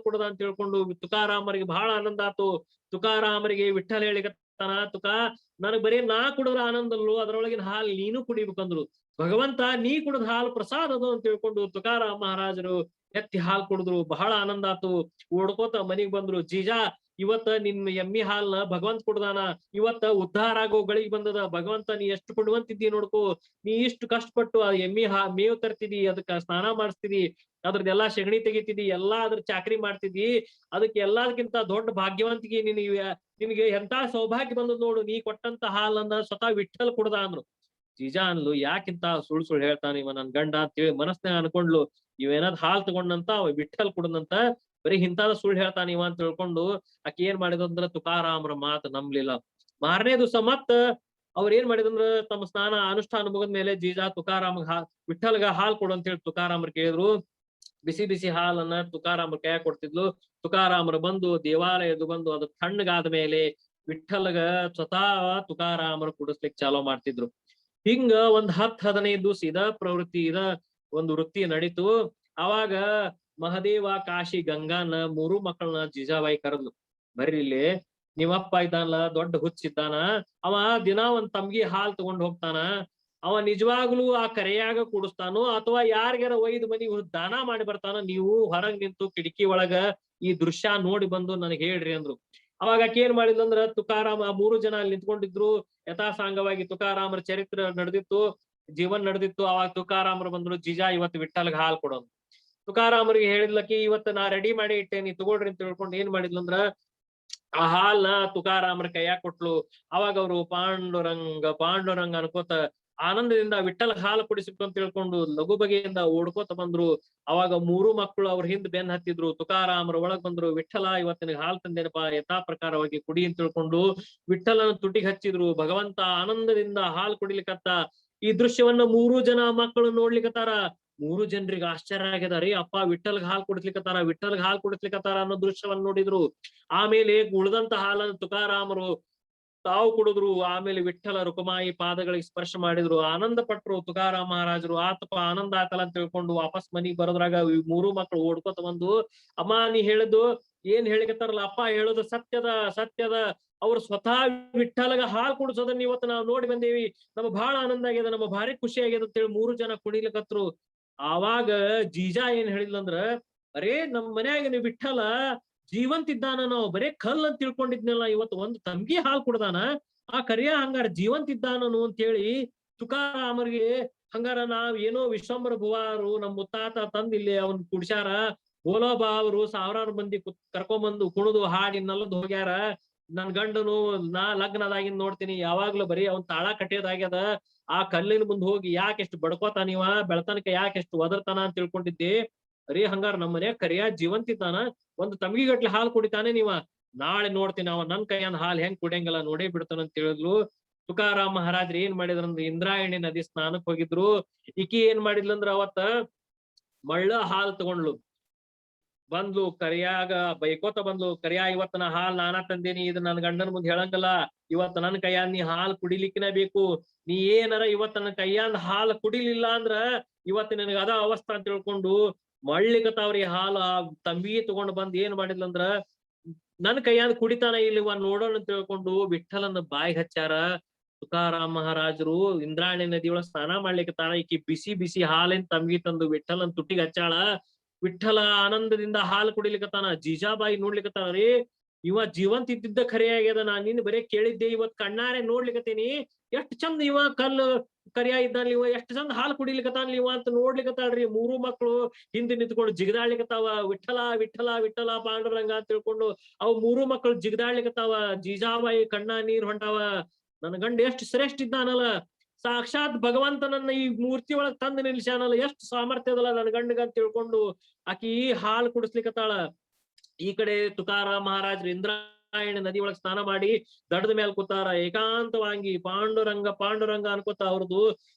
ಕುಡ್ದ ಅಂತ ತಿಳ್ಕೊಂಡು ತುಕಾರಾಮರಿಗೆ ಬಹಳ ಆನಂದ ಆತು. ತುಕಾರಾಮರಿಗೆ ವಿಠಲ ಹೇಳಿಕತ್ತಾನ, ತುಕಾ ನನಗ್ ಬರೀ ನಾ ಕುಡಿದ್ರ ಆನಂದ ಅಲ್ಲೋ, ಅದ್ರೊಳಗಿನ ಹಾಲು ನೀನು ಕುಡಿಬೇಕಂದ್ರು. ಭಗವಂತ ನೀ ಕುಡಿದ ಹಾಲು ಪ್ರಸಾದ ಅದು ಅಂತ ತಿಳ್ಕೊಂಡು ತುಕಾರಾಮ್ ಮಹಾರಾಜರು ಎತ್ತಿ ಹಾಲು ಕುಡಿದ್ರು. ಬಹಳ ಆನಂದ ಆತು. ಓಡ್ಕೋತ ಮನಿಗ್ ಬಂದ್ರು. ಜೀಜಾ ಇವತ್ತ ನಿನ್ ಎಮ್ಮಿ ಹಾಲ್ನ ಭಗವಂತ ಕುಡ್ದಾನ, ಇವತ್ತ ಉದ್ಧಾರ ಆಗೋ ಗಳಿಗೆ ಬಂದದ. ಭಗವಂತ ನೀ ಎಷ್ಟು ಕೊಡುವಂತಿದ್ದಿ ನೋಡ್ಕೋ, ನೀ ಇಷ್ಟು ಕಷ್ಟಪಟ್ಟು ಆ ಎಮ್ಮಿ ಮೇವು ತರ್ತಿದಿ, ಅದಕ್ಕ ಸ್ನಾನ ಮಾಡಿಸ್ತಿದಿ, ಅದ್ರದ್ದೆಲ್ಲಾ ಸೆಗಣಿ ತೆಗಿತಿದಿ, ಎಲ್ಲಾ ಅದ್ರ ಚಾಕ್ರಿ ಮಾಡ್ತಿದಿ, ಅದಕ್ಕೆ ಎಲ್ಲದಕ್ಕಿಂತ ದೊಡ್ಡ ಭಾಗ್ಯವಂತಿಗೆ ನಿನಗೆ ಎಂತ ಸೌಭಾಗ್ಯ ಬಂದದ್ ನೋಡು, ನೀ ಕೊಟ್ಟಂತ ಹಾಲನ್ನ ಸ್ವತಃ ವಿಠಲ್ ಕುಡ್ದ ಅಂದ್ರು. ಜೀಜಾ ಅನ್ಲು, ಯಾಕಿಂತ ಸುಳ್ಳು ಹೇಳ್ತಾನ ಇವ ನನ್ ಗಂಡ ಅಂತೇಳಿ ಮನಸ್ನಾಗ ಅನ್ಕೊಂಡ್ಲು. ಇವೇನಾದ್ ಹಾಲ್ ತಗೊಂಡಂತ ಅವ ವಿಠಲ್ ಕುಡದಂತ, ಬರೀ ಇಂತಾದ ಸುಳ್ಳು ಹೇಳ್ತಾನ ಇವ ಅಂತ ತಿಳ್ಕೊಂಡು ಆಕಿ ಏನ್ ಮಾಡಿದಂದ್ರ ತುಕಾರಾಮರ ಮಾತು ನಂಬ್ಲಿಲ್ಲ. ಮಾರನೇ ದಿವಸ ಮತ್ತ ಅವ್ರ ಏನ್ ಮಾಡಿದಂದ್ರ ತಮ್ಮ ಸ್ನಾನ ಅನುಷ್ಠಾನ ಮುಗಿದ ಮೇಲೆ ಜೀಜಾ ತುಕಾರಾಮ್ಗ ವಿಠಲ್ಗ ಹಾಲ್ ಕೊಡು ಅಂತ ಹೇಳಿ ತುಕಾರಾಮರ್ ಕೇಳಿದ್ರು. ಬಿಸಿ ಬಿಸಿ ಹಾಲನ್ನ ತುಕಾರಾಮರ ಕೈಯಾಗ ಕೊಡ್ತಿದ್ಲು. ತುಕಾರಾಮರು ಬಂದು ದೇವಾಲಯದ ಬಂದು ಅದು ತಣ್ಣಗಾದ ಮೇಲೆ ವಿಠಲ್ಗ ಸ್ವತಃ ತುಕಾರಾಮರು ಕುಡಿಸ್ಲಿಕ್ಕೆ ಚಾಲೂ ಮಾಡ್ತಿದ್ರು. ಹಿಂಗ ಒಂದ್ 10-15 ದಿವಸ ಇದ ಪ್ರವೃತ್ತಿ ಒಂದು ವೃತ್ತಿ ನಡೀತು. ಅವಾಗ ಮಹದೇವ, ಕಾಶಿ, ಗಂಗಾನ 3 ಮಕ್ಕಳನ್ನ ಜೀಜಾಬಾಯಿ ಕರೆದ್ಲು. ಬರ್ರಿ ಇಲ್ಲಿ, ನಿಮ್ಮಪ್ಪ ಇದ್ದಾನಲ್ಲ ದೊಡ್ಡ ಹುಚ್ಚಿದ್ದಾನ, ಅವ ದಿನಾ ಒಂದ್ ತಮ್ಗಿ ಹಾಲ್ ತಗೊಂಡ್ ಹೋಗ್ತಾನ, ಅವ ನಿಜವಾಗ್ಲೂ ಆ ಕರೆಯಾಗ ಕುಡಿಸ್ತಾನೋ ಅಥವಾ ಯಾರಿಗಾರ ಒಯ್ದು ಮನಿ ದಾನ ಮಾಡಿ ಬರ್ತಾನೋ, ನೀವು ಹೊರಗ್ ನಿಂತು ಕಿಟಕಿ ಒಳಗ ಈ ದೃಶ್ಯ ನೋಡಿ ಬಂದು ನನಗೆ ಹೇಳ್ರಿ ಅಂದ್ರು. ಅವಾಗ ಆಕಿ ಏನ್ ಮಾಡಿದ್ಲಂದ್ರ ತುಕಾರಾಮ್ ಆ 3 ಜನ ಅಲ್ಲಿ ನಿಂತ್ಕೊಂಡಿದ್ರು. ಯಥಾಸಾಂಗವಾಗಿ ತುಕಾರಾಮರ ಚರಿತ್ರೆ ನಡೆದಿತ್ತು, ಜೀವನ್ ನಡೆದಿತ್ತು. ಅವಾಗ ತುಕಾರಾಮರು ಬಂದ್ರು, ಜೀಜಾ ಇವತ್ತು ವಿಠಲ್ಗ್ ಹಾಲ್ ಕೊಡೋದು. ತುಕಾರಾಮರಿಗೆ ಹೇಳಿದ್ಲಕಿ, ಇವತ್ತು ನಾ ರೆಡಿ ಮಾಡಿ ಇಟ್ಟೇನಿ ತಗೊಳ್ರಿ ಅಂತ ತಿಳ್ಕೊಂಡು ಏನ್ ಮಾಡಿದ್ಲಂದ್ರ ಆ ಹಾಲ್ನ ತುಕಾರಾಮರ ಕೈಯಾಗ ಕೊಟ್ಲು. ಅವಾಗ ಅವ್ರು ಪಾಂಡುರಂಗ ಪಾಂಡುರಂಗ ಅನ್ಕೋತ ಆನಂದದಿಂದ ವಿಠಲ್ ಹಾಲು ಕುಡಿಸಿತ್ತು ಅಂತ ತಿಳ್ಕೊಂಡು ಲಘು ಬಗೆಯಿಂದ ಓಡ್ಕೋತ ಬಂದ್ರು. ಅವಾಗ 3 ಮಕ್ಕಳು ಅವ್ರ ಹಿಂದ್ ಬೆನ್ ಹತ್ತಿದ್ರು. ತುಕಾರಾಮರ ಒಳಗ್ ಬಂದ್ರು, ವಿಠಲ ಇವತ್ತಿನ ಹಾಲು ತಂದೇನಪ್ಪ, ಯಥಾ ಪ್ರಕಾರವಾಗಿ ಕುಡಿ ಅಂತ ತಿಳ್ಕೊಂಡು ವಿಠಲನ ತುಟಿಗೆ ಹಚ್ಚಿದ್ರು. ಭಗವಂತ ಆನಂದದಿಂದ ಹಾಲು ಕುಡಿಲಿಕ್ಕತ್ತ. ಈ ದೃಶ್ಯವನ್ನ 3 ಜನ ಮಕ್ಕಳು ನೋಡ್ಲಿಕ್ಕತ್ತಾರ. 3 ಜನರಿಗೆ ಆಶ್ಚರ್ಯ ಆಗ್ಯದ. ರೀ ಅಪ್ಪ ವಿಠಲ್ಗ್ ಹಾಲು ಕುಡಿಸ್ಲಿಕ್ಕತ್ತಾರ, ವಿಠಲ್ಗ್ ಹಾಲು ಕುಡಿಸ್ಲಿಕ್ಕತ್ತಾರ ಅನ್ನೋ ದೃಶ್ಯವನ್ನ ನೋಡಿದ್ರು. ಆಮೇಲೆ ಉಳಿದಂತ ಹಾಲನ್ನು ತುಕಾರಾಮರು ತಾವು ಕುಡಿದ್ರು. ಆಮೇಲೆ ವಿಠಲ ರುಕುಮಾಯಿ ಪಾದಗಳಿಗೆ ಸ್ಪರ್ಶ ಮಾಡಿದ್ರು, ಆನಂದ ಪಟ್ರು. ತುಕಾರಾಮ ಮಹಾರಾಜರು ಆತಪ ಆನಂದ ಆತಲ್ಲ ಅಂತ ತಿಳ್ಕೊಂಡು ವಾಪಸ್ ಮನಿಗ್ ಬರೋದ್ರಾಗ 3 ಮಕ್ಕಳು ಓಡ್ಕೋತ ಬಂದು, ಅಮ್ಮ ನೀ ಹೇಳಿದ್ದು ಏನ್ ಹೇಳಿಕತ್ತಾರಲ್ಲ ಅಪ್ಪ, ಹೇಳೋದು ಸತ್ಯದ ಅವ್ರು ಸ್ವತಃ ವಿಠಲಗ ಹಾಲು ಕುಡಿಸೋದನ್ನ ಇವತ್ತು ನಾವು ನೋಡಿ ಬಂದೇವಿ, ನಮ್ಗೆ ಬಹಳ ಆನಂದ ಆಗ್ಯದ, ನಮ್ಗೆ ಭಾರಿ ಖುಷಿ ಆಗ್ಯದ ಅಂತೇಳಿ 3 ಜನ ಕುಡಿಲಿಕತ್ರು. ಆವಾಗ ಜೀಜಾ ಏನ್ ಹೇಳಿದ್ಲಂದ್ರ, ಅರೇ ನಮ್ ಮನ್ಯಾಗ ನೀವು ವಿಠಲ ಜೀವಂತ ಇದ್ದಾನ, ನಾವು ಬರೇ ಕಲ್ ಅಂತ ತಿಳ್ಕೊಂಡಿದ್ನಲ್ಲ, ಇವತ್ತು ಒಂದು ತಂಗಿ ಹಾಲು ಕುಡ್ದಾನ, ಆ ಕರಿಯ ಹಂಗಾರ ಜೀವಂತ ಇದ್ದಾನನು ಅಂತ ಹೇಳಿ ತುಕಾರಾಮರಿಗೆ ಹಂಗಾರ ನಾವ್ ಏನೋ ವಿಶ್ವಂಬರ ಭುವಾರು ನಮ್ ಮುತ್ತಾತ ತಂದಿಲ್ಲಿ ಅವನ್ ಕುಡ್ಸ್ಯಾರ, ಗೋಲೋಬಾ ಅವರು 1000 ಮಂದಿ ಕರ್ಕೊಂಬಂದು ಕುಣಿದು ಹಾಡಿ ನಲ್ಲದ್ ಹೋಗ್ಯಾರ. ನನ್ ಗಂಡನು ನಾ ಲಗ್ನದಾಗಿನ್ ನೋಡ್ತೀನಿ ಯಾವಾಗ್ಲೂ ಬರೀ ಅವ್ನ್ ತಾಳ ಕಟ್ಟಿಯೋದಾಗ್ಯದ, ಆ ಕಲ್ಲಿನ ಮುಂದ್ ಹೋಗಿ ಯಾಕೆಷ್ಟು ಬಡ್ಕೋತಾನ ಇವ, ಬೆಳತನಕ ಯಾಕೆಷ್ಟು ಒದರ್ತಾನ ಅಂತ ತಿಳ್ಕೊಂಡಿದ್ದೆ. ಅರೇ ಹಂಗಾರ ನಮ್ ಮನ್ಯಾಗ ಕರಿಯ ಜೀವಂತ ಇದ್ದಾನ, ಒಂದು ತಮ್ಗಿಗಟ್ಲೆ ಹಾಲು ಕುಡಿತಾನೆ, ನೀವ ನಾಳೆ ನೋಡ್ತೀನಿ ಅವ ನನ್ ಕೈಯಂದ ಹಾಲು ಹೆಂಗ್ ಕುಡಿಯಂಗಿಲ್ಲ ನೋಡೇ ಬಿಡ್ತಾನ ಅಂತ ಹೇಳಿದ್ಲು. ತುಕಾರಾಮ್ ಮಹಾರಾಜ್ರು ಏನ್ ಮಾಡಿದ್ರಂದ್ರ ಇಂದ್ರಾಯಣಿ ನದಿ ಸ್ನಾನಕ್ ಹೋಗಿದ್ರು. ಈಕಿ ಏನ್ ಮಾಡಿದ್ಲಂದ್ರ ಅವತ್ತ ಮಳ್ಳ ಹಾಲು ತಗೊಂಡ್ಲು. ಬಂದ್ಲು ಕರಿಯಾಗ ಬೈಕೋತ ಬಂದ್ಲು, ಕರಿಯ ಇವತ್ತ ನಾ ಹಾಲ್ ನಾನಾ ತಂದೇನಿ, ಇದು ನನ್ ಗಂಡನ ಮುಂದೆ ಹೇಳಂಗಲ್ಲ, ಇವತ್ತ ನನ್ ಕೈಯಾಂದ ನೀ ಹಾಲು ಕುಡಿಲಿಕ್ಕಿನ ಬೇಕು, ನೀ ಏನಾರ ಇವತ್ತ ನನ್ನ ಕೈಯಾಂದ ಹಾಲು ಕುಡಿಲಿಲ್ಲ ಅಂದ್ರ ಇವತ್ತು ನಿನಗ ಅದ ಅವಸ್ಥಾ ಅಂತ ತಿಳ್ಕೊಂಡು ಮಳ್ಳಿಕತಾವ್ರಿ ಹಾಲು. ಆ ತಂಬಿ ತಗೊಂಡ್ ಬಂದ್ ಏನ್ ಮಾಡಿದ್ಲಂದ್ರ ನನ್ ಕೈಯಾಂದ ಕುಡಿತಾನ ಇಲ್ಲಿವ ನೋಡೋಣ ಅಂತ ತಿಳ್ಕೊಂಡು ವಿಠಲನ ಬಾಯಿ ಹಚ್ಚಾರ. ತುಕಾರಾಮ್ ಮಹಾರಾಜರು ಇಂದ್ರಾಯಣಿ ನದಿ ಒಳಗ್ ಸ್ನಾನ ಮಾಡ್ಲಿಕ್ಕತ್ತಾರ. ಈಕಿ ಬಿಸಿ ಬಿಸಿ ಹಾಲಿನ ತಂಬಿ ತಂದು ವಿಠಲನ್ ತುಟಿಗೆ ಹಚ್ಚಾಳ. ವಿಠಲ ಆನಂದದಿಂದ ಹಾಲು ಕುಡಿಲಿಕತ್ತಾನ. ಜೀಜಾಬಾಯಿ ನೋಡ್ಲಿಕತ್ತಾನ, ರೀ ಇವ ಜೀವಂತ ಇದ್ದಿದ್ದ ಖರೆ ಆಗ್ಯದ, ನಾ ನಿನ್ ಬರೇ ಕೇಳಿದ್ದೆ, ಇವತ್ ಕಣ್ಣಾರೆ ನೋಡ್ಲಿಕತ್ತೀನಿ, ಎಷ್ಟ್ ಚಂದ ಇವ ಕಲ್ಲು ಕರಿಯ ಇದ್ದಾನ, ಇವ ಎಷ್ಟ್ ಚಂದ ಹಾಲು ಕುಡಿಲಿಕತ್ತಾನ ಇವ ಅಂತ ನೋಡ್ಲಿಕತ್ತಾಳ್ರಿ. 3 ಮಕ್ಕಳು ಹಿಂದೆ ನಿಂತ್ಕೊಂಡು ಜಿಗದಾಡ್ಲಿಕತ್ತಾವ, ವಿಠಲ ವಿಠಲ ವಿಠಲ ಪಾಂಡುರಂಗ ಅಂತ ತಿಳ್ಕೊಂಡು ಅವ್ 3 ಮಕ್ಕಳು ಜಿಗದಾಡ್ಲಿಕತ್ತಾವ. ಜೀಜಾಬಾಯಿ ಕಣ್ಣ ನೀರ್ ಹೊಂಟಾವ. ನನ್ ಗಂಡ ಎಷ್ಟ್ ಶ್ರೇಷ್ಠ ಇದ್ದಾನಲ್ಲ, ಸಾಕ್ಷಾತ್ ಭಗವಂತನನ್ನ ಈ ಮೂರ್ತಿ ಒಳಗ್ ತಂದು ನಿಲ್ಸ್ಯಾನಲ್ಲ, ಎಷ್ಟು ಸಾಮರ್ಥ್ಯದಲ್ಲ ನನ್ ಗಂಡಗ ಅಂತ ತಿಳ್ಕೊಂಡು ಆಕಿ ಹಾಲು ಕುಡಿಸ್ಲಿಕತ್ತಾಳ. ಈ ಕಡೆ ತುಕಾರಾಮ್ ಮಹಾರಾಜ್ರು ಇಂದ್ರಾಯಣಿ ನದಿ ಒಳಗ್ ಸ್ನಾನ ಮಾಡಿ ದಡದ ಮೇಲೆ ಕೂತಾರ. ಏಕಾಂತವಾಗಿ ಪಾಂಡುರಂಗ ಪಾಂಡುರಂಗ ಅನ್ಕೋತ ಅವ್ರದ್ದು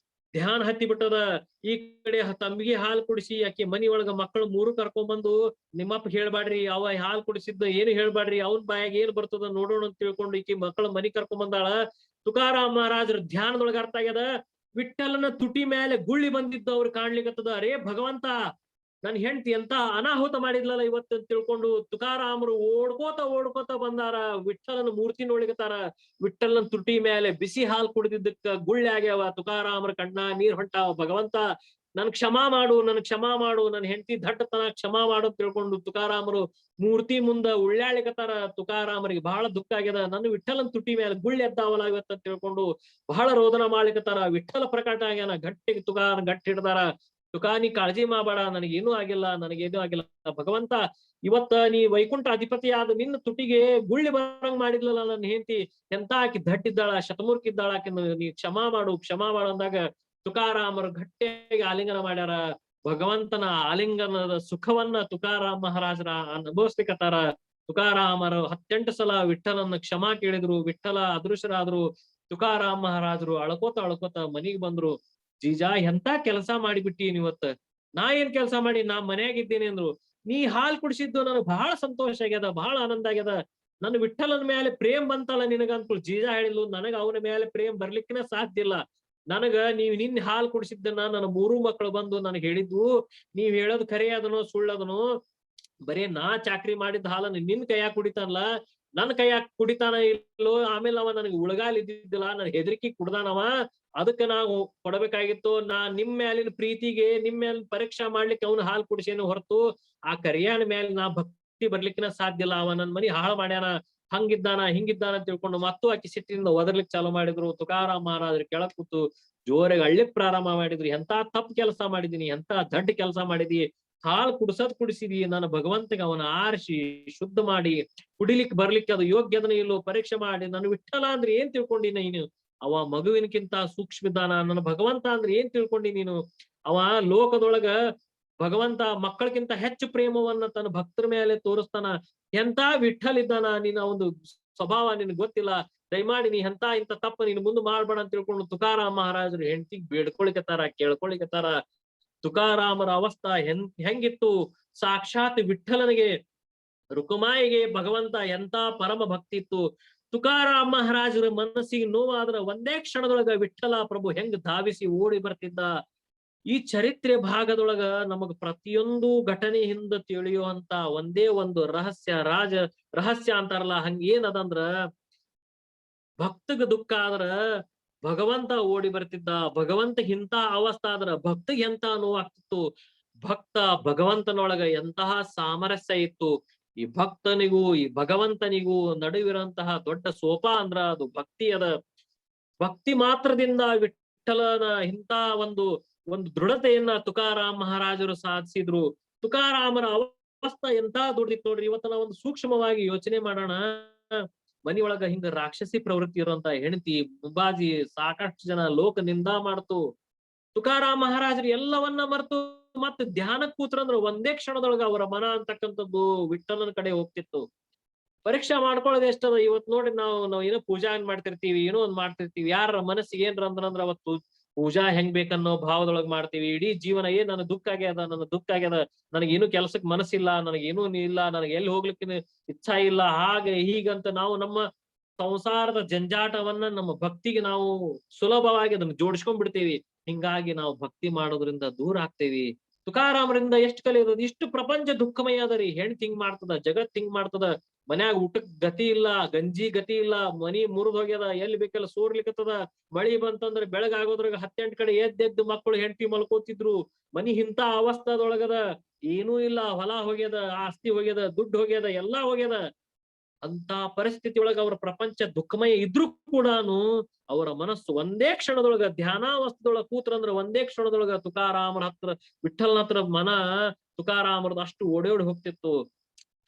ಧ್ಯಾನ ಹತ್ತಿ ಬಿಟ್ಟದ. ಈ ಕಡೆ ತಂಬಿಗೆ ಹಾಲು ಕುಡಿಸಿ ಆಕಿ ಮನಿ ಒಳಗ ಮಕ್ಕಳು 3 ಕರ್ಕೊಂಡ್ಬಂದು, ನಿಮ್ಮಪ್ಪ ಹೇಳ್ಬಾಡ್ರಿ, ಅವ ಹಾಲು ಕುಡಿಸಿದ್ದ ಏನು ಹೇಳ್ಬಾಡ್ರಿ, ಅವನ್ ಬಾಯಾಗ ಏನ್ ಬರ್ತದ ನೋಡೋಣ ಅಂತ ತಿಳ್ಕೊಂಡು ಈಕಿ ಮಕ್ಕಳ ಮನಿ ಕರ್ಕೊಂಡ್ಬಂದಾಳ. ತುಕಾರಾಮ್ ಮಹಾರಾಜ್ರ ಧ್ಯಾನದೊಳಗ ಅರ್ಥ ಆಗ್ಯದ, ವಿಠಲನ ತುಟಿ ಮೇಲೆ ಗುಳ್ಳಿ ಬಂದಿದ್ದು ಅವ್ರು ಕಾಣ್ಲಿಕ್ಕತ್ತದ. ಅರೇ ಭಗವಂತ, ನನ್ ಹೆಂಡತಿ ಎಂತ ಅನಾಹುತ ಮಾಡಿದ್ಲಲ್ಲ ಇವತ್ತು ಅಂತ ತಿಳ್ಕೊಂಡು ತುಕಾರಾಮರು ಓಡ್ಕೋತ ಬಂದಾರ. ವಿಠಲನ ಮೂರ್ತಿ ನೋಡ್ಲಿಕತ್ತಾರ. ವಿಠಲನ ತುಟಿ ಮೇಲೆ ಬಿಸಿ ಹಾಲು ಕುಡಿದಿದ್ದಕ್ಕ ಗುಳ್ಳೆ ಆಗ್ಯಾವ. ತುಕಾರಾಮರ ಕಣ್ಣ ನೀರ್ ಹೊಂಟಾವ. ಭಗವಂತ ನನ್ ಕ್ಷಮಾ ಮಾಡು, ನನ್ ಹೆಂಡತಿ ದಟ್ಟತನ ಕ್ಷಮಾ ಮಾಡು ಅಂತ ತಿಳ್ಕೊಂಡು ತುಕಾರಾಮರು ಮೂರ್ತಿ ಮುಂದ ಉಳ್ಳಾಳಿಕತ್ತಾರ. ತುಕಾರಾಮರಿಗೆ ಬಹಳ ದುಃಖ ಆಗ್ಯದ, ನನ್ನ ವಿಠಲನ್ ತುಟಿ ಮೇಲೆ ಗುಳ್ಳೆ ಎದ್ದಾವಲ್ಲ ಇವತ್ತ ಅಂತ ತಿಳ್ಕೊಂಡು ಬಹಳ ರೋದನ ಮಾಡ್ಲಿಕತ್ತಾರ. ವಿಠಲ ಪ್ರಕಟ ಆಗ್ಯಾನ, ಗಟ್ಟಿಗೆ ತುಕಾರ ಗಟ್ಟಿ ಹಿಡ್ದಾರ. ತುಕಾ ನೀ ಕಾಳಜಿ ಮಾಡಬೇಡ, ನನಗೇನು ಆಗಿಲ್ಲ ಭಗವಂತ, ಇವತ್ತ ನೀ ವೈಕುಂಠ ಅಧಿಪತಿಯಾದ ನಿನ್ನ ತುಟಿಗೆ ಗುಳ್ಳಿ ಬರಂಗ್ ಮಾಡಿದ್ಲಲ್ಲ ನನ್ನ ಹೆಂಡತಿ, ಎಂತ ಆಕಿ ದಡ್ಡಿದ್ದಾಳ, ಶತಮೂರ್ಖಿದ್ದಾಳ, ಆಕಿ ನೀ ಕ್ಷಮಾ ಮಾಡು ಅಂದಾಗ ತುಕಾರಾಮರು ಗಟ್ಟಿಯಾಗಿ ಆಲಿಂಗನ ಮಾಡ್ಯಾರ. ಭಗವಂತನ ಆಲಿಂಗನದ ಸುಖವನ್ನ ತುಕಾರಾಮ್ ಮಹಾರಾಜರ ಅನುಭವಿಸ್ಲಿಕತ್ತಾರ. ತುಕಾರಾಮರು 18 ಸಲ ವಿಠಲನ್ನ ಕ್ಷಮಾ ಕೇಳಿದ್ರು. ವಿಠಲ ಅದೃಶ್ಯರಾದ್ರು. ತುಕಾರಾಮ್ ಮಹಾರಾಜರು ಅಳ್ಕೋತ ಮನಿಗ್ ಬಂದ್ರು. ಜೀಜಾ ಎಂತ ಕೆಲಸ ಮಾಡಿಬಿಟ್ಟಿ ಇವತ್ತ, ನಾ ಏನ್ ಕೆಲಸ ಮಾಡಿ, ನಾ ಮನ್ಯಾಗಿದ್ದೀನಿ ಅಂದ್ರು. ನೀ ಹಾಲ್ ಕುಡಿಸಿದ್ದು ನನಗ್ ಬಹಳ ಸಂತೋಷ ಆಗ್ಯದ, ಬಹಳ ಆನಂದ ಆಗ್ಯದ. ನನ್ ವಿಠಲನ ಮೇಲೆ ಪ್ರೇಮ್ ಬಂತಲ್ಲ ನಿನಗಂತ ಜೀಜಾ ಹೇಳಿದ್ಲು. ನನಗ ಅವನ ಮೇಲೆ ಪ್ರೇಮ್ ಬರ್ಲಿಕ್ಕಿನ ಸಾಧ್ಯ ಇಲ್ಲ. ನನಗ ನೀವ್ ನಿನ್ ಹಾಲ್ ಕುಡಿಸಿದ್ದನ್ನ ನನ್ನ 3 ಮಕ್ಕಳು ಬಂದು ನನಗ್ ಹೇಳಿದ್ವು. ನೀವ್ ಹೇಳೋದು ಖರೆ ಅದನೋ ಸುಳ್ಳದನೋ, ಬರೇ ನಾ ಚಾಕ್ರಿ ಮಾಡಿದ ಹಾಲನ್ನು ನಿನ್ ಕೈಯಾಗ ಕುಡಿತಾನಲ್ಲ, ನನ್ನ ಕೈಯಾಗ ಕುಡಿತಾನ ಇಲ್ಲೋ, ಆಮೇಲೆ ಅವ ನನಗೆ ಉಳಗಾಲ ಇದ್ದಿದ್ದಿಲ್ಲ, ನನ್ ಹೆದರಿಕಿ ಕುಡ್ದಾನವ, ಅದಕ್ಕೆ ನಾವು ಕೊಡಬೇಕಾಗಿತ್ತು. ನಾ ನಿಮ್ ಮ್ಯಾಲಿನ ಪ್ರೀತಿಗೆ ನಿಮ್ ಮೇಲ್ ಪರೀಕ್ಷಾ ಮಾಡ್ಲಿಕ್ಕೆ ಅವನು ಹಾಲು ಕುಡಿಸೇನು ಹೊರತು ಆ ಕರಿಯಾನ ಮೇಲೆ ನಾ ಭಕ್ತಿ ಬರ್ಲಿಕ್ಕಿನ ಸಾಧ್ಯ ಇಲ್ಲ. ಅವ ನನ್ ಮನಿ ಹಾಳು ಮಾಡ್ಯಾನ, ಹಂಗಿದ್ದಾನ ಹಿಂಗಿದ್ದಾನ ಅಂತ ತಿಳ್ಕೊಂಡು ಮತ್ತು ಆಕಿ ಸಿಟ್ಟಿನಿಂದ ಒದರ್ಲಿಕ್ಕೆ ಚಾಲು ಮಾಡಿದ್ರು. ತುಕಾರಾಮ್ ಮಹಾರಾಜರು ಕೆಳಗ್ ಕೂತು ಜೋರಾಗಿ ಅಳ್ಳಿಕ್ ಪ್ರಾರಂಭ ಮಾಡಿದ್ರು. ಎಂತ ತಪ್ಪು ಕೆಲಸ ಮಾಡಿದೀನಿ, ಎಂತ ದಡ್ಡ ಕೆಲಸ ಮಾಡಿದಿ, ಹಾಲು ಕುಡಿಸಿದಿ, ನನ್ನ ಭಗವಂತಗೆ ಅವನ ಆರಿಸಿ ಶುದ್ಧ ಮಾಡಿ ಕುಡಿಲಿಕ್ಕೆ ಬರ್ಲಿಕ್ಕೆ ಅದು ಯೋಗ್ಯದನ ಇಲ್ಲೋ ಪರೀಕ್ಷೆ ಮಾಡಿ, ನನ್ನ ವಿಠಲ ಅಂದ್ರೆ ಏನ್ ತಿಳ್ಕೊಂಡಿ ನೀನು, ಅವ ಮಗುವಿನಕ್ಕಿಂತ ಸೂಕ್ಷ್ಮ ಇದ್ದಾನ, ನನ್ನ ಭಗವಂತ ಅಂದ್ರೆ ಏನ್ ತಿಳ್ಕೊಂಡಿ ನೀನು, ಅವ ಲೋಕದೊಳಗ ಭಗವಂತ ಮಕ್ಕಳಕ್ಕಿಂತ ಹೆಚ್ಚು ಪ್ರೇಮವನ್ನ ತನ್ನ ಭಕ್ತರ ಮೇಲೆ ತೋರಿಸ್ತಾನ, ಎಂತ ವಿಠಲ್ ಇದ್ದಾನ, ನಿನ್ನ ಒಂದು ಸ್ವಭಾವ ನಿನ್ಗೆ ಗೊತ್ತಿಲ್ಲ, ದಯಮಾಡಿ ನೀ ಎಂತ ಇಂತ ತಪ್ಪ ನೀನು ಮುಂದೆ ಮಾಡ್ಬೇಡ ಅಂತ ತಿಳ್ಕೊಂಡು ತುಕಾರಾಮ್ ಮಹಾರಾಜರು ಹೆಂಡತಿಗ್ ಬೇಡ್ಕೊಳಿಕತ್ತಾರ, ಕೇಳ್ಕೊಳಿಕತ್ತಾರ. ತುಕಾರಾಮರ ಅವಸ್ಥಾ ಹೆಂಗಿತ್ತು, ಸಾಕ್ಷಾತ್ ವಿಠಲನಿಗೆ ರುಕುಮಾಯಿಗೆ ಭಗವಂತ ಎಂತ ಪರಮ ಭಕ್ತಿ ಇತ್ತು. ತುಕಾರಾಮ್ ಮಹಾರಾಜರ ಮನಸ್ಸಿಗೆ ನೋವಾದ್ರ ಒಂದೇ ಕ್ಷಣದೊಳಗ ವಿಠಲ ಪ್ರಭು ಹೆಂಗ್ ಧಾವಿಸಿ ಓಡಿ ಬರ್ತಿದ್ದ. ಈ ಚರಿತ್ರೆ ಭಾಗದೊಳಗ ನಮಗ ಪ್ರತಿಯೊಂದು ಘಟನೆ ಹಿಂದ ತಿಳಿಯುವಂತ ಒಂದೇ ಒಂದು ರಹಸ್ಯ ಅಂತಾರಲ್ಲ, ಹಂಗ ಏನದಂದ್ರ ಭಕ್ತಗ ದುಃಖ ಆದ್ರ ಭಗವಂತ ಓಡಿ ಬರ್ತಿದ್ದ, ಭಗವಂತ ಇಂತ ಅವಸ್ಥಾ ಆದ್ರ ಭಕ್ತಗ್ ಎಂತ ನೋವಾಗ್ತಿತ್ತು. ಭಕ್ತ ಭಗವಂತನೊಳಗ ಎಂತಹ ಸಾಮರಸ್ಯ ಇತ್ತು. ಈ ಭಕ್ತನಿಗೂ ಈ ಭಗವಂತನಿಗೂ ನಡುವಿರಂತಹ ದೊಡ್ಡ ಸೋಪ ಅಂದ್ರ ಅದು ಭಕ್ತಿ ಅದ. ಭಕ್ತಿ ಮಾತ್ರದಿಂದ ವಿಠಲನ ಇಂತ ಒಂದು ದೃಢತೆಯನ್ನ ತುಕಾರಾಮ್ ಮಹಾರಾಜರು ಸಾಧಿಸಿದ್ರು. ತುಕಾರಾಮರ ಅವಸ್ಥಾ ಎಂತ ದೊಡ್ಡದಿತ್ತು ನೋಡ್ರಿ. ಇವತ್ತ ನಾವು ಒಂದು ಸೂಕ್ಷ್ಮವಾಗಿ ಯೋಚನೆ ಮಾಡೋಣ. ಮನಿಯೊಳಗ ಹಿಂಗ ರಾಕ್ಷಸಿ ಪ್ರವೃತ್ತಿ ಇರುವಂತ ಹೆಂಡತಿ ಮುಂಬಾಜಿ ಸಾಕಷ್ಟು ಜನ ಲೋಕ ನಿಂದಾ ಮಾಡ್ತು. ತುಕಾರಾಮ್ ಮಹಾರಾಜರು ಎಲ್ಲವನ್ನ ಮರೆತು ಮತ್ತೆ ಧ್ಯಾನಕ್ ಕೂತ್ರಂದ್ರ ಒಂದೇ ಕ್ಷಣದೊಳಗ ಅವರ ಮನ ಅಂತಕ್ಕಂಥದ್ದು ವಿಠಲನ ಕಡೆ ಹೋಗ್ತಿತ್ತು. ಪರೀಕ್ಷಾ ಮಾಡ್ಕೊಳ್ಳೋದು ಎಷ್ಟದ. ಇವತ್ ನೋಡಿ ನಾವು ಏನೋ ಪೂಜಾ ಮಾಡ್ತಿರ್ತೀವಿ, ಏನೋ ಒಂದ್ ಮಾಡ್ತಿರ್ತೀವಿ, ಯಾರ ಮನಸ್ಸಿಗೆ ಏನ್ರ ಅಂದ್ರ ಅವತ್ತು ಪೂಜಾ ಹೆಂಗ್ ಬೇಕನ್ನೋ ಭಾವದೊಳಗ್ ಮಾಡ್ತೀವಿ. ಇಡೀ ಜೀವನ ನನ್ನ ದುಃಖ ಆಗ್ಯದ, ನನಗೇನು ಕೆಲ್ಸಕ್ ಮನಸ್ಸಿಲ್ಲ, ನನಗೇನು ಇಲ್ಲ, ನನಗೆ ಎಲ್ಲಿ ಹೋಗ್ಲಿಕ್ಕೆ ಇಚ್ಛಾ ಇಲ್ಲ, ಹಾಗೆ ಹೀಗಂತ ನಾವು ನಮ್ಮ ಸಂಸಾರದ ಜಂಜಾಟವನ್ನ ನಮ್ಮ ಭಕ್ತಿಗೆ ನಾವು ಸುಲಭವಾಗಿ ಅದನ್ನ ಜೋಡಿಸ್ಕೊಂಡ್ ಬಿಡ್ತೀವಿ. ಹಿಂಗಾಗಿ ನಾವು ಭಕ್ತಿ ಮಾಡೋದ್ರಿಂದ ದೂರ ಆಗ್ತೇವಿ. ತುಕಾರಾಮರಿಂದ ಎಷ್ಟು ಕಲಿಯೋದು. ಇಷ್ಟು ಪ್ರಪಂಚ ದುಃಖಮಯ ಅದರಿ. ಹೆಣ್ ಹಿಂಗ್ ಮಾಡ್ತದ, ಜಗತ್ ಹಿಂಗ್ ಮಾಡ್ತದ, ಮನ್ಯಾಗ ಊಟಕ್ ಗತಿ ಇಲ್ಲ, ಗಂಜಿ ಗತಿ ಇಲ್ಲ, ಮನಿ ಮುರಿದ್ ಹೋಗ್ಯದ, ಎಲ್ಲಿ ಬೇಕೆಲ್ಲ ಸೋರ್ಲಿಕ್ಕತ್ತದ, ಮಳಿ ಬಂತಂದ್ರೆ ಬೆಳಗಾಗೋದ್ರಾಗ 10-8 ಕಡೆ ಎದ್ದೆದ್ದು ಮಕ್ಕಳು ಹೆಂಡತಿ ಮಲ್ಕೋತಿದ್ರು. ಮನಿ ಇಂತ ಅವಸ್ಥಾದೊಳಗದ, ಏನೂ ಇಲ್ಲ, ಹೊಲ ಹೋಗ್ಯದ, ಆಸ್ತಿ ಹೋಗ್ಯದ, ದುಡ್ಡು ಹೋಗ್ಯದ, ಎಲ್ಲಾ ಹೋಗ್ಯದ. ಅಂತ ಪರಿಸ್ಥಿತಿ ಒಳಗ ಅವರ ಪ್ರಪಂಚ ದುಃಖಮಯ ಇದ್ರು ಕೂಡಾನು ಅವರ ಮನಸ್ಸು ಒಂದೇ ಕ್ಷಣದೊಳಗ ಧ್ಯಾನಾವಸ್ಥದೊಳಗ ಕೂತ್ರಂದ್ರ ಒಂದೇ ಕ್ಷಣದೊಳಗ ತುಕಾರಾಮರ ಹತ್ರ, ವಿಠಲ್ನ ಹತ್ರ ಮನ ತುಕಾರಾಮರದ ಅಷ್ಟು ಓಡೋಡಿ ಹೋಗ್ತಿತ್ತು.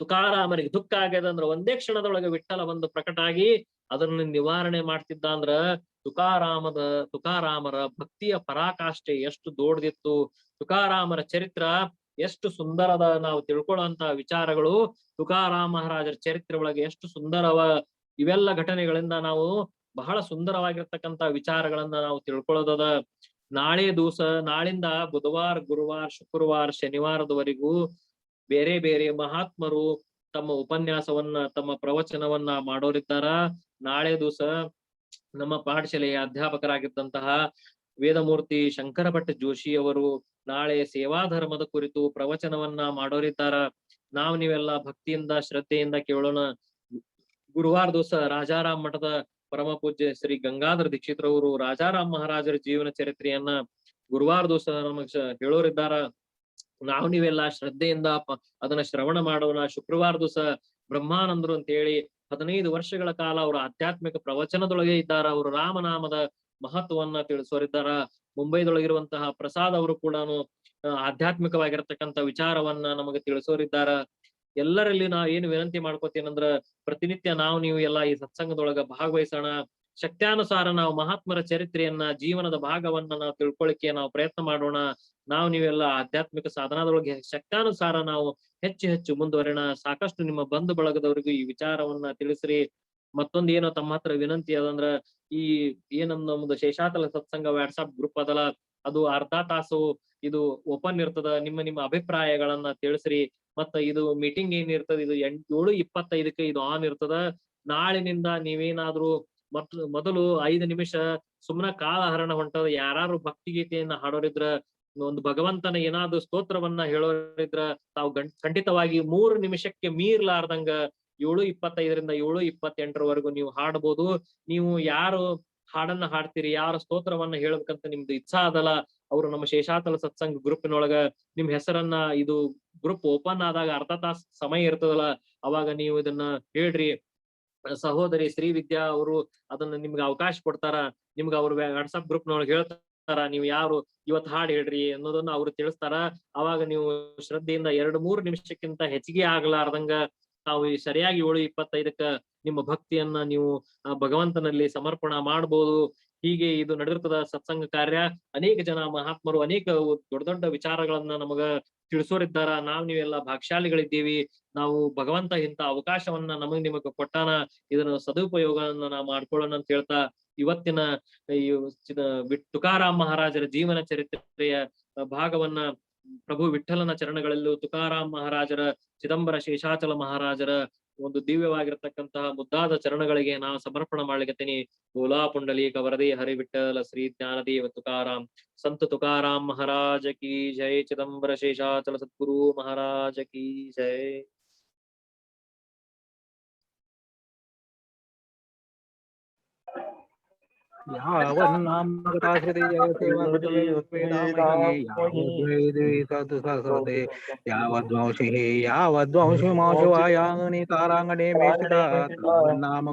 ತುಕಾರಾಮರಿಗೆ ದುಃಖ ಆಗ್ಯದ ಅಂದ್ರ ಒಂದೇ ಕ್ಷಣದೊಳಗೆ ವಿಠಲ ಬಂದು ಪ್ರಕಟ ಆಗಿ ಅದನ್ನ ನಿವಾರಣೆ ಮಾಡ್ತಿದ್ದ. ಅಂದ್ರ ತುಕಾರಾಮರ ಭಕ್ತಿಯ ಪರಾಕಾಷ್ಠೆ ಎಷ್ಟು ದೊಡ್ಡದಿತ್ತು. ತುಕಾರಾಮರ ಚರಿತ್ರ ಎಷ್ಟು ಸುಂದರದ. ನಾವು ತಿಳ್ಕೊಳ್ಳುವಂತ ವಿಚಾರಗಳು ತುಕಾರಾಮ್ ಮಹಾರಾಜರ ಚರಿತ್ರೆ ಒಳಗೆ ಎಷ್ಟು ಸುಂದರವ. ಇವೆಲ್ಲ ಘಟನೆಗಳಿಂದ ನಾವು ಬಹಳ ಸುಂದರವಾಗಿರ್ತಕ್ಕಂತ ವಿಚಾರಗಳನ್ನ ನಾವು ತಿಳ್ಕೊಳ್ಳೋದದ. ನಾಳಿಂದ ಬುಧವಾರ, ಗುರುವಾರ, ಶುಕ್ರವಾರ, ಶನಿವಾರದವರೆಗೂ ಬೇರೆ ಬೇರೆ ಮಹಾತ್ಮರು ತಮ್ಮ ಉಪನ್ಯಾಸವನ್ನ, ತಮ್ಮ ಪ್ರವಚನವನ್ನ ಮಾಡೋರಿದ್ದಾರ. ನಾಳೆ ದಿವಸ ನಮ್ಮ ಪಾಠಶಾಲೆಯ ಅಧ್ಯಾಪಕರಾಗಿದ್ದಂತಹ ವೇದಮೂರ್ತಿ ಶಂಕರ ಭಟ್ ಜೋಶಿ ಅವರು ನಾಳೆ ಸೇವಾ ಧರ್ಮದ ಕುರಿತು ಪ್ರವಚನವನ್ನ ಮಾಡೋರಿದ್ದಾರ. ನೀವೆಲ್ಲ ಭಕ್ತಿಯಿಂದ ಶ್ರದ್ಧೆಯಿಂದ ಕೇಳೋಣ. ಗುರುವಾರ ದಿವಸ ರಾಜಾರಾಮ್ ಮಠದ ಪರಮ ಪೂಜ್ಯ ಶ್ರೀ ಗಂಗಾಧರ ದೀಕ್ಷಿತ್ರವರು ರಾಜಾರಾಮ್ ಮಹಾರಾಜರ ಜೀವನ ಚರಿತ್ರೆಯನ್ನ ಗುರುವಾರ ದಿವಸ ನಮಗ್ ಹೇಳೋರಿದ್ದಾರ. ನೀವೆಲ್ಲ ಶ್ರದ್ಧೆಯಿಂದ ಅದನ್ನ ಶ್ರವಣ ಮಾಡೋಣ. ಶುಕ್ರವಾರ ದಿವಸ ಬ್ರಹ್ಮಾನಂದರು ಅಂತ ಹೇಳಿ 15 ವರ್ಷಗಳ ಕಾಲ ಅವರು ಆಧ್ಯಾತ್ಮಿಕ ಪ್ರವಚನದೊಳಗೆ ಇದ್ದಾರ. ಅವರು ರಾಮನಾಮದ ಮಹತ್ವವನ್ನ ತಿಳಿಸೋರಿದ್ದಾರ. ಮುಂಬೈದೊಳಗಿರುವಂತಹ ಪ್ರಸಾದ್ ಅವರು ಕೂಡ ಆಧ್ಯಾತ್ಮಿಕವಾಗಿರ್ತಕ್ಕಂಥ ವಿಚಾರವನ್ನ ನಮಗೆ ತಿಳಿಸೋರಿದ್ದಾರ. ಎಲ್ಲರಲ್ಲಿ ನಾ ಏನು ವಿನಂತಿ ಮಾಡ್ಕೋತೀನಂದ್ರ ಪ್ರತಿನಿತ್ಯ ನೀವು ಎಲ್ಲ ಈ ಸತ್ಸಂಗದೊಳಗ ಭಾಗವಹಿಸೋಣ. ಶಕ್ತ್ಯಾನುಸಾರ ನಾವು ಮಹಾತ್ಮರ ಚರಿತ್ರೆಯನ್ನ, ಜೀವನದ ಭಾಗವನ್ನ ನಾವು ತಿಳ್ಕೊಳ್ಳಿಕ್ಕೆ ನಾವು ಪ್ರಯತ್ನ ಮಾಡೋಣ. ನೀವೆಲ್ಲ ಆಧ್ಯಾತ್ಮಿಕ ಸಾಧನದೊಳಗೆ ಶಕ್ತ್ಯಾನುಸಾರ ನಾವು ಹೆಚ್ಚು ಮುಂದುವರೆಣ. ಸಾಕಷ್ಟು ನಿಮ್ಮ ಬಂಧು ಬಳಗದವರಿಗೂ ಈ ವಿಚಾರವನ್ನ ತಿಳಿಸ್ರಿ. ಮತ್ತೊಂದು ಏನೋ ತಮ್ಮ ಹತ್ರ ವಿನಂತಿ ಅದಂದ್ರ, ಈ ನಮ್ದು ಶೇಷಾತಲ ಸತ್ಸಂಗ ವಾಟ್ಸ್ಆಪ್ ಗ್ರೂಪ್ ಅದಲ್ಲ, ಅದು ಅರ್ಧ ತಾಸು ಇದು ಓಪನ್ ಇರ್ತದ. ನಿಮ್ಮ ಅಭಿಪ್ರಾಯಗಳನ್ನ ತಿಳಿಸ್ರಿ. ಮತ್ತ ಇದು ಮೀಟಿಂಗ್ ಏನಿರ್ತದ ಇದು 7:25 ಇದು ಆನ್ ಇರ್ತದ. ನಾಳಿನಿಂದ ನೀವೇನಾದ್ರೂ ಮೊದಲು 5 ನಿಮಿಷ ಸುಮ್ನ ಕಾಲಹರಣ ಹೊಂಟದ, ಯಾರು ಭಕ್ತಿಗೀತೆಯನ್ನ ಹಾಡೋರಿದ್ರ, ಒಂದು ಭಗವಂತನ ಏನಾದ್ರು ಸ್ತೋತ್ರವನ್ನ ಹೇಳೋರಿದ್ರ ತಾವು ಖಂಡಿತವಾಗಿ 3 ನಿಮಿಷಕ್ಕೆ ಮೀರ್ಲಾರ್ದಂಗ 7:25ರಿಂದ 7:28ರವರೆಗೂ ನೀವು ಹಾಡಬಹುದು. ನೀವು ಯಾರು ಹಾಡನ್ನ ಹಾಡ್ತೀರಿ, ಯಾರ ಸ್ತೋತ್ರವನ್ನ ಹೇಳ್ಬೇಕಂತ ನಿಮ್ದು ಇಚ್ಛಾ ಅದಲ್ಲ, ಅವ್ರು ನಮ್ಮ ಶೇಷಾಚಲ ಸತ್ಸಂಗ್ ಗ್ರೂಪಿನೊಳಗ ನಿಮ್ ಹೆಸರನ್ನ, ಇದು ಗ್ರೂಪ್ ಓಪನ್ ಆದಾಗ ಅರ್ಧ ತಾಸ್ ಸಮಯ ಇರ್ತದಲ್ಲ, ಅವಾಗ ನೀವು ಇದನ್ನ ಹೇಳ್ರಿ. ಸಹೋದರಿ ಶ್ರೀವಿದ್ಯಾ ಅವರು ಅದನ್ನ ನಿಮ್ಗೆ ಅವಕಾಶ ಕೊಡ್ತಾರ. ನಿಮ್ಗೆ ಅವ್ರ ವಾಟ್ಸಪ್ ಗ್ರೂಪ್ನೊಳಗೆ ಹೇಳ್ತಾರ, ನೀವು ಯಾರು ಇವತ್ ಹಾಡ್ ಹೇಳ್ರಿ ಅನ್ನೋದನ್ನ ಅವ್ರು ತಿಳಿಸ್ತಾರ. ಅವಾಗ ನೀವು ಶ್ರದ್ಧೆಯಿಂದ 2-3 ನಿಮಿಷಕ್ಕಿಂತ ಹೆಚ್ಚಿಗೆ ಆಗ್ಲಾರ್ದಂಗ ತಾವು ಸರಿಯಾಗಿ 7:25ಕ್ಕ ನಿಮ್ಮ ಭಕ್ತಿಯನ್ನ ನೀವು ಭಗವಂತನಲ್ಲಿ ಸಮರ್ಪಣ ಮಾಡ್ಬೋದು. ಹೀಗೆ ಇದು ನಡೆದಿರ್ತದ ಸತ್ಸಂಗ ಕಾರ್ಯ. ಅನೇಕ ಜನ ಮಹಾತ್ಮರು ಅನೇಕ ದೊಡ್ಡ ದೊಡ್ಡ ವಿಚಾರಗಳನ್ನ ನಮಗ ತಿಳಿಸೋರಿದ್ದಾರ. ನೀವೆಲ್ಲ ಭಾಗ್ಯಶಾಲಿಗಳಿದ್ದೀವಿ. ನಾವು ಭಗವಂತ ಇಂತ ಅವಕಾಶವನ್ನ ನಿಮಗ ಕೊಟ್ಟಾನ. ಇದನ್ನ ಸದುಪಯೋಗವನ್ನ ನಾವು ಮಾಡ್ಕೊಳ್ಳೋಣ ಅಂತ ಹೇಳ್ತಾ, ಇವತ್ತಿನ ಈ ತುಕಾರಾಮ್ ಮಹಾರಾಜರ ಜೀವನ ಚರಿತ್ರೆಯ ಭಾಗವನ್ನ ಪ್ರಭು ವಿಠ್ಠಲನ ಚರಣಗಳಲ್ಲೂ, ತುಕಾರಾಮ್ ಮಹಾರಾಜರ, ಚಿದಂಬರ ಶೇಷಾಚಲ ಮಹಾರಾಜರ ಒಂದು ದಿವ್ಯವಾಗಿರ್ತಕ್ಕಂತಹ ಮುದ್ದಾದ ಚರಣಗಳಿಗೆ ನಾವು ಸಮರ್ಪಣ ಮಾಡ್ಲಿಕತ್ತೀನಿ. ಬೋಲಾ ಪುಂಡಲೀಕ ವರದಿ ಹರಿ ವಿಠ್ಠಲ ಶ್ರೀ ಜ್ಞಾನದೇವ ತುಕಾರಾಮ್ ಸಂತ ತುಕಾರಾಮ್ ಮಹಾರಾಜ ಕಿ ಜೈ. ಚಿದಂಬರ ಶೇಷಾಚಲ ಸದ್ಗುರು ಮಹಾರಾಜ ಕಿ ಜೈ. ಯಾವದ್ವಂಶಿ ಯಾವದ್ವಂಶಿ ಮಾಶುವಾಯಾನಿ ತಾರಾಂಗಣೆ ಮೇಷ್ಟಿತ ನಾಮ